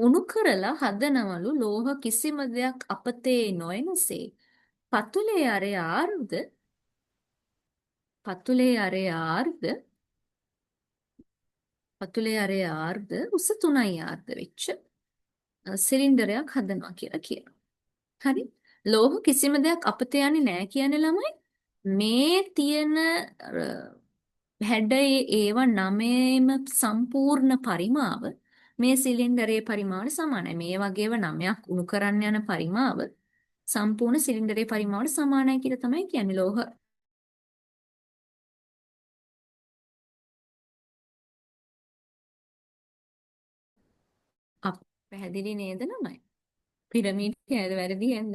උණු කරලා හදනවලු ලෝහ කිසිම දෙයක් අපතේ නොයනසේ පතුලේ අරයාර්ධ උස 3යි ආර්ධ වෙච්ච සිලින්ඩරයක් හදනවා කියලා කියනවා. හරි. ලෝහ කිසිම දෙයක් අපතේ යන්නේ නැහැ කියන්නේ ළමයි. මේ තියෙන හැඩයේ ඒව 9ම සම්පූර්ණ පරිමාව මේ සිලින්ඩරයේ පරිමාවට සමානයි. මේ වගේව 9ක් උණු කරන්න යන පරිමාව සම්පූර්ණ සිලින්ඩරයේ පරිමාවට සමානයි කියලා තමයි කියන්නේ. ලෝහ පැහැදිලි නේද ළමයි? පිරමීඩ් කියද වැරදි යන්න.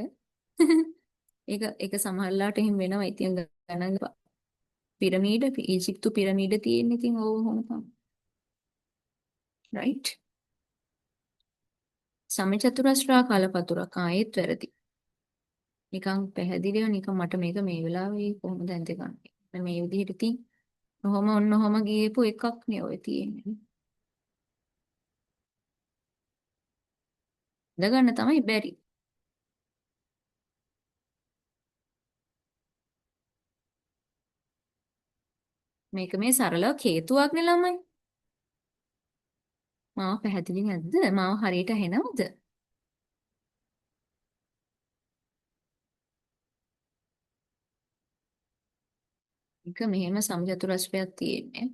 ඒක සමහරලාට එහෙම වෙනවා. ඉතින් ගණන් එපා. පිරමීඩ ඊජිප්තු පිරමීඩ තියෙන්නේ ඉතින් ඕවම තමයි. right? සමචතුරස්‍රාකාර පතුලක් ආයෙත් වැරදි. නිකන් පැහැදිලිව නිකන් මට මේක මේ වෙලාවේ කොහොමද ඇඳගන්නේ? මේ විදිහට ඉතින් ඔහොම ගියපු එකක් නේ ඔය තියෙන්නේ. දගන්න තමයි බැරි. මේක මේ සරලව හේතුවක් නේ ළමයි. මාව පැහැදිලි නැද්ද? මාව හරියට ඇහෙනවද? එක මෙහෙම සමචතුරස්‍රයක් තියෙන්නේ.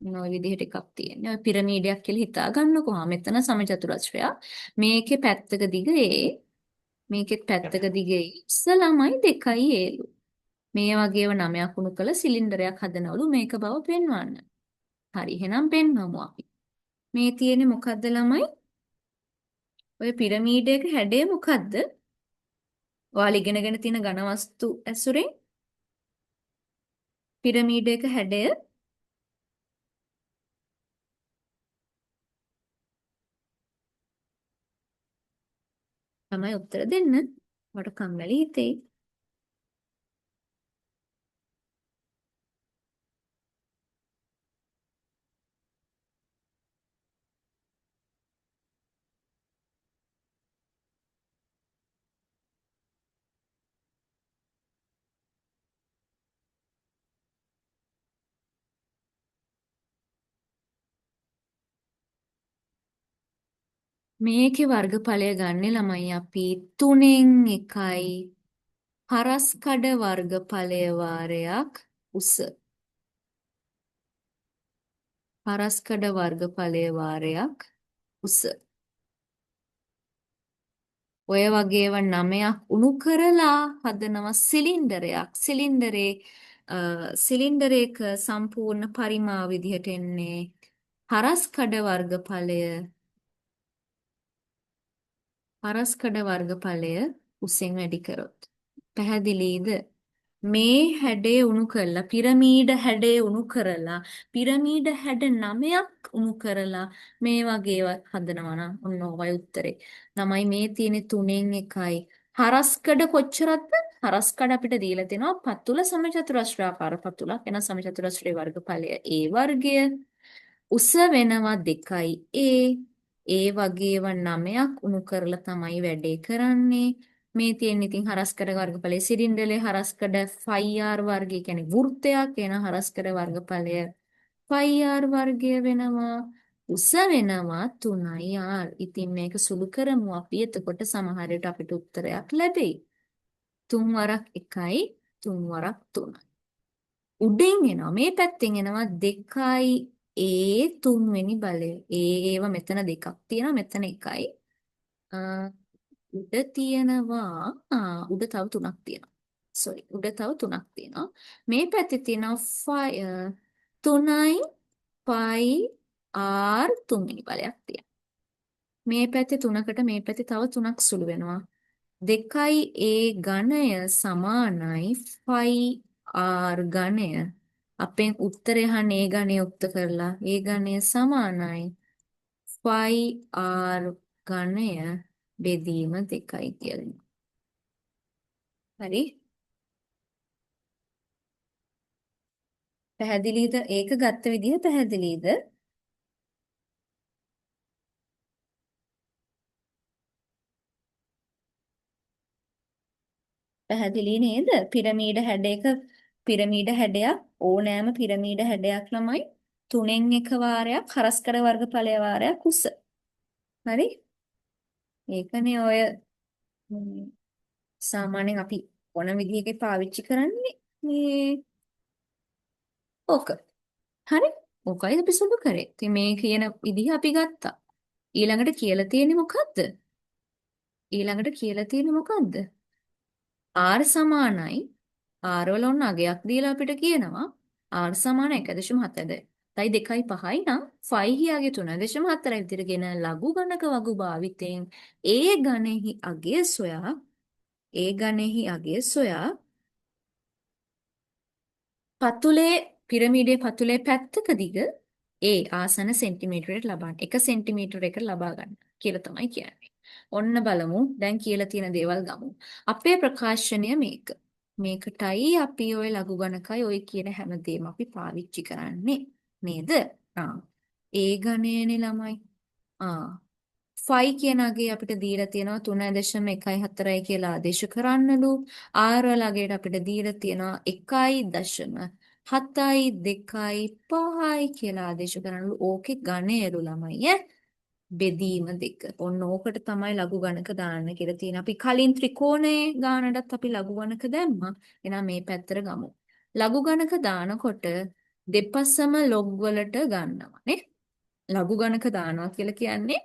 මොන විදිහට එකක් තියෙන්නේ. ඔය පිරමීඩයක් කියලා හිතා ගන්නකො. මෙතන සමචතුරස්‍රයක්. මේකේ පැත්තක දිග මේකෙත් පැත්තක දිග ඉස්සලමයි 2යි ඒලු. මේ වගේව 9ක් උණු කළ සිලින්ඩරයක් හදනවලු මේක බව පෙන්වන්න. හරි එහෙනම් පෙන්වමු අපි. මේ තියෙන්නේ මොකද්ද ළමයි? ඔය පිරමීඩයක හැඩය මොකද්ද? ඔයාලා ඉගෙනගෙන තියෙන ඝන වස්තු ඇසුරෙන් පිරමීඩයක හැඩය තමයි උත්තර දෙන්න. මට කම්මැලි හිතෙයි. මේකේ වර්ගඵලය ගන්න ළමයි අපි 3න් 1යි හරස්කඩ වර්ගඵලය වාරයක් උස. හරස්කඩ වර්ගඵලය වාරයක් උස. ඔය වගේ ඒවා 9ක් උණු කරලා හදනවා සිලින්ඩරයක්. සිලින්ඩරයක සම්පූර්ණ පරිමාව විදිහට එන්නේ හරස්කඩ වර්ගඵලය උසෙන් වැඩි කරොත්. පැහැදිලිද? මේ හැඩය උණු කරලා පිරමීඩ හැඩය උණු කරලා පිරමීඩ හැඩ 9ක් උණු කරලා මේ වගේ ඒවා හදනවා නම් ඔන්න ඔයයි උත්තරේ. ළමයි මේ තියෙන 3න් 1යි. හරස්කඩ කොච්චරද? හරස්කඩ අපිට දීලා තිනවා පතුල සමචතුරස්‍රාකාර පතුලක්. එන සමචතුරස්‍රයේ වර්ගඵලය a වර්ගය. උස වෙනවා 2a. ඒ වගේව 9ක් උණු කරලා තමයි වැඩේ කරන්නේ. මේ තියෙන ඉතින් හරස්කඩ වර්ගඵලයේ සිලින්ඩරයේ හරස්කඩ 5r වර්ගය කියන්නේ වෘත්තයක් එන හරස්කඩ වර්ගඵලය 5r වර්ගය වෙනවා. උස වෙනවා 3r. ඉතින් මේක සුළු කරමු අපි. එතකොට සමහර විට අපිට උත්තරයක් ලැබෙයි. 3 වරක් 1යි 3 වරක් 3යි. උඩින් එනවා මේ පැත්තෙන් එනවා 2යි තුන්වෙනි බලය. ඒව මෙතන දෙකක් තියෙනවා මෙතන එකයි. උඩ තියෙනවා උඩ තව තුනක් තියෙනවා. උඩ තව තුනක් තියෙනවා. මේ පැත්තේ තියෙනවා 3යි 5r තුන්වෙනි බලයක් තියෙනවා. මේ පැත්තේ 3කට මේ පැත්තේ තව 3ක් සුළු වෙනවා. 2යි ඝනය සමානයි 5r ඝනය. අපෙන් උත්තරය අහන්නේ ඝනය යුක්ත කරලා. ඝනය සමානයි 5r ඝනය බෙදීම 2යි කියලා. හරි? පැහැදිලිද? ඒක ගත්ත විදිහ පැහැදිලිද? පැහැදිලි නේද? පිරමීඩ හැඩයක් ඕනෑම පිරමීඩ හැඩයක් ළමයි 3න් 1 වාරයක් හරස්කඩ වර්ගඵලය වාරයක් උස. හරි? ඒකනේ ඔය සාමාන්‍යයෙන් අපි ඕන විදිහක පාවිච්චි කරන්නේ මේ ඕක. හරි? ඕකයි අපි සුළු කරේ. ඉතින් මේ කියන විදිහ අපි ගත්තා. ඊළඟට කියලා තියෙන්නේ මොකද්ද? R සමානයි R වල ඔන්න අගයක් දීලා අපිට කියනවා R සමාන 1.7යි 2.5යි නම් 5 හියාගේ 3.4යි විතරගෙන ලඝු ගණක වගු භාවිතයෙන් ඒ ගණෙහි අගය සොයා පිරමීඩයේ පතුලේ පැත්තක දිග ආසන සෙන්ටිමීටරයකට ලබන්න 1 සෙන්ටිමීටරයකට ලබා ගන්න කියලා තමයි කියන්නේ. ඔන්න බලමු දැන් කියලා තියෙන දේවල් ගමු. අපේ ප්‍රකාශනය මේක. මේකටයි අපි ওই ලඝු ගණකයි ওই කියන හැමදේම අපි පාවිච්චි කරන්නේ නේද? ඒ ගණයනේ ළමයි. 5 කියන අගේ අපිට දීලා තියෙනවා 3.14යි කියලා ආදේශ කරන්නලු. R වල අගයට අපිට දීලා තියෙනවා 1.7යි 2යි 5යි කියලා ආදේශ කරන්නලු. ඕකේ ගණයලු ළමයි බෙදීම 2. ඔන්න ඕකට තමයි ලඝු ගණක දාන්න කියලා තියෙන. අපි කලින් ත්‍රිකෝණයේ ගානටත් අපි ලඝු ගණක දැම්මා. එහෙනම් මේ පැත්තට ගමු. ලඝු ගණක දානකොට දෙපසම ලොග් වලට ගන්නවා නේ. ලඝු ගණක දානවා කියලා කියන්නේ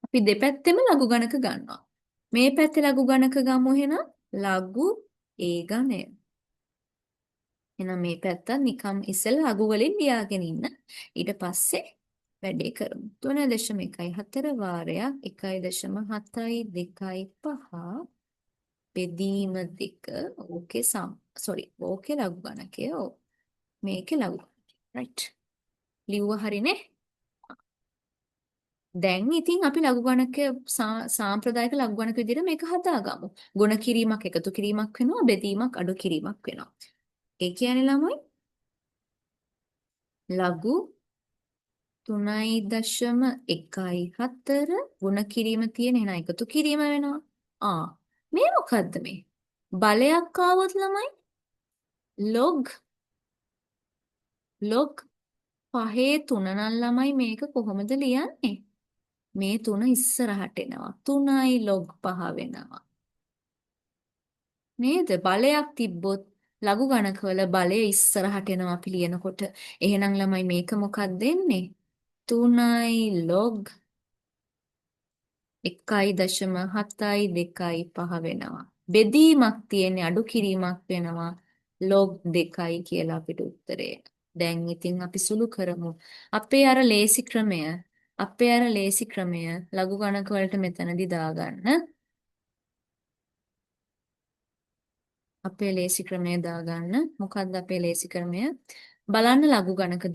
අපි දෙපැත්තෙම ලඝු ගණක ගන්නවා. මේ පැත්තේ ලඝු ගණක ගමු එහෙනම් ලඝු ඝනය. එහෙනම් මේ පැත්ත නිකම් ඉස්සෙල්ලා ලඝු වලින් ලියාගෙන ඉන්න. ඊට පස්සේ වැඩේ කරමු. 3.14 වාරයක් 1.7යි 2යි 5 බෙදීම 2 ඕකේ ලඝු ගණකය. මේකේ ලඝු ගණකය. රයිට්. ලිව්වා හරිනේ? දැන් ඉතින් අපි ලඝු ගණක සාම්ප්‍රදායික ලඝු ගණක විදිහට මේක හදාගමු. ගුණ කිරීමක් එකතු කිරීමක් වෙනවා, බෙදීමක් අඩු කිරීමක් වෙනවා. ඒ කියන්නේ ළමයි ලඝු 3.14 ගුණ කිරීම තියෙන එන එකතු කිරීම වෙනවා. මේ මොකද්ද මේ? බලයක් ආවොත් ළමයි log 5 3 නම් ළමයි මේක කොහොමද ලියන්නේ? මේ 3 ඉස්සරහට එනවා. 3යි log 5 වෙනවා. නේද? බලයක් තිබ්බොත් ලඝු ගණකවල බලය ඉස්සරහට එනවා අපි ලියනකොට. එහෙනම් ළමයි මේක මොකක්ද එන්නේ? 3යි log 1.7යි 2.5 වෙනවා. බෙදීමක් තියෙන්නේ අඩු කිරීමක් වෙනවා. log 2යි කියලා අපිට උත්තරේ. දැන් ඉතින් අපි සුළු කරමු. අපේ අර ලේසි ක්‍රමය ලඝු ගණක වලට මෙතනදී දාගන්න. අපේ ලේසි ක්‍රමය දාගන්න. මොකක්ද අපේ ලේසි ක්‍රමය? බලන්න ලඝු ගණක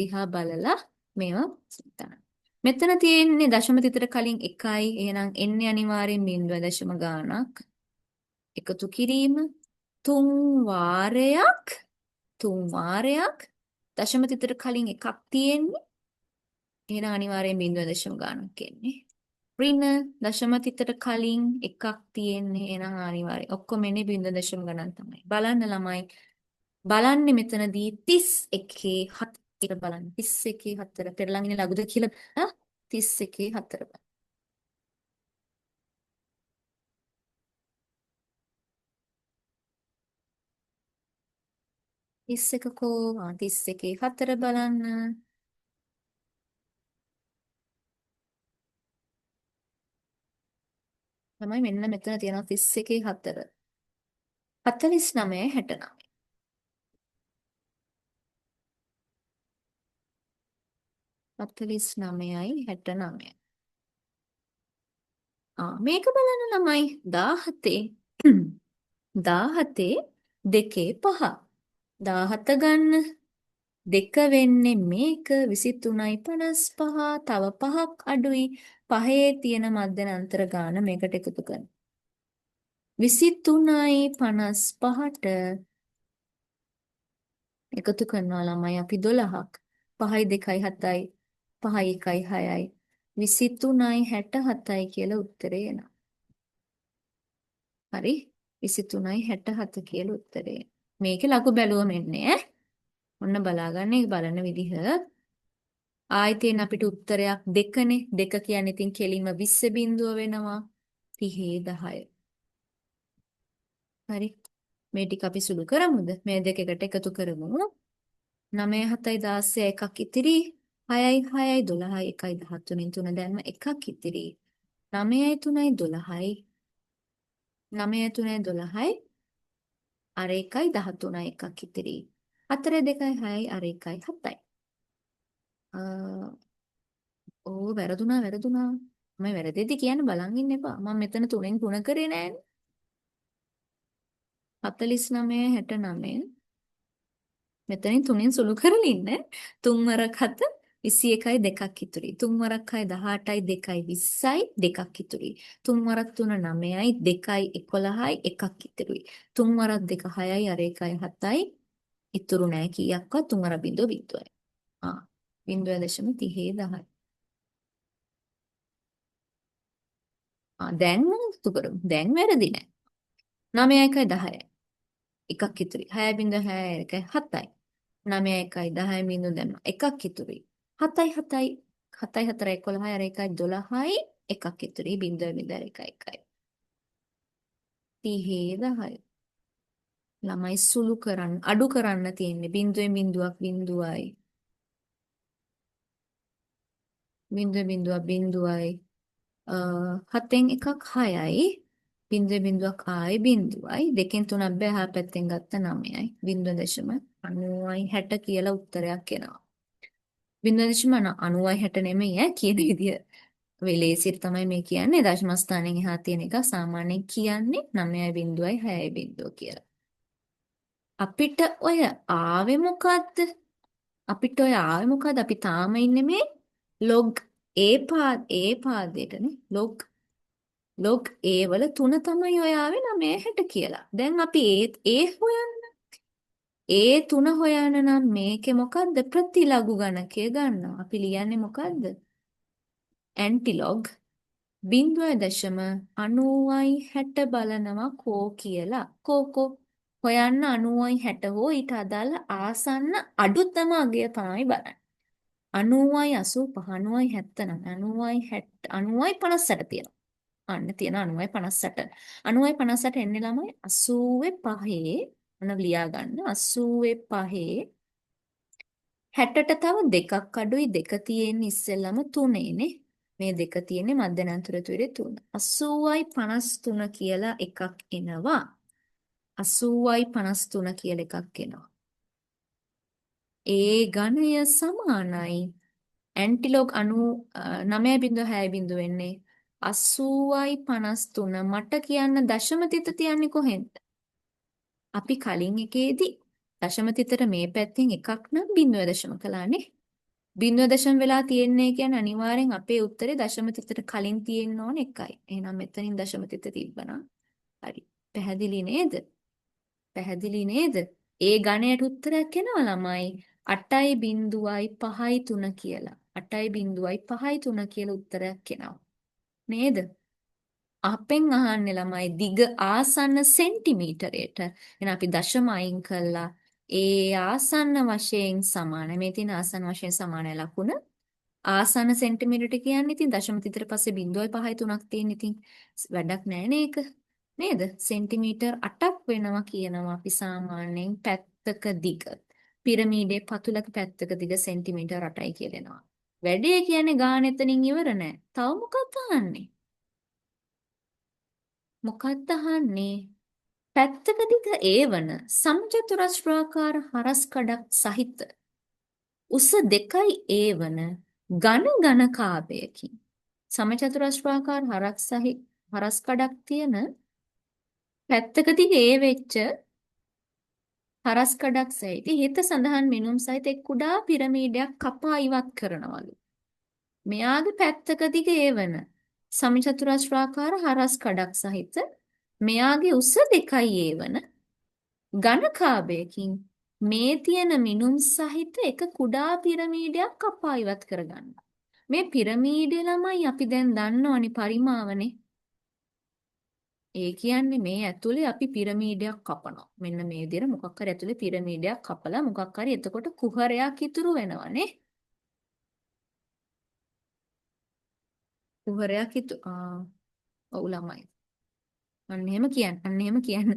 දිහා බලලා මේවා හිතන්න. මෙතන තියෙන්නේ දශම තිතට කලින් 1යි. එහෙනම් එන්නේ අනිවාර්යෙන් 0 ගාණක්. එකතු කිරීම තුන් වාරයක් දශම තිතට කලින් එකක් තියෙන්නේ. එහෙනම් අනිවාර්යෙන් 0 ගාණක් එන්නේ. ඍණ දශම තිතට කලින් එකක් තියෙන්නේ. එහෙනම් අනිවාර්යෙන් ඔක්කොම එන්නේ 0 ගණන් තමයි. බලන්න ළමයි. බලන්නේ මෙතනදී 31 7 කියලා බලන්න. 31 4 පෙරලන් ඉන්නේ ලඝුද කියලා 31 4 බලන්න. 31 කෝ 31 4 බලන්න. තමයි මෙන්න මෙතන තියෙනවා 31 4 49 69. 49යි 69. මේක බලන්න ළමයි 17 2 5 17 ගන්න දෙක වෙන්නේ මේක 23යි 55 තව 5ක් අඩුයි 5 තියෙන මධ්‍යන්තර ගාන මේකට එකතු කරන්න 23යි 55ට එකතු කරනවා ළමයි අපි 12ක් 5යි 2යි 7යි 5යි 1යි 6යි 23යි 67යි කියලා උත්තරේ එනවා. හරි 23යි 67 කියලා උත්තරේ. මේකේ ලඝු බැලුවම එන්නේ ඈ. ඔන්න බලාගන්න ඒක බලන විදිහ. ආයි තියෙන අපිට උත්තරයක් 2නේ. 2 කියන්නේ ඉතින් කෙලින්ම 20 බිඳුව වෙනවා. 30 10. හරි. මේ ටික අපි සුළු කරමුද? මේ දෙක එකට එකතු කරමු. 9 7යි 16 එකක් ඉතිරි 6යි 6යි 12යි 1යි 13න් 3 දැම්ම එකක් ඉතිරි 9යි 3යි 12යි 9යි 3යි 12යි අර 1යි 13යි එකක් ඉතිරි 4යි 2යි 6යි අර 1යි 7යි වැරදුනා මම වැරදිද කියන්න බලන් ඉන්න එපා මම මෙතන 3න් ගුණ කරේ නෑනේ 49 69 මෙතනින් 3න් සුළු කරලා ඉන්න 3 වරක් 7 21යි 2ක් ඉතුරුයි 3 වරක් 6 18යි 2යි 20යි 2ක් ඉතුරුයි 3 වරක් 3 9යි 2යි 11යි 1ක් ඉතුරුයි 3 වරක් 2 6යි අර 1යි 7යි ඉතුරු නෑ කීයක්වත් 3 වරක් බිඳුව බිඳුවයි 0.30 දැන් මොකද කරමු දැන් වැරදි නෑ 9යි 1යි 10යි එකක් ඉතුරුයි 6.6යි 1යි 7යි 9යි 1යි 10යි බිඳුව දැම්ම එකක් ඉතුරුයි 7යි 7යි 7යි 4යි 11යි අර 1යි 12යි එකක් ඉතුරුයි 0.1යි 30 10 ළමයි සුළු කරන්න අඩු කරන්න තියෙන්නේ බිඳුවෙන් බිඳුවක් බිඳුවයි බිඳුවයි 7න් එකක් 6යි බිඳුවෙන් බිඳුවක් ආයි බිඳුවයි දෙකෙන් තුනක් බෑ එහා පැත්තෙන් ගත්ත 9යි 0.90යි 60 කියලා උත්තරයක් එනවා 0.90යි 60 නෙමෙයි කියන විදිය වෙලේසිර තමයි මේ කියන්නේ දශම ස්ථානයෙන් එහා තියෙන එක සාමාන්‍යයෙන් කියන්නේ 9යි බිඳුවයි 6යි බිඳුව කියලා අපිට ඔය ආවේ මොකද්ද? අපි තාම ඉන්නේ මේ log ඒ පාදයටනේ. log a වල 3 තමයි ඔය ආවේ 9 60 කියලා. දැන් අපි ඒ හොයන්න. ඒ 3 හොයන්න නම් මේකේ මොකද්ද? ප්‍රතිලඝු ගණකය ගන්නවා. අපි ලියන්නේ මොකද්ද? ඇන්ටිලොග් 0.90යි 60 බලනවා කෝ කියලා. කෝ හොයන්න 90යි 60 හෝ ඊට අදාළ ආසන්න අඩුතම අගය තමයි බලන්නේ. 90යි 85 90යි 70 90යි 50ට තියෙනවා. අන්න තියෙන 90යි 58. 90යි 58 එන්නේ ළමයි 85 මොන ලියා ගන්න 85 60ට තව දෙකක් අඩුයි දෙක තියෙන්නේ ඉස්සෙල්ලම 3නේ. මේ දෙක තියෙන්නේ මධ්‍යනාන්තර තුරේ 3. 80යි 53 කියලා එකක් එනවා. 80යි 53 කියලා එකක් එනවා. ඒ ඝනය සමානයි ඇන්ටිලොග් 99.6 වෙන්නේ 80යි 53 මට කියන්න දශම තිත තියන්නේ කොහෙන්ද? අපි කලින් එකේදී දශම තිතට මේ පැත්තෙන් එකක් නම් 0.0 කළානේ. 0.0 වෙලා තියෙන්නේ කියන්නේ අනිවාර්යෙන් අපේ උත්තරේ දශම තිතට කලින් තියෙන්න ඕන එකයි. එහෙනම් මෙතනින් දශම තිත තිබ්බනම් හරි. පැහැදිලි නේද? පැහැදිලි නේද? ඒ ගණයට උත්තරයක් එනවා ළමයි 8.5 කියලා. 8.5 කියලා උත්තරයක් එනවා. නේද? අපෙන් අහන්නේ ළමයි දිග ආසන්න සෙන්ටිමීටරයට. එහෙනම් අපි දශම අයින් කළා. ඒ ආසන්න වශයෙන් සමාන. මේ තියෙන ආසන්න වශයෙන් සමාන ලකුණ. ආසන්න සෙන්ටිමීටරට කියන්නේ ඉතින් දශම තිතට පස්සේ 0.53ක් තියෙන ඉතින් වැඩක් නැහැ නේක. නේද? සෙන්ටිමීටර් 8ක් වෙනවා කියනවා අපි සාමාන්‍යයෙන් පැත්තක දිග. පිරමීඩයේ පතුලක පැත්තක දිග සෙන්ටිමීටර් 8යි කියලනවා. වැඩේ කියන්නේ ගාන එතනින් ඉවර නෑ. තව මොකක්ද අහන්නේ? මොකක්ද අහන්නේ? පැත්තක දිග A1 සමචතුරස්‍රාකාර හරස් කඩක් සහිත උස 2යි A1 ඝන ඝනකාභයකින් සමචතුරස්‍රාකාර හරස් කඩක් තියෙන පැත්තක දිග A වෙච්ච හරස් කඩක් සහිත හිත සඳහන් මිනුම් සහිත එක් කුඩා පිරමීඩයක් කපා ඉවත් කරනවලු. මෙයාගේ පැත්තක දිග A1 සමචතුරස්‍රාකාර හරස් කඩක් සහිත මෙයාගේ උස 2යි A1 ඝනකාභයකින් මේ තියෙන මිනුම් සහිත එක කුඩා පිරමීඩයක් කපා ඉවත් කරගන්න. මේ පිරමීඩය ළමයි අපි දැන් දන්නවනේ පරිමාවනේ. ඒ කියන්නේ මේ ඇතුලේ අපි පිරමීඩයක් කපනවා. මෙන්න මේ විදිහට මොකක් හරි ඇතුලේ පිරමීඩයක් කපලා මොකක් හරි එතකොට කුහරයක් ඉතුරු වෙනවනේ. කුහරයක් ඔව් ළමයි. අන්න එහෙම කියන්න. අන්න එහෙම කියන්න.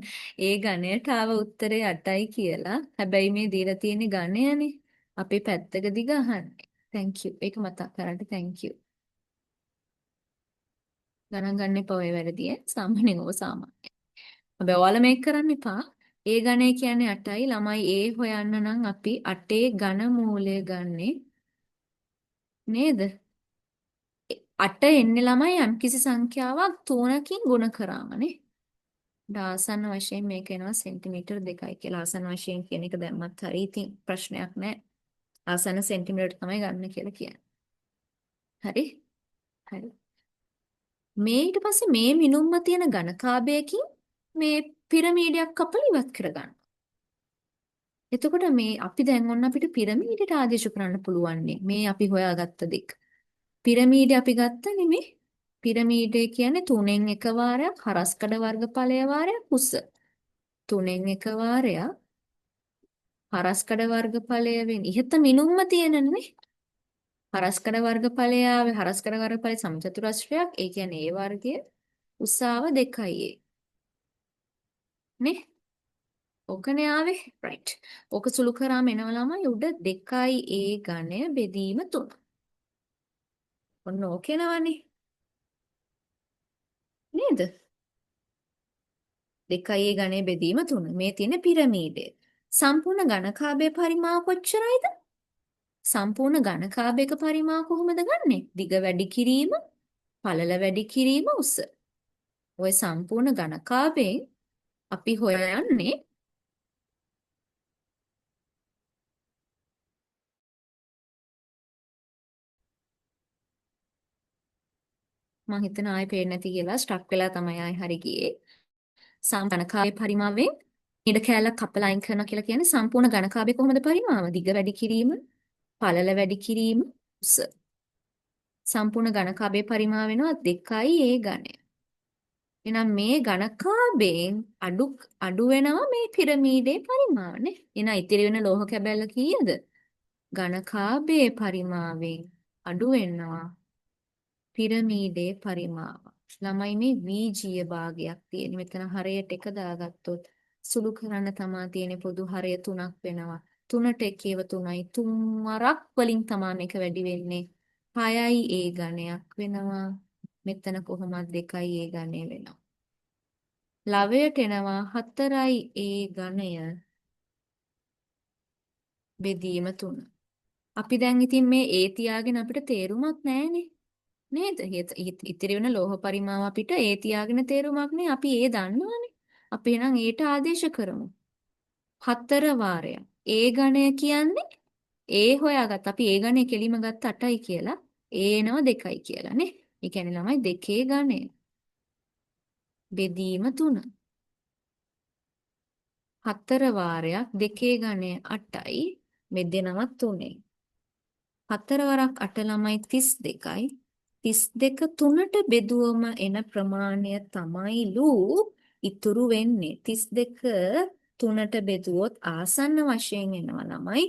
ඒ ගණයට ආව උත්තරේ 8යි කියලා. හැබැයි මේ දීලා තියෙන ගණයනේ. අපේ පැත්තක දිග අහන්නේ. thank you. ඒක මතක් කරගන්න thank you. ගණන් ගන්න එපා ඔය වැරදි ඈ. සාමාන්‍යයෙන් ඔබ සාමාන්‍ය. හැබැයි ඔයාලා මේක කරන්න එපා. ඒ ගණය කියන්නේ 8යි. ළමයි ඒ හොයන්න නම් අපි 8 ඝන මූලය ගන්නෙ නේද? 8 එන්නේ ළමයි යම්කිසි සංඛ්‍යාවක් 3කින් ගුණ කරාමනේ. ආසන්න වශයෙන් මේක එනවා සෙන්ටිමීටර් 2යි කියලා. ආසන්න වශයෙන් කියන එක දැම්මත් හරි. ඉතින් ප්‍රශ්නයක් නැහැ. ආසන්න සෙන්ටිමීටර් තමයි ගන්න කියලා කියන්නේ. හරි? හරි. මේ ඊට පස්සේ මේ මිනුම්ම තියෙන ඝනකාභයකින් මේ පිරමීඩයක් කපලා ඉවත් කරගන්න. එතකොට මේ අපි දැන් ඔන්න අපිට පිරමීඩයට ආදේශ කරන්න පුළුවන් මේ අපි හොයාගත්ත දෙක. පිරමීඩය අපි ගත්ත නෙමේ. පිරමීඩය කියන්නේ 3න් එක වාරයක් හරස්කඩ වර්ගඵලය වාරයක් උස. 3න් එක වාරයක් හරස්කඩ වර්ගඵලය වෙන ඉහත මිනුම්ම තියෙනනේ. හරස්කඩ වර්ගඵලය හරස්කඩ වර්ගඵලය සමචතුරස්‍රයක්. ඒ කියන්නේ ඒ වර්ගය උසාව 2යි නේ. ඕකනේ ආවේ right. ඕක සුළු කරාම එනවා ළමයි උඩ 2යි A ඝනය බෙදීම 3. ඔන්න ඕකේ නවනේ. නේද? 2යි A ඝනය බෙදීම 3. මේ තියෙන පිරමීඩය. සම්පූර්ණ ඝනකාභය පරිමාව කොච්චරයිද? සම්පූර්ණ ඝනකාභයක පරිමාව කොහොමද ගන්නෙ? දිග වැඩි කිරීම, පළල වැඩි කිරීම උස. ඔය සම්පූර්ණ ඝනකාභයෙන් අපි හොයන්නේ මම හිතන ආයෙ පේන්නේ නැති කියලා ස්ටක් වෙලා තමයි ආයෙ හරි ගියේ. ඝනකාභයේ පරිමාවෙන් ඉඩ කෑල්ලක් කපලා අයින් කරනවා කියලා කියන්නේ සම්පූර්ණ ඝනකාභය කොහොමද පරිමාව? දිග වැඩි කිරීම, පළල වැඩි කිරීම, උස. සම්පූර්ණ ඝනකාභයේ පරිමාව වෙනවා 2යි A ඝනය. එහෙනම් මේ ඝනකාභයෙන් අඩු වෙනවා මේ පිරමීඩයේ පරිමාව නේ. එහෙනම් ඉතිරි වෙන ලෝහ කැබැල්ල කීයද? ඝනකාභයේ පරිමාවෙන් අඩු වෙනවා පිරමීඩයේ පරිමාව. ළමයි මේ VG භාගයක් තියෙන. මෙතන හරයට එක දාගත්තොත් සුළු කරන්න තමා තියෙන පොදු හරය 3ක් වෙනවා. 3ට එකේව 3යි. 3 වරක් වලින් තමා මේක වැඩි වෙන්නේ. 6යි A ඝනයක් වෙනවා. මෙතන කොහොමද 2යි A ඝනය වෙනවා. ලවයට එනවා 4යි A ඝනය බෙදීම 3. අපි දැන් ඉතින් මේ A තියාගෙන අපිට තේරුමක් නැහැනේ. නේද? ඉතිරි වෙන ලෝහ පරිමාව අපිට ඒ තියාගෙන තේරුමක් නෑ. අපි ඒ දන්නවනේ. අපි එහෙනම් ඒට ආදේශ කරමු. 4 වාරයක්. ඒ ගණය කියන්නේ ඒ හොයාගත්ත. අපි ඒ ගණය කෙලිම ගත්ත 8යි කියලා. ඒ එනවා 2යි කියලා නේ. ඒ කියන්නේ ළමයි දෙකේ ගණය. බෙදීම 3. 4 වාරයක් දෙකේ ගණය 8යි. බෙදෙනවා 3යි. 4 වරක් 8 ළමයි 32යි. 32 3ට බෙදුවම එන ප්‍රමාණය තමයිලු ඉතුරු වෙන්නේ. 32 3ට බෙදුවොත් ආසන්න වශයෙන් එනවා ළමයි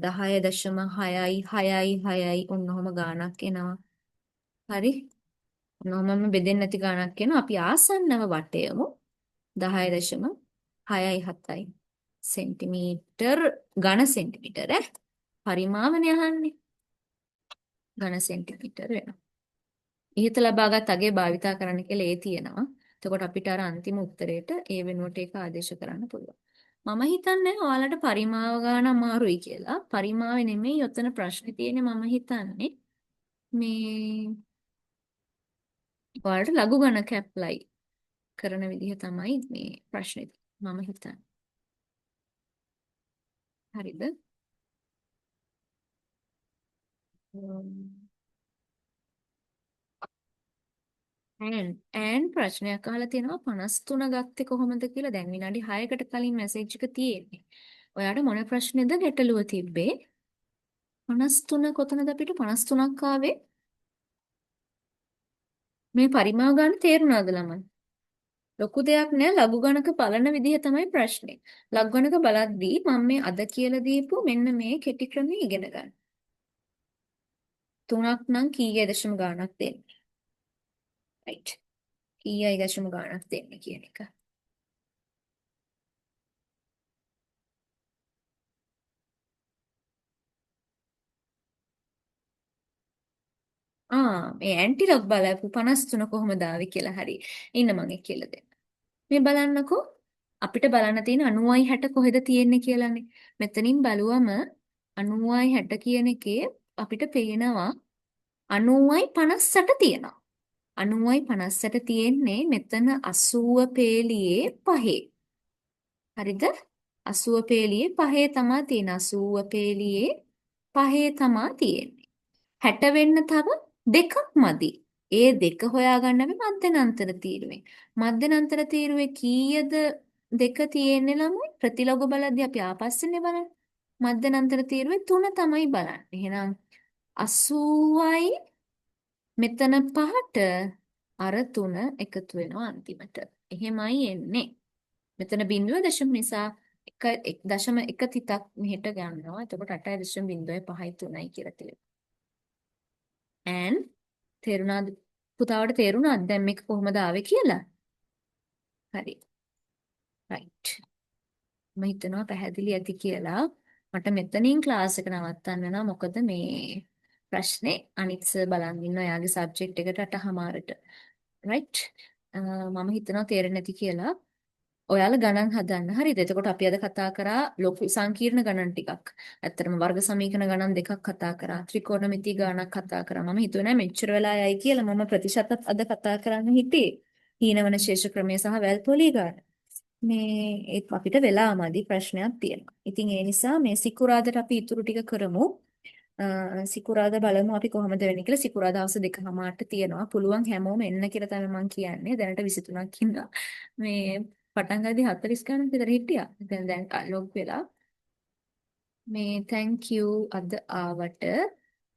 10.6යි 6යි 6යි ඔන්නෝම ගාණක් එනවා. හරි? ඔන්නෝමම බෙදෙන්නේ නැති ගාණක් එනවා. අපි ආසන්නව වටයමු 10.6යි 7යි සෙන්ටිමීටර් ඝන සෙන්ටිමීටර පරිමාවනේ අහන්නේ. ඝන සෙන්ටිමීටර වෙනවා. ඉහත ලබාගත් අගය භාවිතා කරන්න කියලා ඒ තියෙනවා. එතකොට අපිට අර අන්තිම උත්තරේට ඒ වෙනුවට ඒක ආදේශ කරන්න පුළුවන්. මම හිතන්නේ ඔයාලට පරිමාව ගන්න අමාරුයි කියලා. පරිමාවේ නෙමෙයි ඔතන ප්‍රශ්නේ තියෙන්නේ මම හිතන්නේ. මේ ඔයාලට ලඝු ගණක ඇප්ලයි කරන විදිහ තමයි මේ ප්‍රශ්නේ මම හිතන්නේ. හරිද? and ප්‍රශ්නයක් අහලා තියෙනවා 53 ගත්තේ කොහොමද කියලා. දැන් විනාඩි 6කට කලින් මැසේජ් එක තියෙන්නේ. ඔයාලට මොන ප්‍රශ්නේද ගැටලුව තිබ්බේ? 53 කොතනද අපිට 53ක් ආවේ? මේ පරිමාව ගන්න තේරුණාද ළමයි? ලොකු දෙයක් නෑ. ලඝු ගණක බලන විදිහ තමයි ප්‍රශ්නේ. ලඝු ගණක බලද්දී මම මේ අද කියලා දීපු මෙන්න මේ කෙටි ක්‍රමය ඉගෙන ගන්න. 3ක් නම් කීයේ දශම ගාණක් දෙන්නේ? right. කීයයි දශම ගාණක් දෙන්නේ කියන එක. මේ ඇන්ටි ලොග් බලපු 53 කොහොමද ආවේ කියලා හරි. ඉන්න මම ඒක කියලා දෙන්න. මේ බලන්නකෝ. අපිට බලන්න තියෙන 90යි 60 කොහෙද තියෙන්නේ කියලානේ. මෙතනින් බලුවම 90යි 60 කියන එකේ අපිට පේනවා 90යි 58 තියෙනවා. 90යි 58 තියෙන්නේ මෙතන 80 පේලියේ 5. හරිද? 80 පේලියේ 5 තමයි තියෙන්නේ. 80 පේලියේ 5 තමයි තියෙන්නේ. 60 වෙන්න තව දෙකක් මදි. ඒ දෙක හොයාගන්න අපි මධ්‍යනන්තර තීරුවෙන්. මධ්‍යනන්තර තීරුවේ කීයද දෙක තියෙන්නේ ළමයි? ප්‍රතිලෝග බලද්දී අපි ආපස්සෙන්නේ බලන්නේ. මධ්‍යනන්තර තීරුවේ 3 තමයි බලන්නේ. එහෙනම් 80යි මෙතන 5ට අර 3 එකතු වෙනවා අන්තිමට. එහෙමයි එන්නේ. මෙතන බිඳුව දශම නිසා 1.1 තිතක් මෙහෙට ගන්නවා. එතකොට 8.05යි 3යි කියලා තියෙනවා. and තේරුණාද? පුතාවට තේරුණාද දැන් මේක කොහොමද ආවේ කියලා? හරි. right. මම හිතනවා පැහැදිලි ඇති කියලා. මට මෙතනින් ක්ලාස් එක නවත්තන්න වෙනවා. මොකද මේ ප්‍රශ්නේ අනිත් සර් බලන් ඉන්න එයාගේ සබ්ජෙක්ට් එකට 8:00ට. right. මම හිතනවා තේරෙන්නේ නැති කියලා. ඔයාලා ගණන් හදන්න. හරිද? එතකොට අපි අද කතා කරා ලොකු සංකීර්ණ ගණන් ටිකක්. ඇත්තටම වර්ග සමීකරණ ගණන් දෙකක් කතා කරා. ත්‍රිකෝණමිති ගණනක් කතා කරා. මම හිතුවේ නෑ මෙච්චර වෙලා යයි කියලා. මම ප්‍රතිශතත් අද කතා කරන්න හිටියේ. හීනවන ශේෂ ක්‍රමය සහ වැල් පොලී ගණන. මේ ඒත් අපිට වෙලාමදි ප්‍රශ්නයක් තියෙනවා. ඉතින් ඒ නිසා මේ සිකුරාදට අපි ඉතුරු ටික කරමු. සිකුරාදා බලමු අපි කොහොමද වෙන්නේ කියලා. සිකුරාදා දවස් 2:00ට තියෙනවා. පුළුවන් හැමෝම එන්න කියලා තමයි මම කියන්නේ. දැනට 23ක් ඉන්නවා. මේ පටන් ගද්දි 40 ගණන් විතර හිටියා. දැන් ලොග් වෙලා. මේ thank you අද ආවට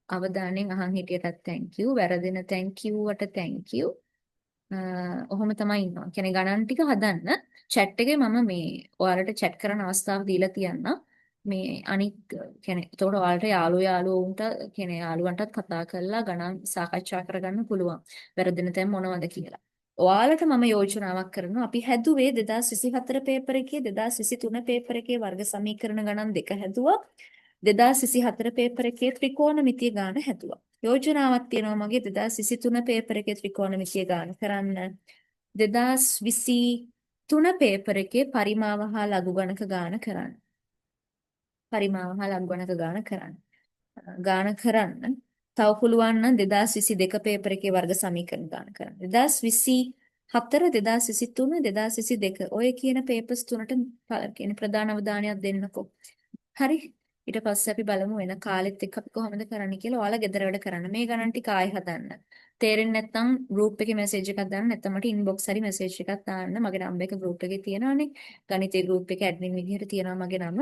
අවධානයෙන් අහන් හිටියටත් thank you. වැරදෙන thank you වට thank you. ඔහොම තමයි ඉන්නවා. කියන්නේ ගණන් ටික හදන්න chat එකේ මම මේ ඔයාලට chat කරන අවස්ථාව දීලා තියන්න. මේ අනික් කියන්නේ එතකොට ඔයාලට යාළුවන්ට කියන්නේ යාළුවන්ටත් කතා කරලා ගණන් සාකච්ඡා කරගන්න පුළුවන්. වැරදෙන තැන් මොනවද කියලා. ඔයාලට මම යෝජනාවක් කරනවා අපි හැදුවේ 2024 පේපර් එකේ 2023 පේපර් එකේ වර්ග සමීකරණ ගණන් දෙක හැදුවා. 2024 පේපර් එකේ ත්‍රිකෝණමිතිය ගාන හැදුවා. යෝජනාවක් තියෙනවා මගේ 2023 පේපර් එකේ ත්‍රිකෝණමිතිය ගාන කරන්න. 2023 පේපර් එකේ පරිමාව හා ලඝු ගණක ගාන කරන්න. පරිමාව හා ලඝු ගණක ගාන කරන්න. ගාන කරන්න. තව පුළුවන් නම් 2022 පේපර් එකේ වර්ග සමීකරණ ගාන කරන්න. 2024 2023 2022 ඔය කියන පේපර්ස් තුනට කියන්නේ ප්‍රධාන අවධානයක් දෙන්නකෝ. හරි. ඊට පස්සේ අපි බලමු වෙන කාලෙත් එක්ක අපි කොහොමද කරන්න කියලා. ඔයාලා ගෙදර වැඩ කරන්න. මේ ගණන් ටික ආයෙ හදන්න. තේරෙන්නේ නැත්නම් group එකේ message එකක් දාන්න. නැත්නම් මට inbox හරි message එකක් දාන්න. මගේ number එක group එකේ තියෙනවානේ. ගණිතේ group එකේ admin විදිහට තියෙනවා මගේ නම.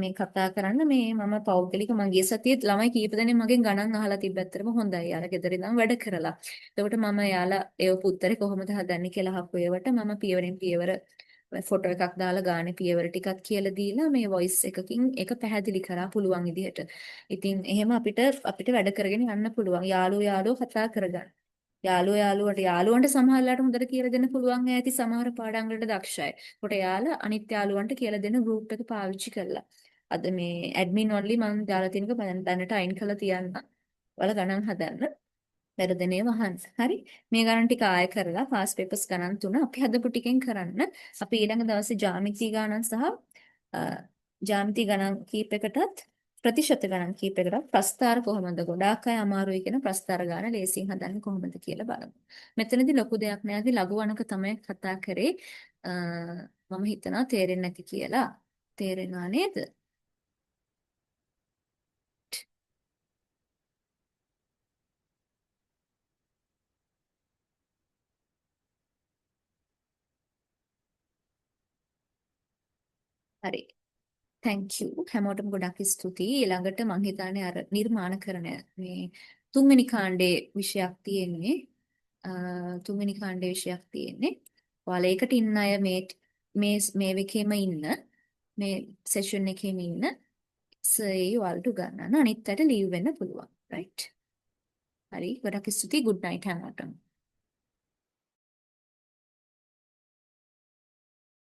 මේ කතා කරන්න මේ මම පෞද්ගලික මගේ සතියේ ළමයි කීප දෙනෙක් මගෙන් ගණන් අහලා තිබ්බැත්තරම හොඳයි. යාලා ගෙදර ඉඳන් වැඩ කරලා. එතකොට මම යාලා ඒව උත්තරේ කොහොමද හදන්නේ කියලා අහපු ඒවට මම පියවරෙන් පියවර ෆොටෝ එකක් දාලා ගානේ පියවර ටිකක් කියලා දීලා මේ වොයිස් එකකින් ඒක පැහැදිලි කරා පුළුවන් විදිහට. ඉතින් එහෙම අපිට වැඩ කරගෙන යන්න පුළුවන්. යාළුවෝ කතා කරගන්න. යාළුවන්ට සමහරලාට හොඳට කියලා දෙන්න පුළුවන් ඇති සමහර පාඩම් වලට දක්ෂයි. කොට යාළුවා අනිත් යාළුවන්ට කියලා දෙන group එක පාවිච්චි කරලා. අද මේ admin only මම දාලා තියෙනක දැනට අයින් කරලා තියන්න. ඔයාලා ගණන් හදන්න. වැරදෙනේ වහන්න. හරි. මේ ගණන් ටික ආයෙ කරලා past papers ගණන් තුන අපි හදපු ටිකෙන් කරන්න. අපි ඊළඟ දවසේ ජ්‍යාමිති ගණන් සහ ජ්‍යාමිති ගණන් කීපයකටත් ප්‍රතිශත ගණන් කීපයකටත් ප්‍රස්තාර කොහොමද ගොඩාක් අය අමාරුයි කියන ප්‍රස්තාර ගාන ලේසියෙන් හදන්නේ කොහොමද කියලා බලමු. මෙතනදී ලොකු දෙයක් නෑ. ලඝු වණක තමයි කතා කරේ. මම හිතනවා තේරෙන්නේ නැති කියලා. තේරෙනවා නේද? හරි. thank you හැමෝටම ගොඩක් ස්තුතියි. ඊළඟට මම හිතන්නේ අර නිර්මාණකරණ මේ තුන්වෙනි කාණ්ඩේ විෂයක් තියෙන්නේ. තුන්වෙනි කාණ්ඩේ විෂයක් තියෙන්නේ. ඔයාලා ඒකට ඉන්න අය මේ එකේම ඉන්න මේ සෙෂන් එකේම ඉන්න සර් ඔයාලට උගන්වන්න. අනිත් අයට ලීව් වෙන්න පුළුවන්. right. හරි. ගොඩක් ස්තුතියි. good night හැමෝටම.